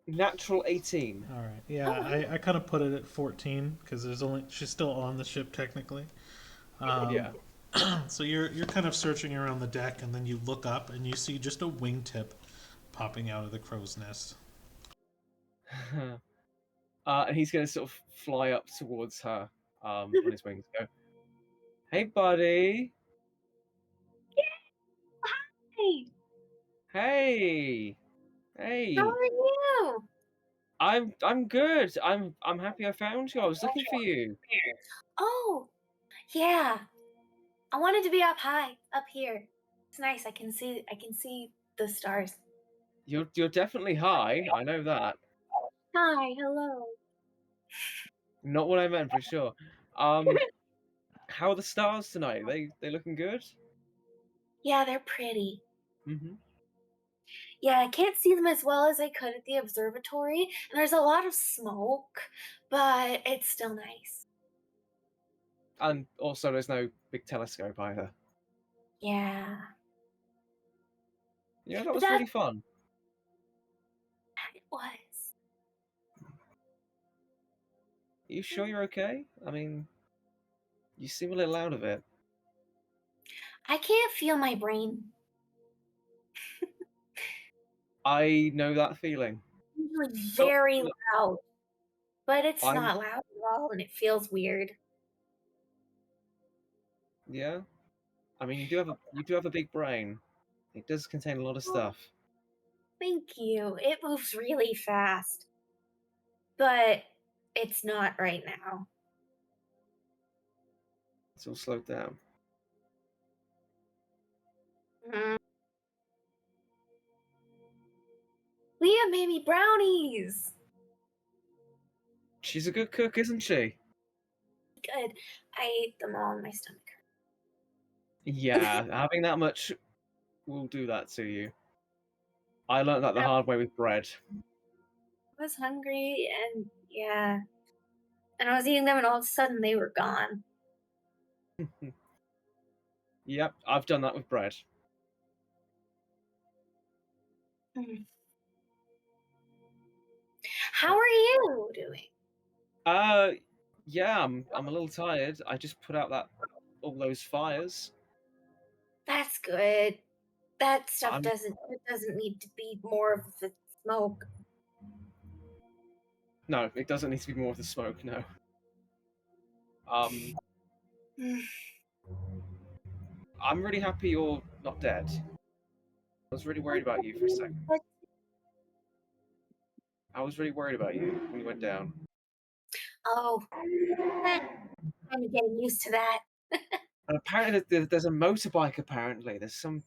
Natural 18. All right. Yeah, I kind of put it at 14 because she's still on the ship technically. Yeah. So you're kind of searching around the deck, and then you look up and you see just a wingtip popping out of the crow's nest. And he's gonna sort of fly up towards her on his wings. Go, hey, buddy. Hey, Hey. Hey. how are you? I'm good. I'm happy I found you. I was looking for you. Oh, yeah. I wanted to be up high, up here. It's nice. I can see the stars. You're definitely high. I know that. Hi, hello. Not what I meant for sure. How are the stars tonight? They looking good? Yeah, they're pretty. Mm-hmm. Yeah, I can't see them as well as I could at the observatory, and there's a lot of smoke, but it's still nice. And also, there's no big telescope either. Yeah. Yeah, that But was that really fun. it was. You sure you're okay? I mean, you seem a little out of it. I can't feel my brain. I know that feeling. Usually Oh, very look, loud, but it's I'm not loud at all, and it feels weird. yeah. I mean, you do have a big brain. It does contain a lot of Oh, stuff. thank you. It moves really fast, but it's not right now. It's all slowed down. Mm. Leah made me brownies. She's a good cook, isn't she? Good. I ate them all in my stomach. Yeah, having that much will do that to you. I learned that the I hard way with bread. was hungry, and yeah, and I was eating them, and all of a sudden they were gone. Yep, I've done that with bread. Mm. How are you doing? Yeah, I'm a little tired. I just put out all those fires. That's good. That stuff I'm doesn't need to be more of the smoke. No, it doesn't need to be more of the smoke, no. Um Mm. I'm really happy you're not dead. I was really worried about you for a second. I was really worried about you when you went down. Oh, I'm getting used to that. And apparently there's a motorbike apparently. There's some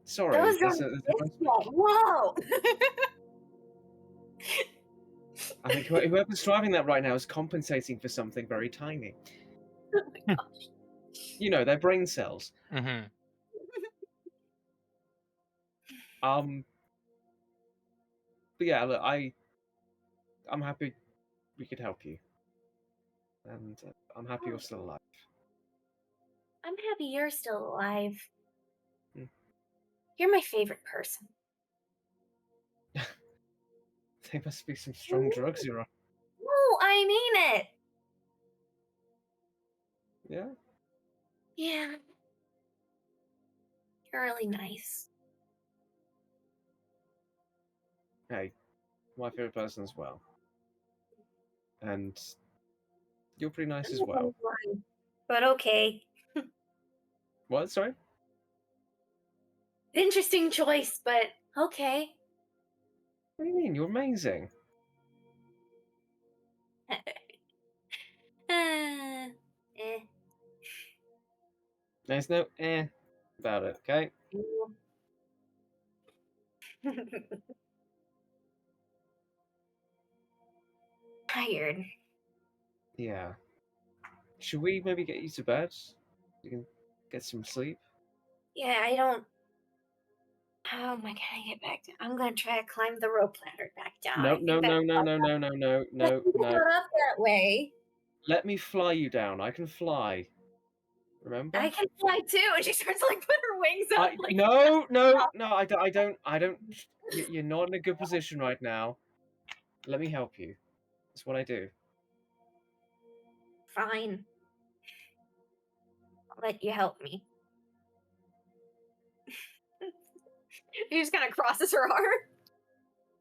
sorry, Those are there's a this motorbike. one. Whoa! I think whoever's driving that right now is compensating for something very tiny. Oh my gosh. You know, their brain cells. Mm-hmm. But yeah, look, I'm happy we could help you. And I'm happy you're still alive. I'm happy you're still alive. Hmm. You're my favorite person. They must be some strong drugs you're on. No, I mean it. Yeah? Yeah. You're really nice. Hey, my favorite person as well. And you're pretty nice as well. But okay. What? Sorry? Interesting choice, but okay. What do you mean? You're amazing. Eh. There's no about it, okay? Tired. Yeah. Should we maybe get you to bed? You can get some sleep? Yeah, I don't. How am I gonna get back down? I'm gonna try to climb the rope ladder back down. No, I think no, that's no, no, no, no, no, no, no, not no. up that way. Let me fly you down. I can fly. Remember? I can fly too, and she starts to like put her wings up. Like, No, no, no, I don't. You're not in a good position right now. Let me help you. That's what I do. fine. I'll let you help me. She just kind of crosses her arm.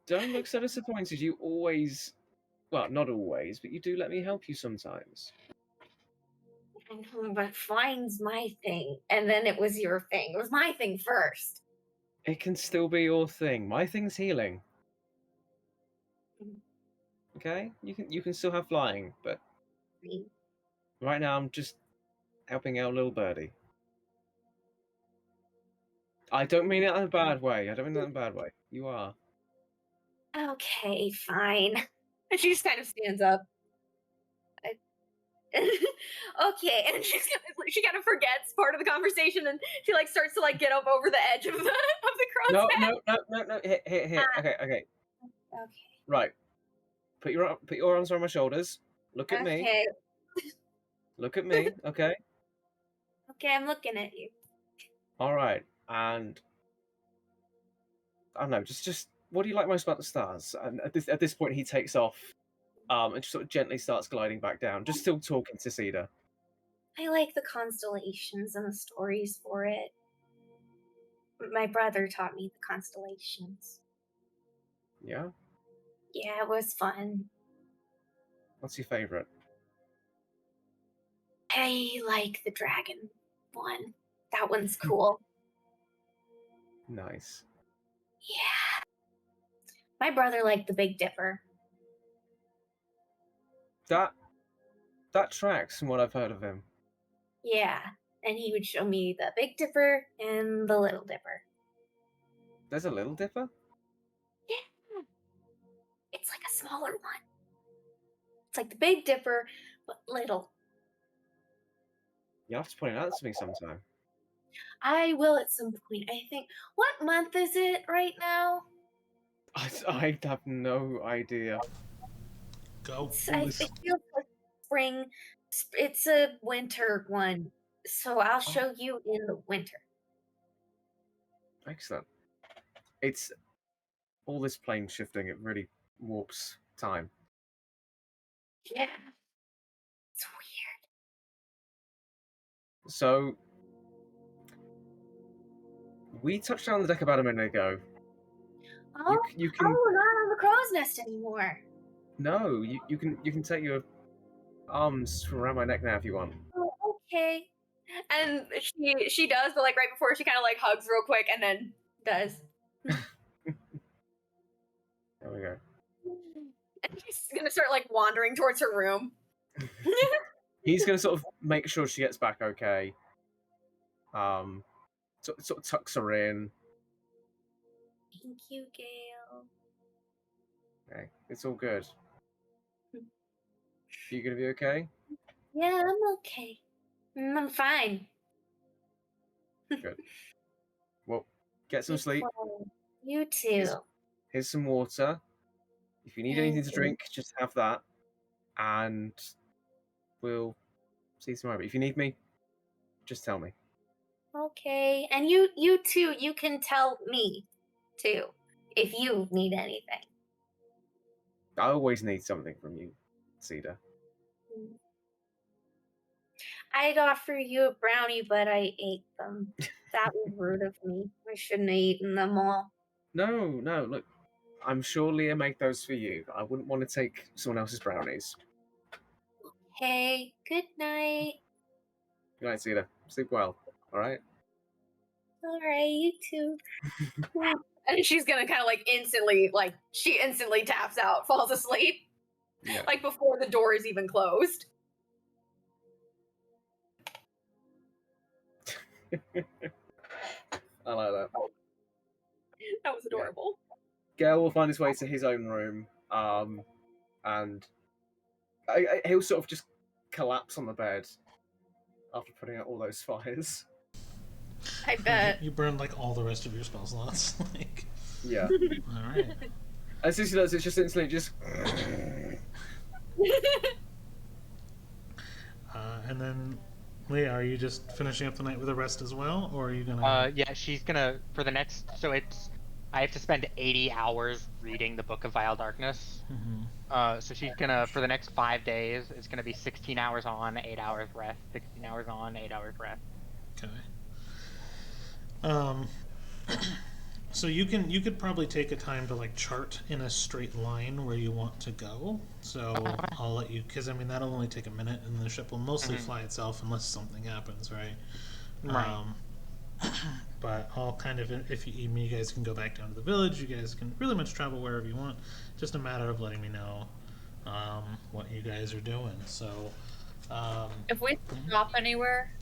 Don't look so disappointed. You always, well, not always, but you do let me help you sometimes. I know, but flying's my thing, and then it was your thing. It was my thing first. It can still be your thing. My thing's healing. Okay? You can still have flying, but right now I'm just helping out little birdie. I don't mean it in a bad way. I don't mean that in a bad way. You are. Okay, fine. And she just kind of stands up. Okay, and she kind of forgets part of the conversation, and she like starts to like get up over the edge of the crow's No, neck. no. Here. Okay. Okay, Right. Put your arms around my shoulders. Look at me. okay, Look at me. Okay. okay. I'm looking at you. All right. And I don't know. Just what do you like most about the stars? And at this point, he takes off, and just sort of gently starts gliding back down. Just still talking to Cedar. I like the constellations and the stories for it. My brother taught me the constellations. Yeah. Yeah, it was fun. What's your favorite? I like the dragon one. That one's cool. Nice. Yeah. My brother liked the Big Dipper. That tracks from what I've heard of him. Yeah. And he would show me the Big Dipper and the Little Dipper. There's a Little Dipper? Yeah. It's like a smaller one. It's like the Big Dipper, but little. You have to point it out to me sometime. I will at some point, I think. What month is it right now? I have no idea. Go. It feels like spring. It's a winter one. So I'll show you in the winter. Excellent. It's all this plane shifting. It really warps time. Yeah. It's weird. So we touched down the deck about a minute ago. Oh, You can not on the crow's nest anymore. no. You can take your arms from around my neck now if you want. Oh, okay. And she does, but like right before she kind of like hugs real quick and then does. There we go. And she's gonna start like wandering towards her room. He's gonna sort of make sure she gets back okay. Sort of tucks her in. Thank you, Gail. Okay, it's all good. You gonna be okay? Yeah, I'm okay. I'm fine. Good. Well, get some sleep. You too. Here's some water. If you need anything to drink, just have that. And we'll see you tomorrow. But if you need me, just tell me. Okay. And you too, you can tell me too if you need anything. I always need something from you, Cedar. I'd offer you a brownie, but I ate them. That was rude of me. I shouldn't have eaten them all. No, look. I'm sure Leah made those for you. I wouldn't want to take someone else's brownies. Hey, good night. Good night, Cedar. Sleep well. All right? All right, you too. And she's gonna kind of like she instantly taps out, falls asleep, Yeah. like before the door is even closed. I like that. That was adorable. Gale will find his way to his own room, and he'll sort of just collapse on the bed after putting out all those fires. I bet. You burned like all the rest of your spell slots. Like, Yeah. all right. As soon as he does, it's just instantly just. And then, Leah, are you just finishing up the night with a rest as well, or are you gonna? Yeah, she's gonna for the next. So I have to spend 80 hours reading the Book of Vile Darkness. Mm-hmm. So she's gonna for the next 5 days. It's gonna be 16 hours on, 8 hours rest. 16 hours on, 8 hours rest. Okay. So you could probably take a time to like chart in a straight line where you want to go. So I'll let you, because I mean that'll only take a minute, and the ship will mostly fly itself unless something happens, right? Right. But I'll kind of, if you guys can go back down to the village, you guys can really much travel wherever you want. Just a matter of letting me know what you guys are doing. So If we stop anywhere,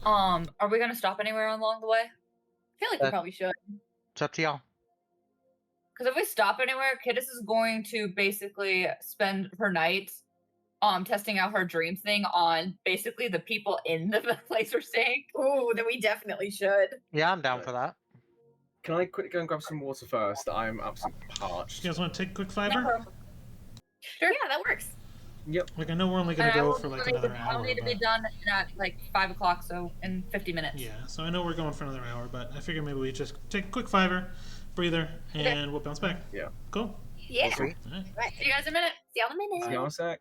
are we gonna stop anywhere along the way? feel like we That- probably should. It's up to y'all. Because if we stop anywhere, Kidis is going to basically spend her night testing out her dream thing on basically the people in the place we're staying. Ooh, then we definitely should. Yeah, I'm down for that. Can I quickly go and grab some water first? I'm absolutely parched. You guys want to take a quick No fiver? problem. Sure. Yeah, that works. Yep. Like I know we're only gonna And I go will for like need to- another I'll hour. need to be But... done at like 5 o'clock, so in 50 minutes. Yeah, so I know we're going for another hour, but I figured maybe we just take a quick fiver, breather, and we'll bounce back. Yeah. Cool. Yeah. Sweet. All right. Right. See you guys in a minute. See y'all in a minute. See you in a sec.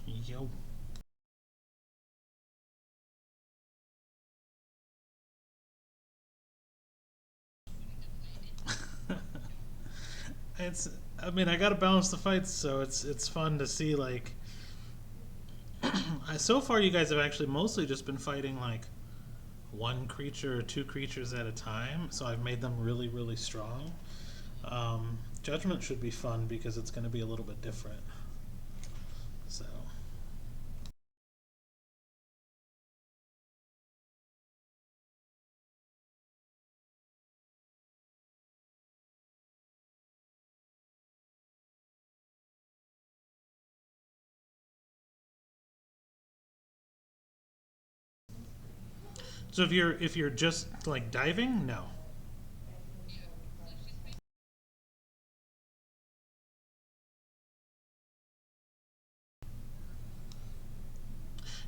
Yo. It's. I mean, I gotta balance the fights, so it's fun to see like. So far, you guys have actually mostly just been fighting like one creature or two creatures at a time. So I've made them really, really strong. Judgment should be fun because it's going to be a little bit different. So. So if you're just like diving, no.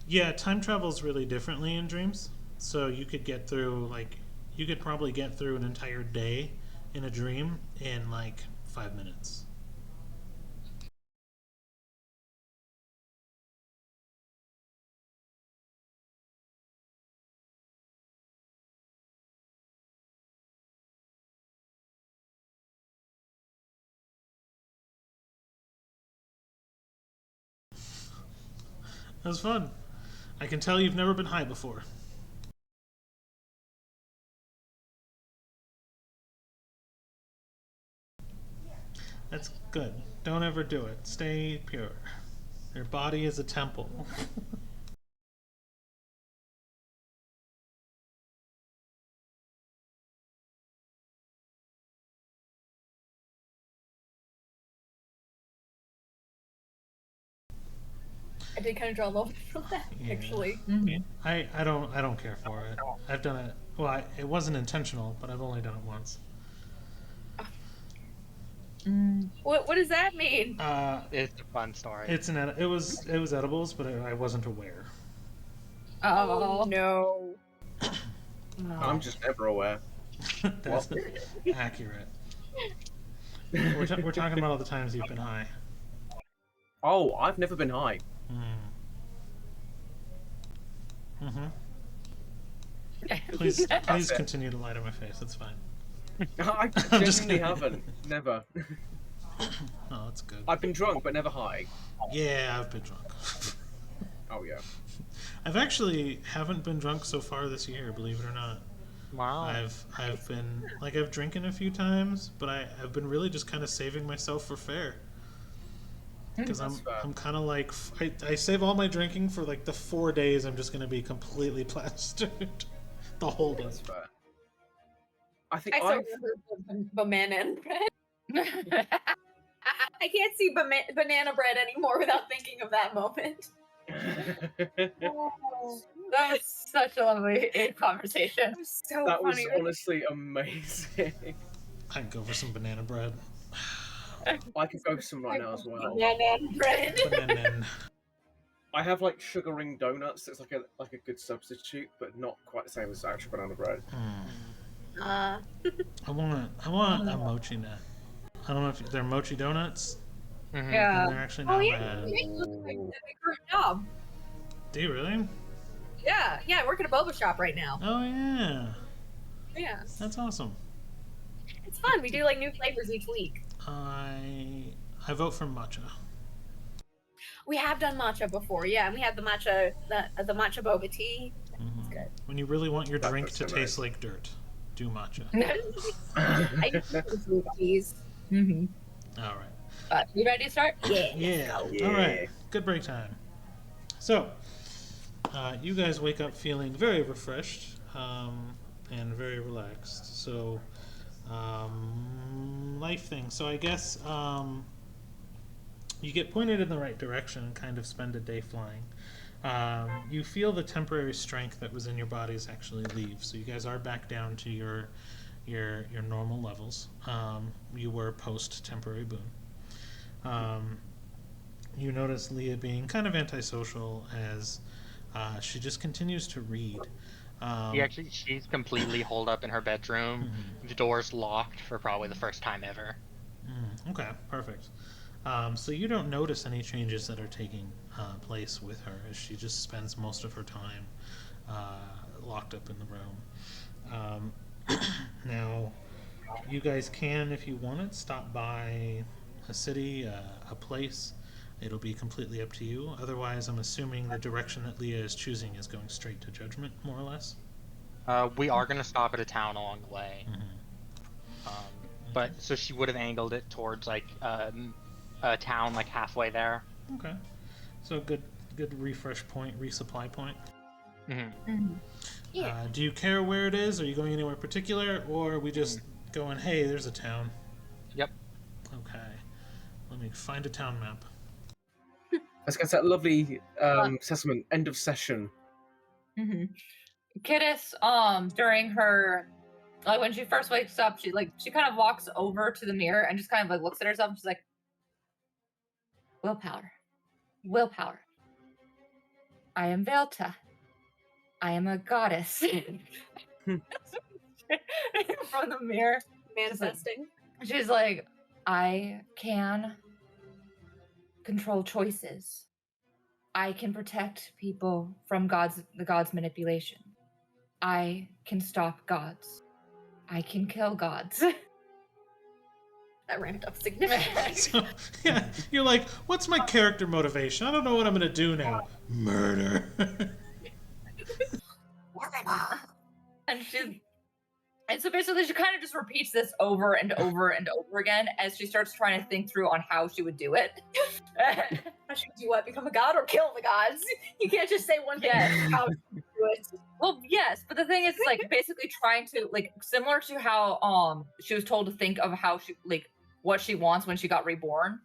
Yeah, time travels really differently in dreams. So you could get through like you could probably get through an entire day in a dream in like 5 minutes. That was fun. I can tell you've never been high before. That's good. Don't ever do it. Stay pure. Your body is a temple. I did kind of draw a little bit from that, Yeah. actually. I don't care for it. I've done it. Well, it wasn't intentional, but I've only done it once. What does that mean? It's a fun story. It was edibles, but I wasn't aware. Oh, no. I'm just never aware. That's accurate. We're talking about all the times you've been high. Oh, I've never been high. Please continue to lie to my face. That's fine. I I'm just genuinely kidding. haven't. Never. Oh, that's good. I've been drunk, but never high. Yeah, I've been drunk. Oh yeah. I've actually haven't been drunk so far this year, believe it or not. Wow. I've been I've drinking a few times, but I've been really just kind of saving myself for fair. Because I'm kind of like I save all my drinking for like the 4 days I'm just gonna be completely plastered the whole day. That's fair. I think I still remember banana and bread. I can't see banana bread anymore without thinking of that moment. that was such a lovely conversation. It was so that was funny. honestly amazing. I'd go for some banana bread. I could go for some right now as well. Banana and bread. Banana. I have like sugar ring donuts. It's like a good substitute, but not quite the same as actual banana bread. I want a mochi nut. I don't know if they're mochi donuts. Mhm. Yeah. And they're actually not yeah, bad. you look like a current job. Do you really? Yeah, I work at a boba shop right now. Oh yeah, Yeah, that's awesome. it's fun. We do like new flavors each week. I vote for matcha. We have done matcha before, yeah, and we had the matcha boba tea. Mhm. good. When you really want your That drink does to sound taste like dirt, do matcha. I used to do fruit teas. All right. You ready to start? Yeah. All right. Good break time. So, you guys wake up feeling very refreshed and very relaxed. So, life thing. So I guess you get pointed in the right direction and kind of spend a day flying. You feel the temporary strength that was in your bodies actually leave. So you guys are back down to your normal levels. You were post temporary boon. You notice Leah being kind of antisocial as she just continues to read. She's completely holed up in her bedroom. The door's locked for probably the first time ever. Okay, perfect. So you don't notice any changes that are taking place with her as she just spends most of her time locked up in the room. Now, you guys can, if you want it, stop by a city, a place. It'll be completely up to you. Otherwise, I'm assuming the direction that Leah is choosing is going straight to Judgment, more or less. We are gonna stop at a town along the way. But so she would have angled it towards like a town like halfway there. Okay. So good refresh point, resupply point. Yeah. Do you care where it is? Are you going anywhere particular, or are we just going, hey, there's a town? Yep. Okay. Let me find a town map. Let's get that lovely assessment. End of session. Kittis, during her, like when she first wakes up, she kind of walks over to the mirror and just kind of like looks at herself and she's like, willpower. I am Velta. I am a goddess. from the mirror. Manifesting. She's like, I can control choices. I can protect people from the gods' manipulation. I can stop gods. I can kill gods. That ramped up significantly. So, yeah, you're like, what's my character motivation? I don't know what I'm gonna do now. Murder. And so basically she kind of just repeats this over and over and over again as she starts trying to think through on how she would do it. How should you do what? Become a god or kill the gods? You can't just say one thing. Yes. How should you do it? Well, yes, but the thing is, like, basically trying to, like, similar to how she was told to think of how she, like, what she wants when she got reborn.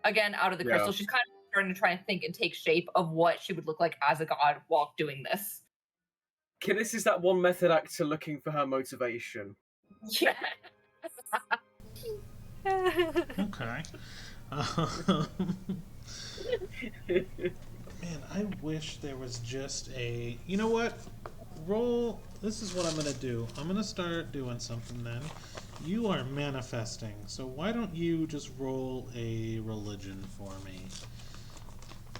Again, out of the crystal, she's kind of starting to try and think and take shape of what she would look like as a god while doing this. This is that one method actor looking for her motivation. Yeah. Okay. Man, I wish there was just a... You know what? Roll... This is what I'm going to do. I'm going to start doing something then. You are manifesting, so why don't you just roll a religion for me?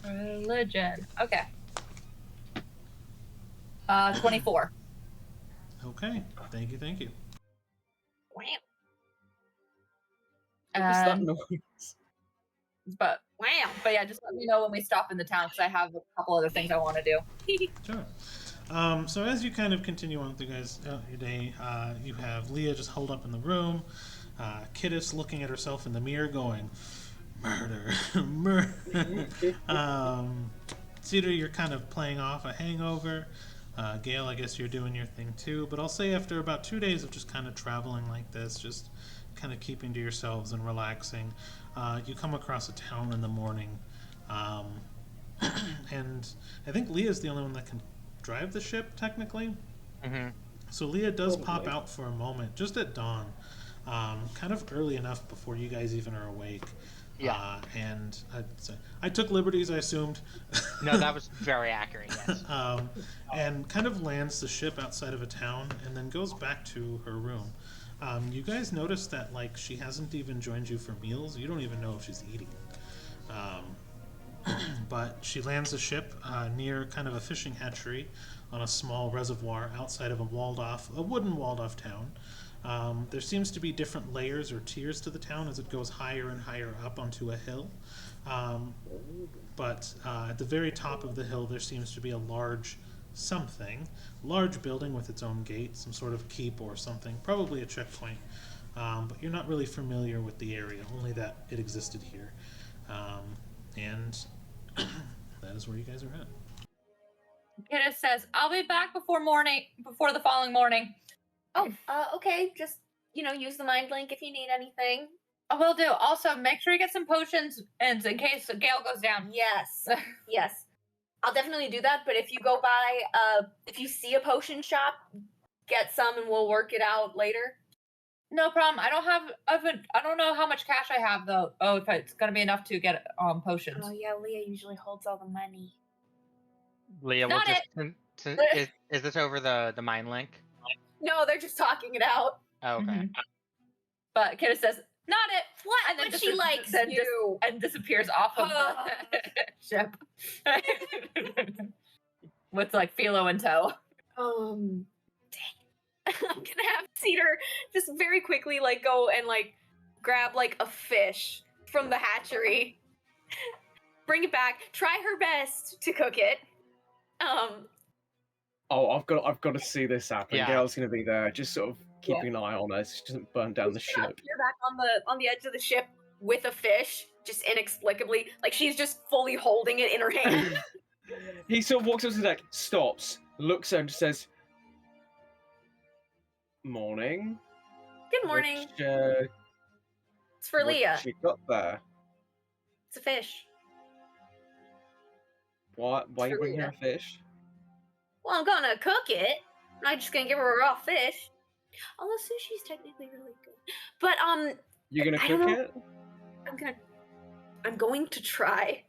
Religion. Okay. 24. Okay. Thank you, thank you. Wow. What was that And, noise? but Wow. yeah, just let me know when we stop in the town because I have a couple other things I want to do. Sure. So as you kind of continue on through your day, you have Leah just holed up in the room, Kittis looking at herself in the mirror going, murder, murder. Cedar, you're kind of playing off a hangover. Gail, I guess you're doing your thing too, but I'll say after about 2 days of just kind of traveling like this, just kind of keeping to yourselves and relaxing, you come across a town in the morning, and I think Leah's the only one that can drive the ship, technically. Mm-hmm. So Leah does Probably. pop out for a moment, just at dawn, kind of early enough before you guys even are awake. Yeah. And I took liberties, I assumed. No, that was very accurate, yes. And kind of lands the ship outside of a town and then goes back to her room. You guys notice that, like, she hasn't even joined you for meals. You don't even know if she's eating. But she lands the ship near kind of a fishing hatchery on a small reservoir outside of a wooden walled-off town. There seems to be different layers or tiers to the town as it goes higher and higher up onto a hill. But at the very top of the hill, there seems to be a large building with its own gate, some sort of keep or something, probably a checkpoint. But you're not really familiar with the area, only that it existed here. And that is where you guys are at. Kittis says, I'll be back before the following morning. Oh, okay. Just, use the mind link if you need anything. I will do. Also, make sure you get some potions in case Gale goes down. Yes. Yes. I'll definitely do that, but if you go by, if you see a potion shop, get some and we'll work it out later. No problem. I don't know how much cash I have though. Oh, if it's gonna be enough to get potions. Oh yeah, Leah usually holds all the money. Leah will Not just... Is this over the mind link? No, they're just talking it out. Oh, okay. Mhm. But Kittis says, not it. What? And then But she likes you. and disappears off of the ship. With like Philo in tow. Dang. I'm gonna have Cedar just very quickly go and grab a fish from the hatchery, bring it back, try her best to cook it. Oh, I've got to see this happen. Yeah. Gail's gonna be there, just sort of keeping an eye on her so she doesn't burn down the She's gonna ship. appear back on the edge of the ship with a fish, just inexplicably, she's just fully holding it in her hand. He sort of walks up to the deck, stops, looks at her and says, "Morning." Good morning. What, It's for what Leah. she got there? It's a fish. Why are you for bringing her Leah. a fish? Well, I'm gonna cook it. I'm not just gonna give her a raw fish. Although sushi's technically really good. But You're gonna I cook don't know. it? I'm going to try.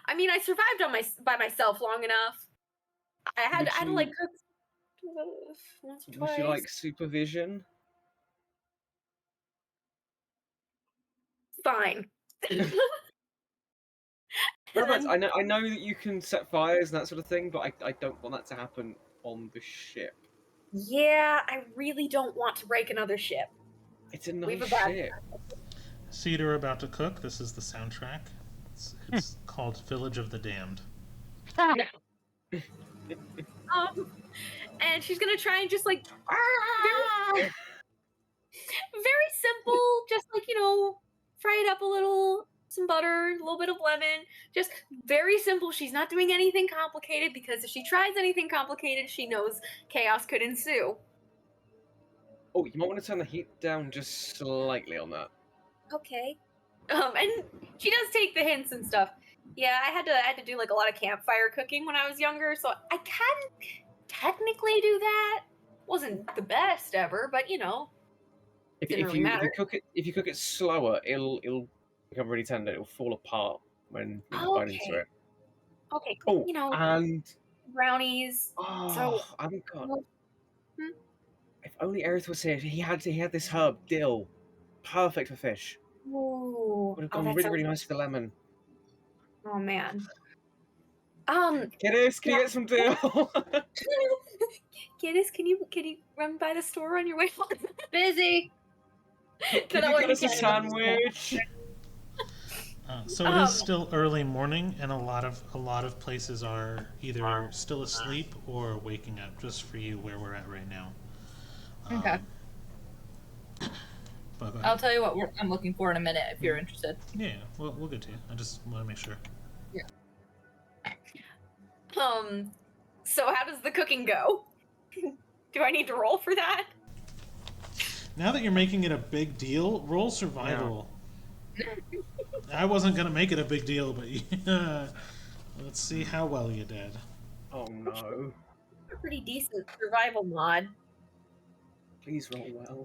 I mean, I survived by myself long enough. I had to cook once or Would twice. you like supervision? Fine. Whereabouts? I know that you can set fires and that sort of thing, but I don't want that to happen on the ship. Yeah, I really don't want to break another ship. It's a We've nice a bad- ship. Cedar about to cook. This is the soundtrack. It's called Village of the Damned. And she's gonna try and just like very simple, just like fry it up a little, some butter, a little bit of lemon, just very simple. She's not doing anything complicated because if she tries anything complicated, she knows chaos could ensue. Oh, you might want to turn the heat down just slightly on that. Okay. And she does take the hints and stuff. Yeah, I had to do like a lot of campfire cooking when I was younger, so I can technically do that. Wasn't the best ever, but If didn't really you matter. if you cook it slower, it'll become really tender. It'll fall apart when you bite into Okay. it. Okay, Oh, and brownies. oh, I haven't got. Hmm? If only Aerith was here. He had this herb, dill, perfect for fish. Ooh. Would have Oh, gone that really sounds- nice with the lemon. Oh man. Kiddies, can you get some dill? Kiddies, can you run by the store on your way home? Busy. Can you get us a sandwich? So it is still early morning, and a lot of places are either still asleep or waking up. Just for you, where we're at right now. Okay. But go ahead. I'll tell you what I'm looking for in a minute if you're interested. Yeah, we'll get to you. I just want to make sure. So how does the cooking go? Do I need to roll for that? Now that you're making it a big deal, roll survival. I wasn't gonna make it a big deal, but yeah. Let's see how well you did. Oh no! A pretty decent survival mod. Please roll well.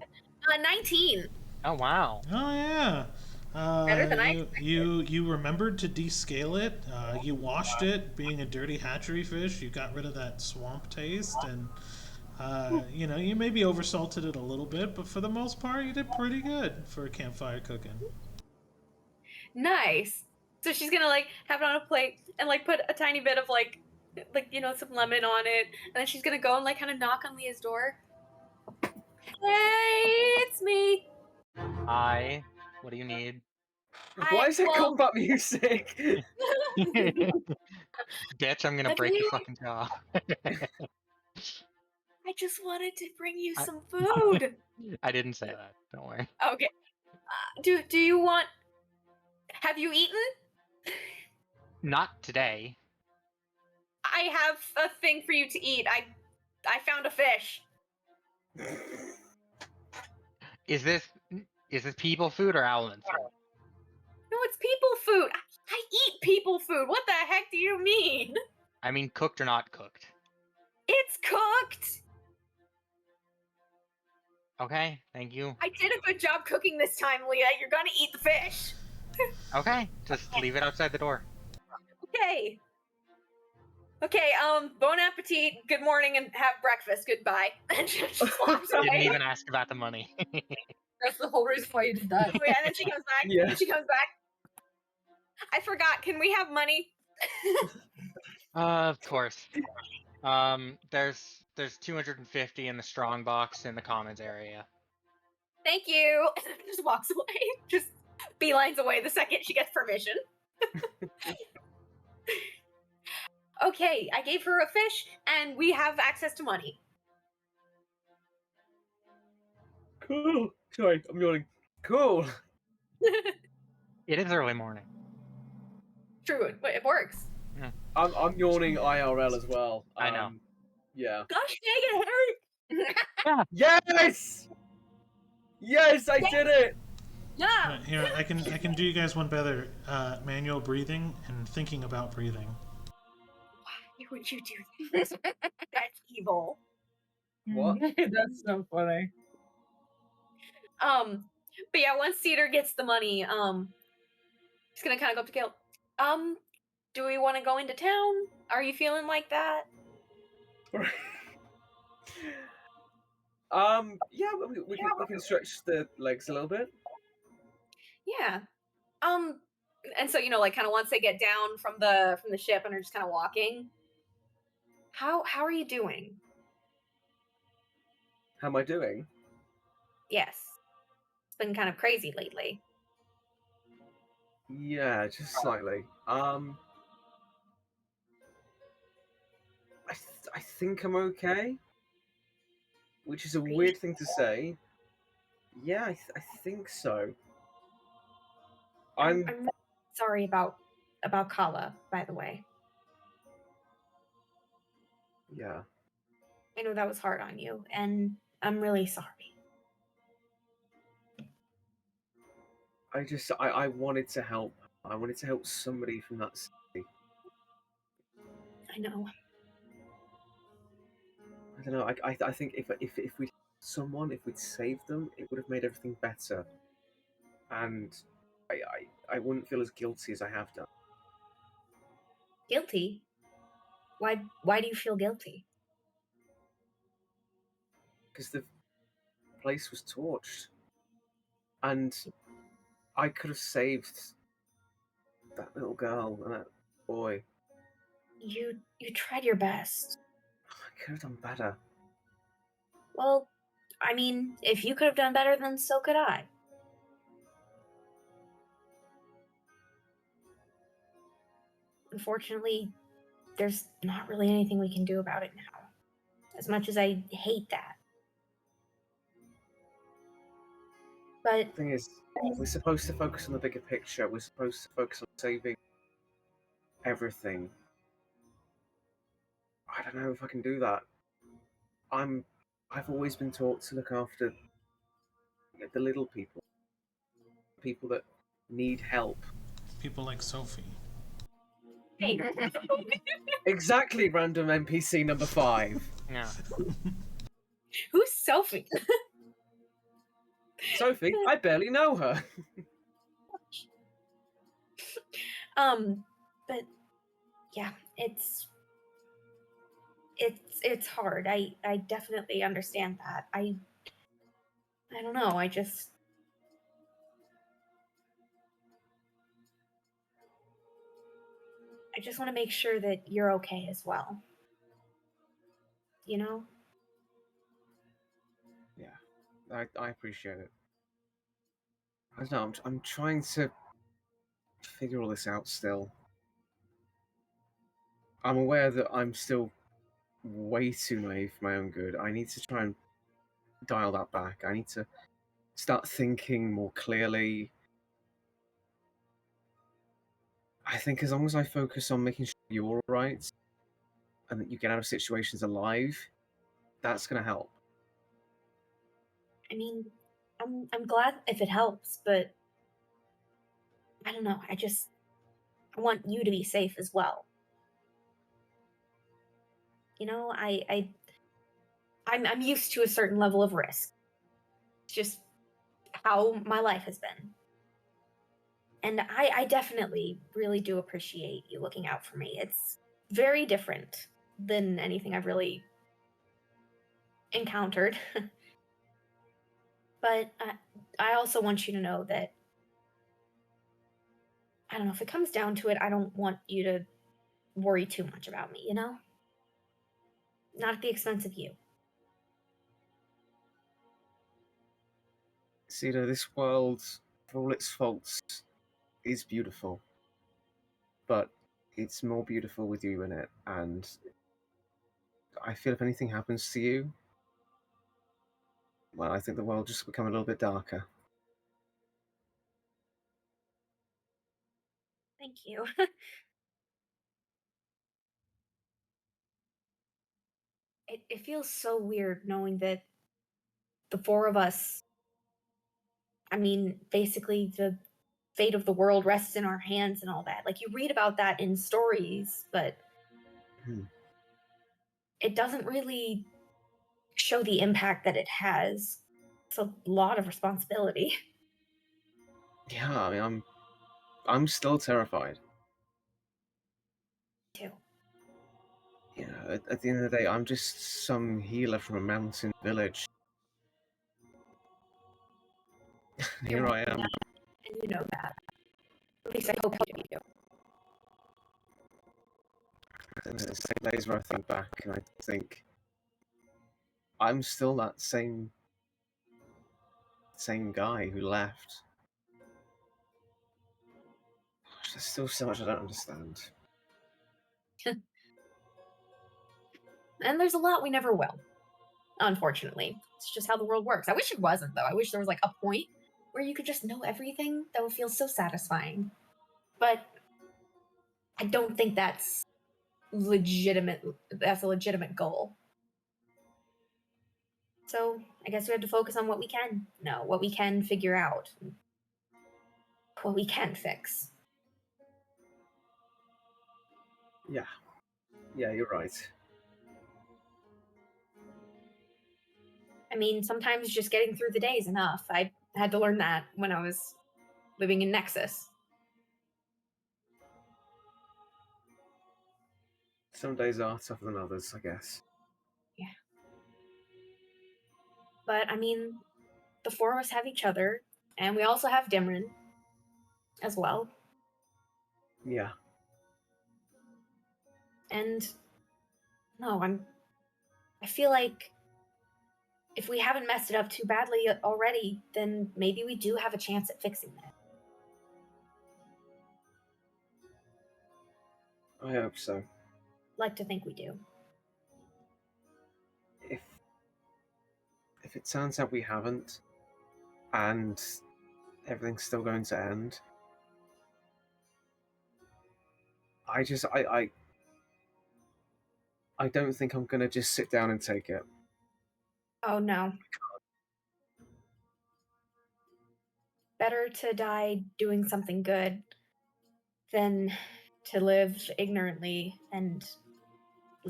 19. Oh wow. Oh yeah. Better than I you remembered to descale it. You washed it, being a dirty hatchery fish. You got rid of that swamp taste, and you maybe oversalted it a little bit, but for the most part, you did pretty good for campfire cooking. Nice. So she's gonna like have it on a plate and like put a tiny bit of like some lemon on it, and then she's gonna go and like kind of knock on Leah's door. Hey, it's me. Hi. What do you need? Why is it well- combat music? Bitch, I'm gonna break your fucking jaw. I just wanted to bring you I- some food. I didn't say that. Don't worry. Okay. Do you want? Have you eaten? Not today. I have a thing for you to eat. I found a fish. Is this people food or Owlin food? No, it's people food. I eat people food. What the heck do you mean? I mean, cooked or not cooked. It's cooked. Okay, thank you. I did a good job cooking this time, Leah. You're gonna eat the fish. Okay, just leave it outside the door. Okay. Okay, bon appetit, good morning, and have breakfast. Goodbye. And she just walks away. Didn't even ask about the money. That's the whole reason why you did that. Oh, yeah, and then she comes back. Yeah. And she comes back. I forgot. Can we have money? Of course. There's 250 in the strong box in the commons area. Thank you. And then just walks away. Just beelines away the second she gets permission. Okay, I gave her a fish, and we have access to money. Cool. Sorry, I'm yawning. Cool. It is early morning. True, but it works. I'm yawning IRL as well. I know. Yeah. Gosh dang it, Harry! Yes! Yes, I did it! Yeah! Right, here, I can do you guys one better. Manual breathing and thinking about breathing. Why would you do this? That's evil. What? That's so funny. But yeah, once Cedar gets the money, he's gonna kind of go up to Gil. Do we want to go into town? Are you feeling like that? Yeah, we can stretch the legs a little bit. Yeah. And so, like kind of once they get down from the ship and are just kind of walking, how are you doing? How am I doing? Yes. It's been kind of crazy lately. Yeah, just slightly. I think I'm okay, which is a Are you weird thing to say. Yeah, I think so. I'm really sorry about Kala, by the way. Yeah. I know that was hard on you, and I'm really sorry. I wanted to help. I wanted to help somebody from that city. I know. I don't know. I think if we'd if we'd saved them, it would have made everything better, and I wouldn't feel as guilty as I have done. Guilty? Why do you feel guilty? Because the place was torched, and I could have saved that little girl and that boy. You tried your best. I could have done better. Well, I mean, if you could have done better, then so could I. Unfortunately, there's not really anything we can do about it now. As much as I hate that. But The thing is, we're supposed to focus on the bigger picture. We're supposed to focus on saving everything. I don't know if I can do that. I've always been taught to look after the little people, people that need help. People like Sophie. hey, Exactly, random NPC number 5. Yeah. who's Sophie? Sophie, I barely know her. But yeah, it's hard. I definitely understand that. I don't know. I just want to make sure that you're okay as well. You know? Yeah, I appreciate it. I don't know. I'm trying to figure all this out still. I'm aware that I'm still way too naive for my own good. I need to try and dial that back. I need to start thinking more clearly. I think as long as I focus on making sure you're all right and that you get out of situations alive, that's going to help. I mean, I'm glad if it helps, but I don't know. I want you to be safe as well. You know, I'm used to a certain level of risk. It's just how my life has been. And I definitely really do appreciate you looking out for me. It's very different than anything I've really encountered. But I also want you to know that, I don't know, if it comes down to it, I don't want you to worry too much about me, you know? Not at the expense of you. So, this world, for all its faults, is beautiful. But it's more beautiful with you in it. And I feel if anything happens to you, well, I think the world just become a little bit darker. Thank you. It feels so weird knowing that the four of us, I mean, basically the fate of the world rests in our hands and all that. Like, you read about that in stories, but it doesn't really show the impact that it has. It's a lot of responsibility. Yeah, I mean, I'm still terrified. Too. You know, at the end of the day, I'm just some healer from a mountain village. Here I am. And you know that. At least I hope you do. There's days where I think back and I think I'm still that same guy who left. Gosh, there's still so much I don't understand. And there's a lot we never will. Unfortunately. It's just how the world works. I wish it wasn't, though. I wish there was like a point where you could just know everything. That would feel so satisfying. But I don't think that's legitimate. That's a legitimate goal. So I guess we have to focus on what we can know, what we can figure out, what we can fix. Yeah. Yeah, you're right. I mean, sometimes just getting through the day is enough. I had to learn that when I was living in Nexus. Some days are tougher than others, I guess. Yeah. But I mean, the four of us have each other, and we also have Dimrin as well. Yeah. And no, I feel like if we haven't messed it up too badly already, then maybe we do have a chance at fixing that. I hope so. Like to think we do. If it turns out we haven't, and everything's still going to end, I don't think I'm gonna just sit down and take it. Oh no. Better to die doing something good than to live ignorantly and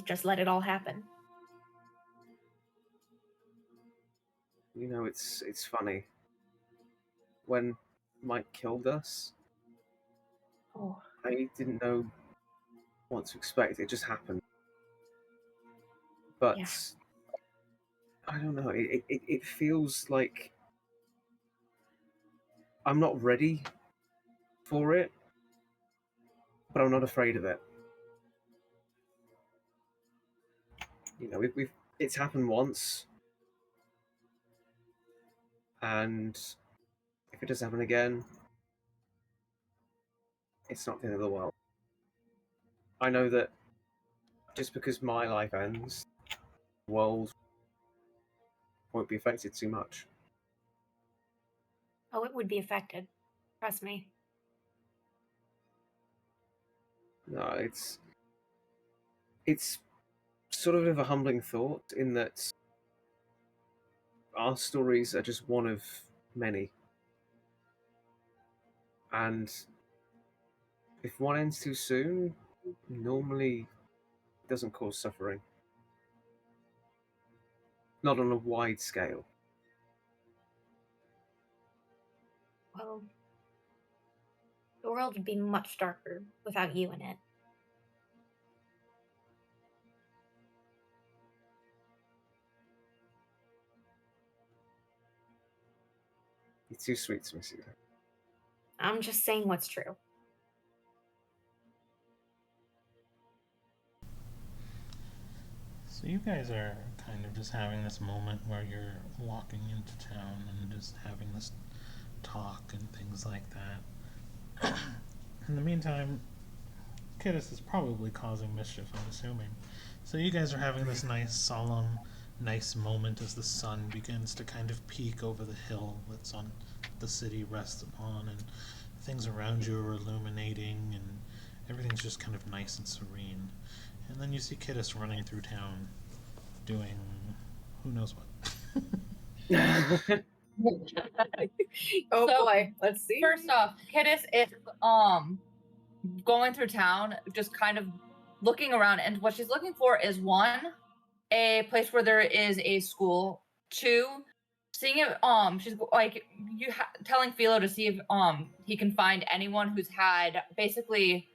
just let it all happen. You know, it's funny. When Mike killed us, Oh, I didn't know what to expect. It just happened. But Yeah. I don't know. It feels like I'm not ready for it, but I'm not afraid of it. You know, it's happened once, and if it does happen again, it's not the end of the world. I know that just because my life ends, the world won't be affected too much. oh, it would be affected. Trust me. No, it's sort of a humbling thought in that our stories are just one of many. And if one ends too soon, normally it doesn't cause suffering. Not on a wide scale. Well, the world would be much darker without you in it. You're too sweet to miss you. I'm just saying what's true. So you guys are kind of just having this moment where you're walking into town and just having this talk and things like that. In the meantime, Kittis is probably causing mischief, I'm assuming. So you guys are having this nice, solemn, nice moment as the sun begins to kind of peek over the hill that's on the city rests upon, and things around you are illuminating, and everything's just kind of nice and serene. And then you see Kittis running through town, doing who knows what. Oh So, boy, let's see. First off, Kittis is going through town, just kind of looking around, and what she's looking for is one, a place where there is a school. Two, seeing if she's like telling Philo to see if he can find anyone who's had basically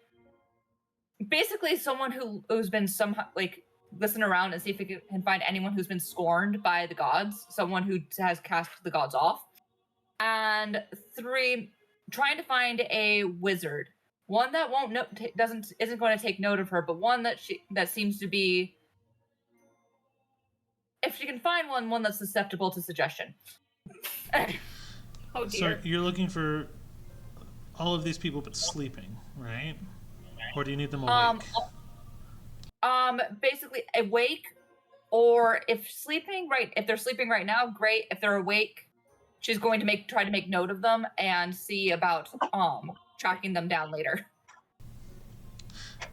someone who's been somehow like listen around and see if he can find anyone who's been scorned by the gods, someone who has cast the gods off. And three, trying to find a wizard, one that won't isn't going to take note of her, but one that seems to be, if she can find one that's susceptible to suggestion. Oh So dear. you're looking for all of these people but sleeping, right? Or do you need them awake? Basically awake, or if they're sleeping right now, great. If they're awake, she's going to try to make note of them and see about tracking them down later.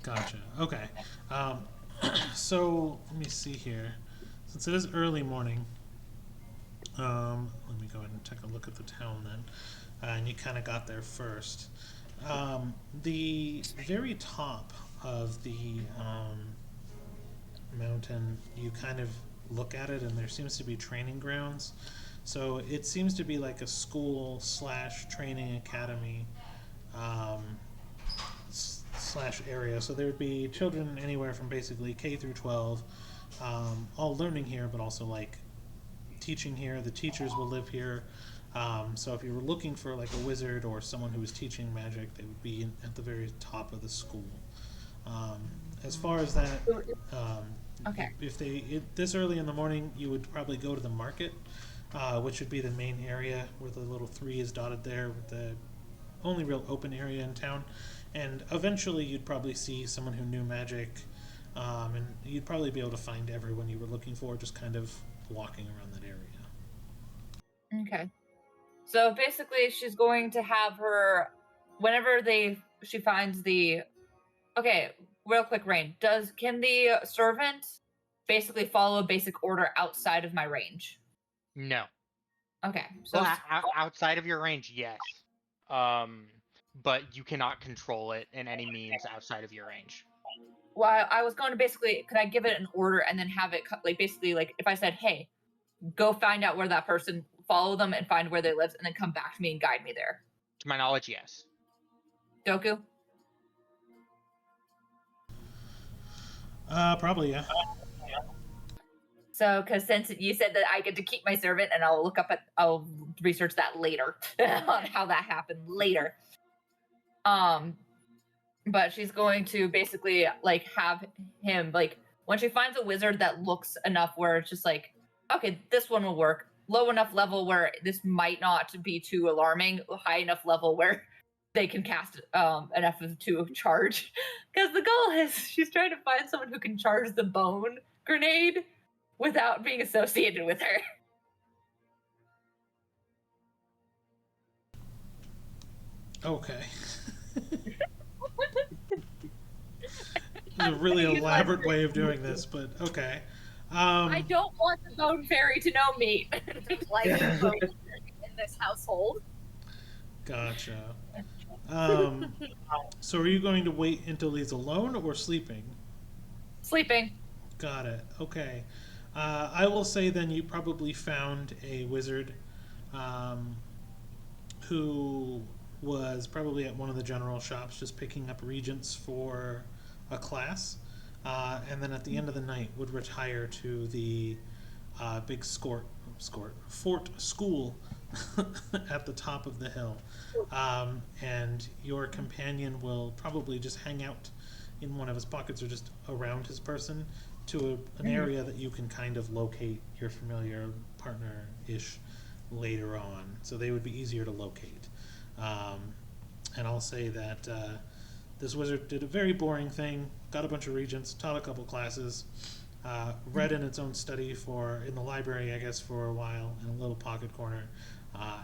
Gotcha. Okay. So let me see here. Since it is early morning, let me go ahead and take a look at the town then. And you kind of got there first. The very top of the mountain, you kind of look at it, and there seems to be training grounds. So it seems to be like a school / training academy / area. So there would be children anywhere from basically K through 12, all learning here, but also like teaching here. The teachers will live here. So if you were looking for like a wizard or someone who was teaching magic, they would be at the very top of the school. As far as that, Okay. if this early in the morning, you would probably go to the market, which would be the main area where the little 3 is dotted there, with the only real open area in town. And eventually you'd probably see someone who knew magic, and you'd probably be able to find everyone you were looking for, just kind of walking around that area. Okay. So basically, she's going to have her whenever she finds the. Okay, real quick, Rain. Can the servant basically follow a basic order outside of my range? No. Okay, so Well, outside of your range, yes. But you cannot control it in any means outside of your range. well, I was going to basically, could I give it an order and then have it like basically like if I said, hey, go find out where that person, follow them and find where they live, and then come back to me and guide me there. To my knowledge, yes. Doku? Probably, yeah. So, because since you said that I get to keep my servant, and I'll research that later on how that happened later. But she's going to basically like have him like when she finds a wizard that looks enough where it's just like, okay, this one will work. Low enough level where this might not be too alarming. High enough level where they can cast enough to charge. Because the goal is she's trying to find someone who can charge the bone grenade without being associated with her. Okay. It's a really elaborate way of doing this, but okay. I don't want the bone fairy to know me. Like in this household. Gotcha. So are you going to wait until he's alone or sleeping? Sleeping. Got it. Okay. I will say then you probably found a wizard who was probably at one of the general shops just picking up regents for a class, and then at the end of the night would retire to the big fort school at the top of the hill. And your companion will probably just hang out in one of his pockets or just around his person to an area that you can kind of locate your familiar partner-ish later on. So they would be easier to locate. And I'll say that this wizard did a very boring thing, got a bunch of regents, taught a couple classes, read in its own study in the library, I guess, for a while in a little pocket corner,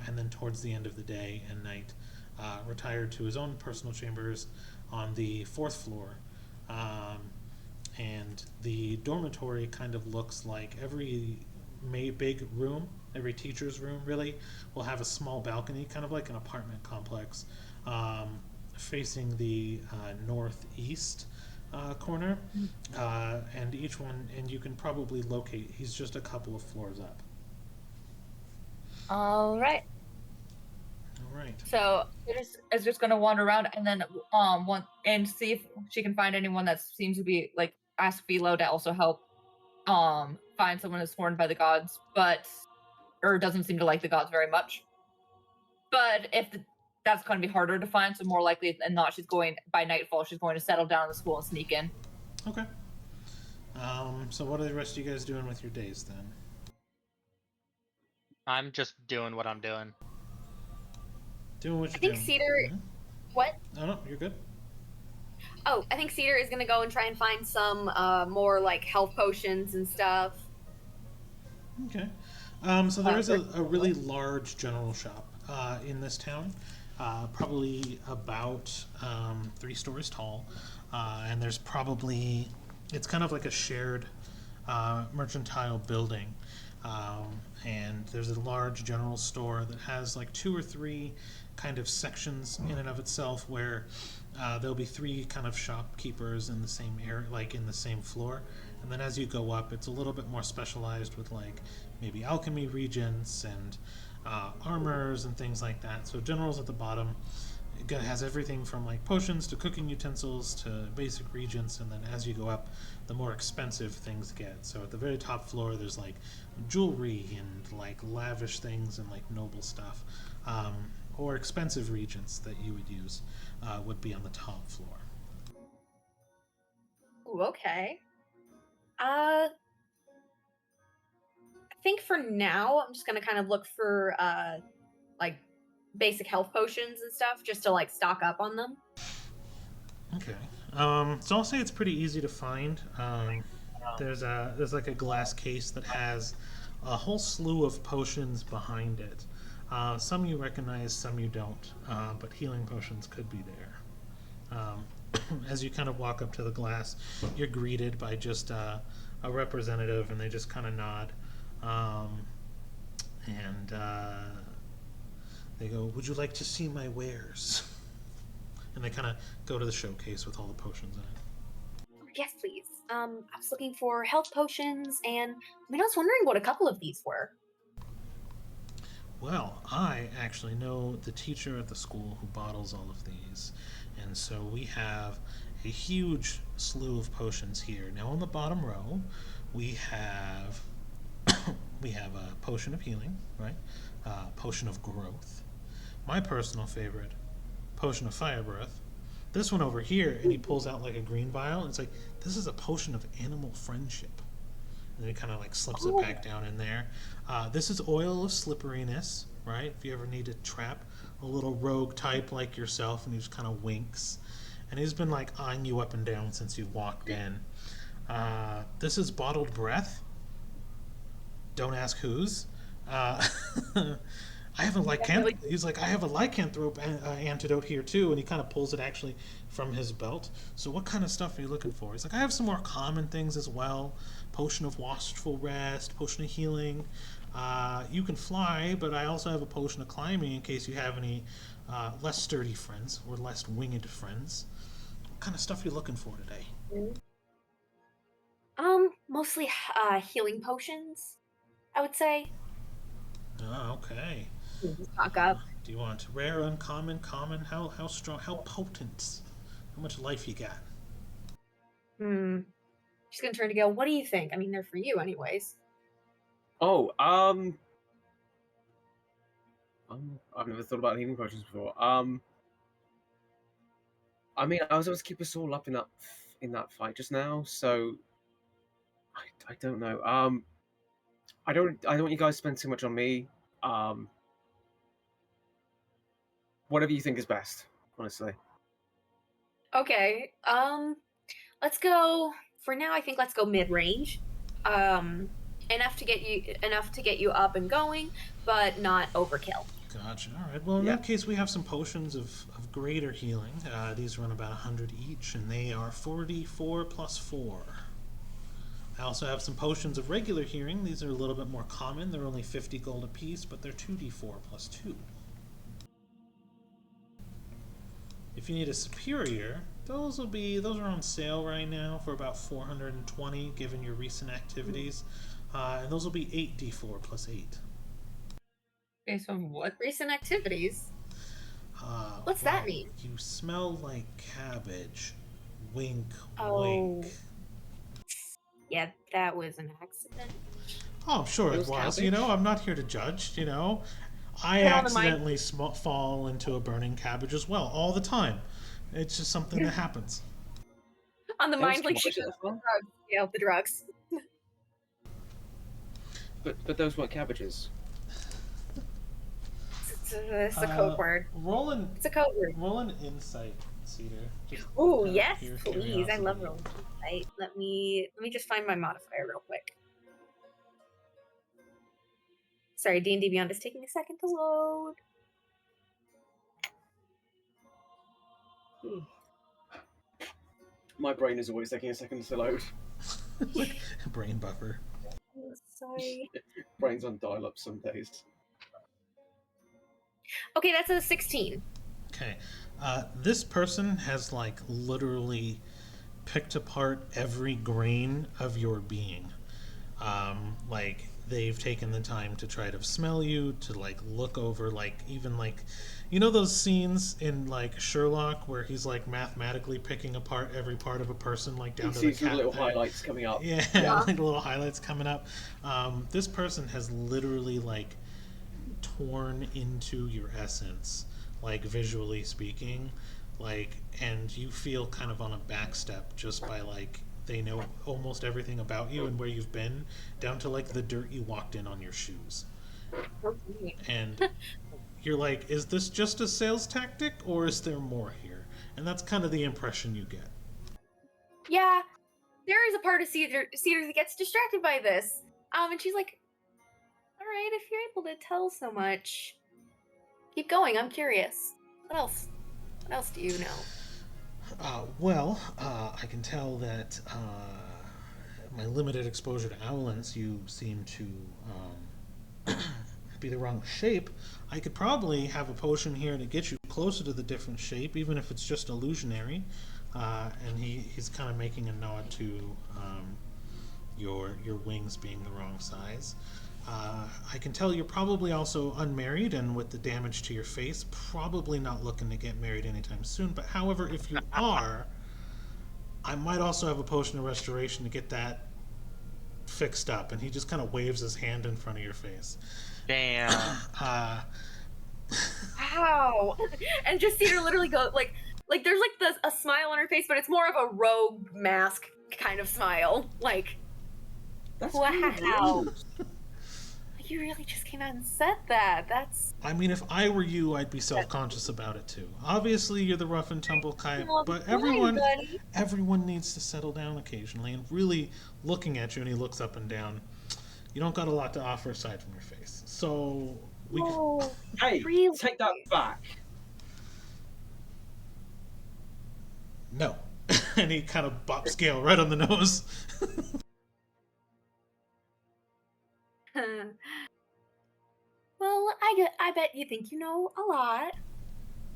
and then towards the end of the day and night, retired to his own personal chambers on the 4th floor. And the dormitory kind of looks like every big room, every teacher's room really, will have a small balcony, kind of like an apartment complex, facing the northeast corner. And each one, and you can probably locate, he's just a couple of floors up. All right. All right. So is just gonna wander around and then see if she can find anyone that seems to be like ask Philo to also help find someone who's sworn by the gods, or doesn't seem to like the gods very much. But if that's going to be harder to find. So more likely than not, by nightfall, she's going to settle down in the school and sneak in. Okay. So what are the rest of you guys doing with your days then? I'm just doing what I'm doing. Doing what I you're think doing. Cedar. What? Oh no, you're good. Oh, I think Cedar is gonna go and try and find some more like health potions and stuff. Okay. So there is a really large general shop in this town, probably about 3 stories tall, and there's probably, it's kind of like a shared mercantile building, and there's a large general store that has like 2 or 3 kind of sections in and of itself where there'll be 3 kind of shopkeepers in the same area, like in the same floor. And then as you go up, it's a little bit more specialized with like maybe alchemy regents and armors and things like that. So general's at the bottom. It has everything from like potions to cooking utensils to basic regents, and then as you go up, the more expensive things get. So at the very top floor, there's like jewelry and like lavish things and like noble stuff. Or expensive regents that you would use would be on the top floor. Ooh, okay. I think for now, I'm just gonna kind of look for like basic health potions and stuff, just to like stock up on them. Okay. So I'll say it's pretty easy to find. There's like a glass case that has a whole slew of potions behind it. Some you recognize, some you don't, but healing potions could be there. As you kind of walk up to the glass, you're greeted by just a representative, and they just kind of nod. And they go, "Would you like to see my wares?" And they kind of go to the showcase with all the potions in it. Yes, please. I was looking for health potions, and I was wondering what a couple of these were. Well, I actually know the teacher at the school who bottles all of these, and so we have a huge slew of potions here. Now on the bottom row, we have a potion of healing, right? Potion of growth. My personal favorite, potion of fire breath. This one over here, and he pulls out like a green vial, and it's like, this is a potion of animal friendship. And then he kind of like slips it back down in there. This is oil of slipperiness, right? If you ever need to trap a little rogue type like yourself, and he just kind of winks. And he's been like eyeing you up and down since you walked in. This is bottled breath. Don't ask whose. I have a lycanthrope. He's like, I have a lycanthrope antidote here too, and he kind of pulls it actually from his belt. So what kind of stuff are you looking for? He's like, I have some more common things as well. Potion of watchful rest, potion of healing. You can fly, but I also have a potion of climbing in case you have any less sturdy friends or less winged friends. What kind of stuff are you looking for today? Mostly healing potions, I would say. Oh, okay. Stock up. Do you want rare, uncommon, common? How strong? How potent? How much life you got? She's gonna turn to go. What do you think? I mean, they're for you, anyways. Oh, I've never thought about healing potions before. I mean, I was able to keep us all up in that fight just now, so I don't know. I don't want you guys to spend too much on me. Whatever you think is best, honestly. Okay. Let's go for now. I think let's go mid-range. Enough to get you up and going, but not overkill. Gotcha. All right. Well, in that case, we have some potions of greater healing. These run about 100 each, and they are 44 plus 4. I also have some potions of regular healing. These are a little bit more common. They're only 50 gold apiece, but they're 2d4 plus 2. If you need a superior, those are on sale right now for about 420, given your recent activities, and those will be 8d4 plus 8. Based on what? Recent activities. What's that mean? You smell like cabbage. Wink, Oh. wink. Yeah, that was an accident. Oh, sure It it was was. cabbage? I'm not here to judge. I Put on the accidentally fall into a burning cabbage as well, all the time. It's just something that happens. On the That was mind, like she commodities goes as well. drugs. Yeah, the drugs. But those weren't cabbages. It's a code word. Roll an It's a code word. insight, Cedar. Just Oh out of yes, pure please. I love curiosity. rolling insight. Let me just find my modifier real quick. Sorry, D&D Beyond is taking a second to load. My brain is always taking a second to load. Brain buffer. Oh, sorry. Brain's on dial-up some days. Okay, that's a 16. Okay. This person has like literally picked apart every grain of your being. Like they've taken the time to try to smell you, to like look over, like even like, you know those scenes in like Sherlock where he's like mathematically picking apart every part of a person, like down You to see the some cat little thing? highlights coming up. Yeah, Yeah. like little highlights coming up. This person has literally like torn into your essence, like visually speaking, like, and you feel kind of on a back step just by like they know almost everything about you and where you've been, down to like the dirt you walked in on your shoes. And you're like, is this just a sales tactic or is there more here? And that's kind of the impression you get. Yeah, there is a part of Cedar that gets distracted by this. And she's like, all right, if you're able to tell so much, keep going. I'm curious. What else? What else do you know? I can tell that my limited exposure to owlins, you seem to be the wrong shape. I could probably have a potion here to get you closer to the different shape, even if it's just illusionary. And he's kind of making a nod to your wings being the wrong size. I can tell you're probably also unmarried, and with the damage to your face, probably not looking to get married anytime soon. But however, if you are, I might also have a potion of restoration to get that fixed up. And he just kind of waves his hand in front of your face. Damn. Wow. And just Cedar literally go like there's like a smile on her face, but it's more of a rogue mask kind of smile. Like, That's wow. kind of rude. You really just came out and said that. That's I mean, if I were you, I'd be self-conscious about it too. Obviously, you're the rough and tumble kind, but everyone needs to settle down occasionally. And really, looking at you, and he looks up and down, you don't got a lot to offer aside from your face. So we. Oh, Hey, really? take that back. No, and he kind of bops Gale right on the nose. Well, I bet you think you know a lot.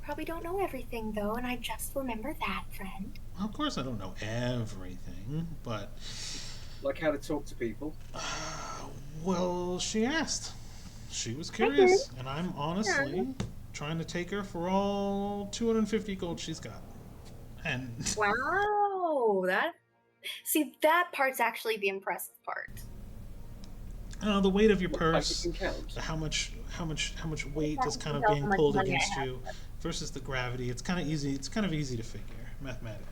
Probably don't know everything though, and I just remember that, friend. Of course, I don't know everything, but Like how to talk to people. well, she asked. She was curious, and I'm honestly trying to take her for all 250 gold she's got. And Wow, that part's actually the impressive part. the weight of your Like purse, you can count. how much weight is kind of Tell being how much pulled money I against have. you versus the gravity. It's kind of easy. It's kind of easy to figure mathematically.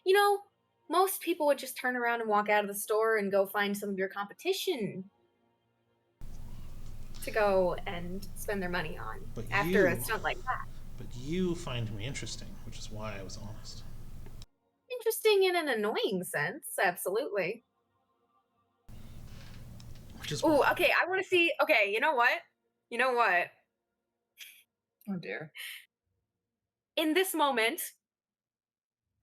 You know, most people would just turn around and walk out of the store and go find some of your competition to go and spend their money on But after you- a stunt like that. But you find me interesting, which is why I was honest. Interesting in an annoying sense, absolutely. Which is Oh, okay, I want to see. Okay, you know what? Oh dear. In this moment,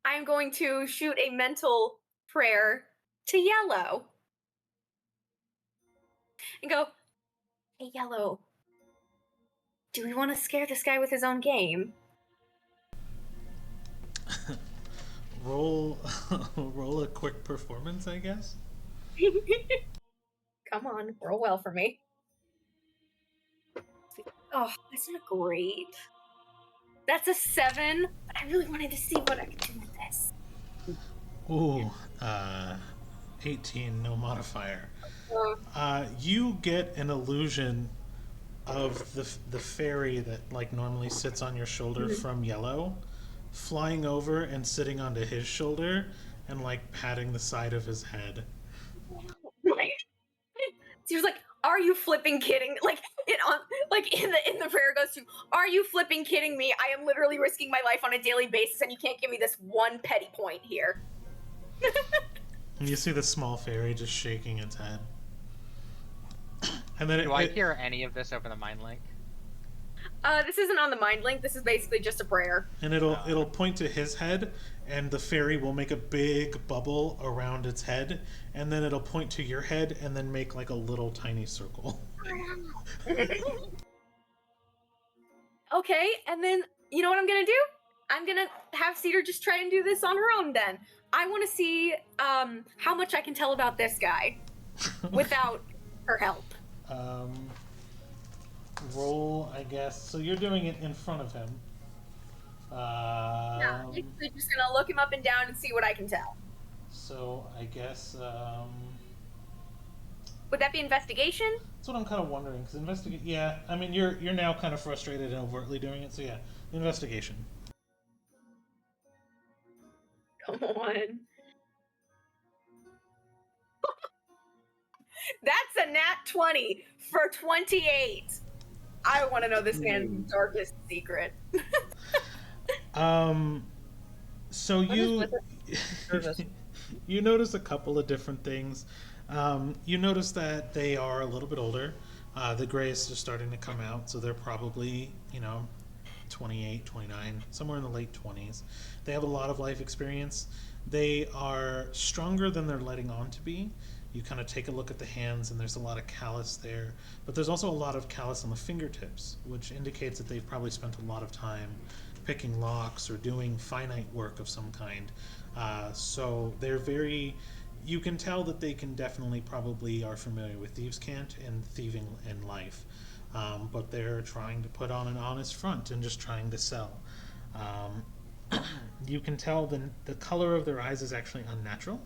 I'm going to shoot a mental prayer to Yellow and go, hey, Yellow, do we want to scare this guy with his own game? roll a quick performance, I guess. Come on, roll well for me. Oh, that's not great. That's a 7, but I really wanted to see what I could do with this. Ooh, 18, no modifier. Uh, You get an illusion of the fairy that like normally sits on your shoulder from Yellow, flying over and sitting onto his shoulder and like patting the side of his head. She was like, "Are you flipping kidding?" Like in the prayer goes to, "Are you flipping kidding me? I am literally risking my life on a daily basis, and you can't give me this one petty point here." And you see the small fairy just shaking its head. And then Do I hear any of this over the mind link? This isn't on the mind link. This is basically just a prayer. And it'll point to his head, and the fairy will make a big bubble around its head, and then it'll point to your head, and then make like a little tiny circle. Okay, and then you know what I'm gonna do? I'm gonna have Cedar just try and do this on her own. Then I want to see how much I can tell about this guy without her help. Roll, I guess. So you're doing it in front of him. Yeah, basically just gonna look him up and down and see what I can tell. So I guess Would that be investigation? that's what I'm kind of wondering. Because investigate, yeah. I mean, you're now kind of frustrated and overtly doing it. So yeah, investigation. Come on. That's a nat 20 for 28. I want to know this man's darkest secret. So you notice a couple of different things. You notice that they are a little bit older. The grays are starting to come out, so they're probably 28, 29, somewhere in the late 20s. They have a lot of life experience. They are stronger than they're letting on to be. You kind of take a look at the hands, and there's a lot of callus there. But there's also a lot of callus on the fingertips, which indicates that they've probably spent a lot of time picking locks or doing finite work of some kind. So they're very... You can tell that they can definitely probably are familiar with Thieves' Cant and thieving in life. But they're trying to put on an honest front and just trying to sell. You can tell the color of their eyes is actually unnatural.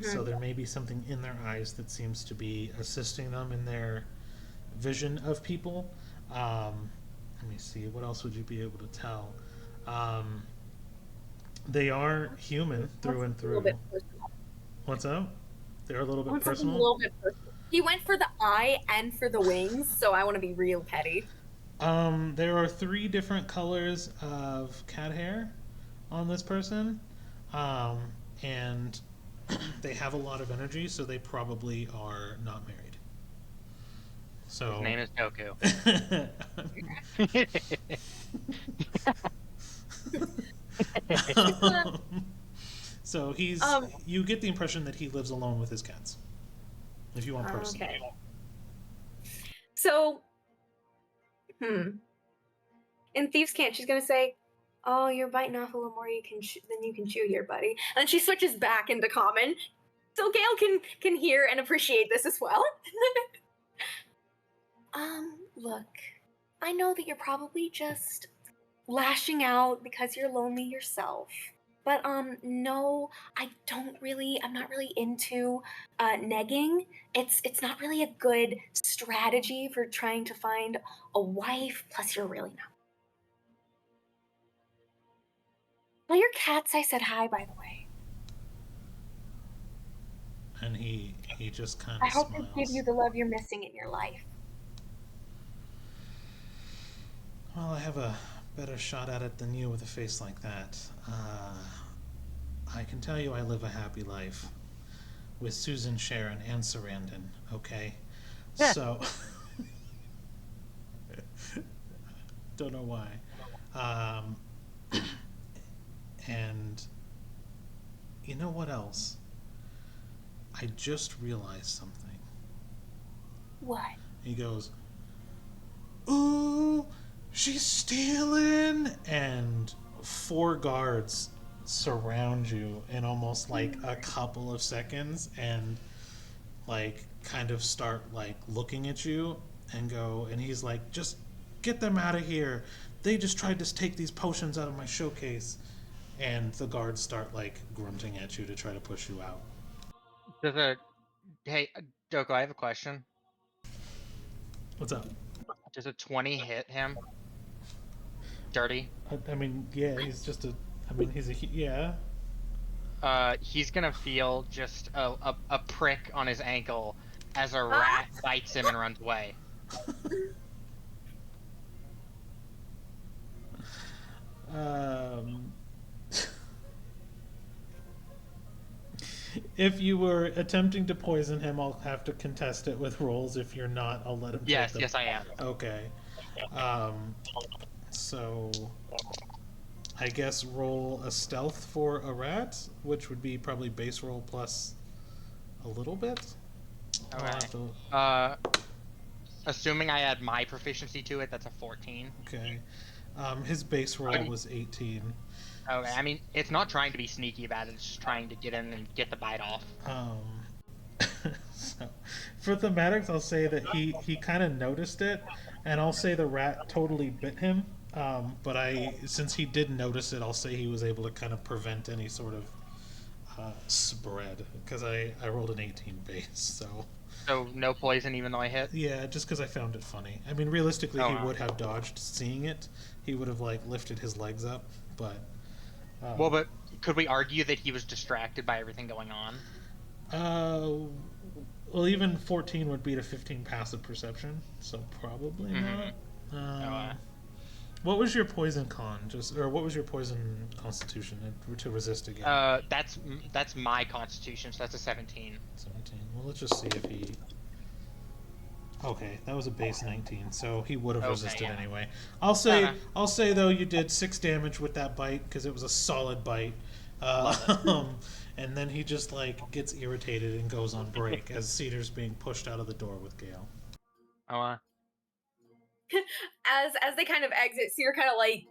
So there may be something in their eyes that seems to be assisting them in their vision of people. Let me see, what else would you be able to tell? They are human through and through. What's up? They're a little bit personal? A little bit personal. He went for the eye and for the wings, so I want to be real petty. There are 3 different colors of cat hair on this person. And they have a lot of energy, so they probably are not married. So His name is Goku. So he's you get the impression that he lives alone with his cats, if you want personal. Okay. So in Thieves' Cant, she's gonna say, "Oh, you're biting off a little more than you can chew here, buddy." And then she switches back into common, so Gail can hear and appreciate this as well. Look, I know that you're probably just lashing out because you're lonely yourself. But no, I'm not really into negging. It's not really a good strategy for trying to find a wife, plus you're really not. Well, your cats, I said hi, by the way. And he just kind I of hope smiles. they give you the love you're missing in your life. Well, I have a better shot at it than you with a face like that. I can tell you I live a happy life with Susan, Sharon, and Sarandon, okay? Yeah. So... Don't know why. And you know what else? I just realized something. What? He goes, "Ooh, she's stealing!" And 4 guards surround you in almost like a couple of seconds and like kind of start like looking at you and go, and he's like, "Just get them out of here. They just tried to take these potions out of my showcase." And the guards start like grunting at you to try to push you out. Hey, Doko, I have a question. What's up? Does a 20 hit him? Dirty? I mean, yeah, he's just a. I mean, yeah. He's gonna feel just a prick on his ankle as a rat bites him and runs away. If you were attempting to poison him, I'll have to contest it with rolls. If you're not, I'll let him take Yes, them. yes, I am. Okay. So I guess roll a stealth for a rat, which would be probably base roll plus a little bit. I'll have Okay. Assuming I add my proficiency to it, that's a 14. Okay. His base roll was 18. Okay, I mean, it's not trying to be sneaky about it, it's just trying to get in and get the bite off. So, for thematics, I'll say that he kind of noticed it, and I'll say the rat totally bit him. But since he did notice it, I'll say he was able to kind of prevent any sort of spread, because I rolled an 18 base, so... So no poison even though I hit? Yeah, just because I found it funny. I mean, realistically, he would have dodged seeing it. He would have, like, lifted his legs up, but... well, but could we argue that he was distracted by everything going on? Well, even 14 would beat a 15 passive perception, so probably not. What was your poison con? Or what was your poison constitution to resist again? That's my constitution, so that's a 17. 17. Well, let's just see if he... Okay, that was a base 19, so he would have resisted anyway. I'll say though you did 6 damage with that bite because it was a solid bite. And then he just like gets irritated and goes on break as Cedar's being pushed out of the door with Gale. As they kind of exit, Cedar kind of like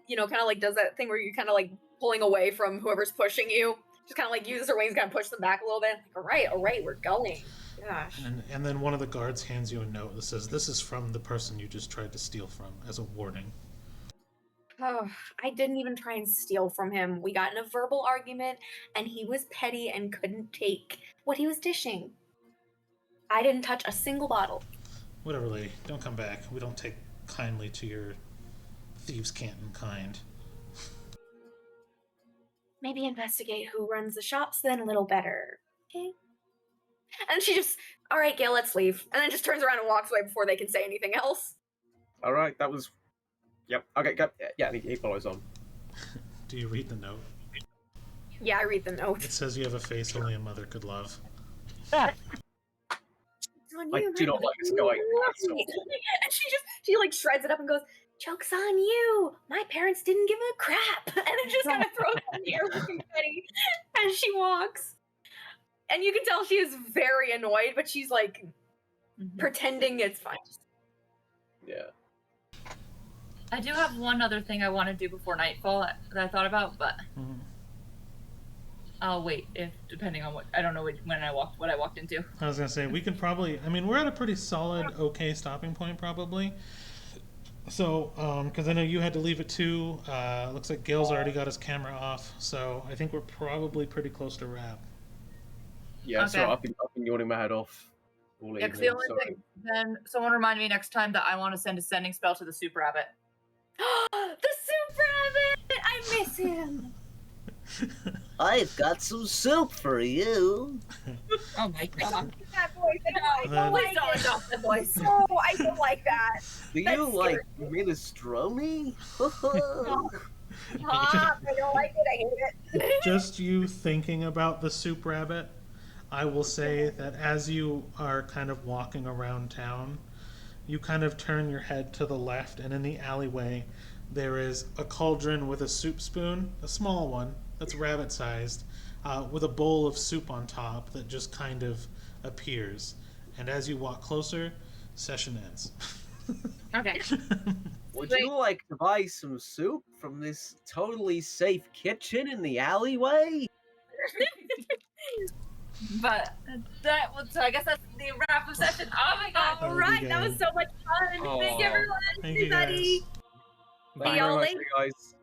does that thing where you kind of like pulling away from whoever's pushing you. Just kind of like uses her wings, kind of push them back a little bit. Like, all right, we're going. Gosh. And then one of the guards hands you a note that says, "This is from the person you just tried to steal from," as a warning. Oh, I didn't even try and steal from him. We got in a verbal argument, and he was petty and couldn't take what he was dishing. I didn't touch a single bottle. Whatever, lady. Don't come back. We don't take kindly to your thieves' canton kind. Maybe investigate who runs the shops then a little better. Okay? And she just, all right, Gail, let's leave. And then just turns around and walks away before they can say anything else. All right, that was... Yep, okay, go. Yeah, he follows on. Do you read the note? Yeah, I read the note. It says you have a face only a mother could love. I do not like this guy. And she like shreds it up and goes, "Joke's on you! My parents didn't give a crap!" And then just kind of throws it in the air with confetti as she walks. And you can tell she is very annoyed, but she's like pretending it's fine. Yeah. I do have one other thing I want to do before nightfall that I thought about, but I'll wait depending on what I don't know what I walked into. I was gonna say we could probably. I mean, we're at a pretty solid, okay stopping point probably. So, because I know you had to leave at 2. Looks like Gail's already got his camera off, so I think we're probably pretty close to wrap. Yeah, Okay. so I've been yawning my head off all Yeah, 'cause evening. the only thing, then someone remind me next time that I want to send a sending spell to the soup rabbit. The soup rabbit! I miss him! I've got some soup for you. Oh my god. That voice, Please don't adopt that voice. Oh, I don't like that. Do That's you like scary. minestrone? Stop, I don't like it, I hate it. Just you thinking about the soup rabbit, I will say that as you are kind of walking around town, you kind of turn your head to the left, and in the alleyway there is a cauldron with a soup spoon, a small one that's rabbit-sized, with a bowl of soup on top that just kind of appears. And as you walk closer, session ends. Okay. Would you like to buy some soup from this totally safe kitchen in the alleyway? But so I guess that's the wrap of session. Oh my god. All right, that was so much fun. Oh. Thank you, everyone. Thank you, Everybody. guys. Thank you very y'all much, later. you guys.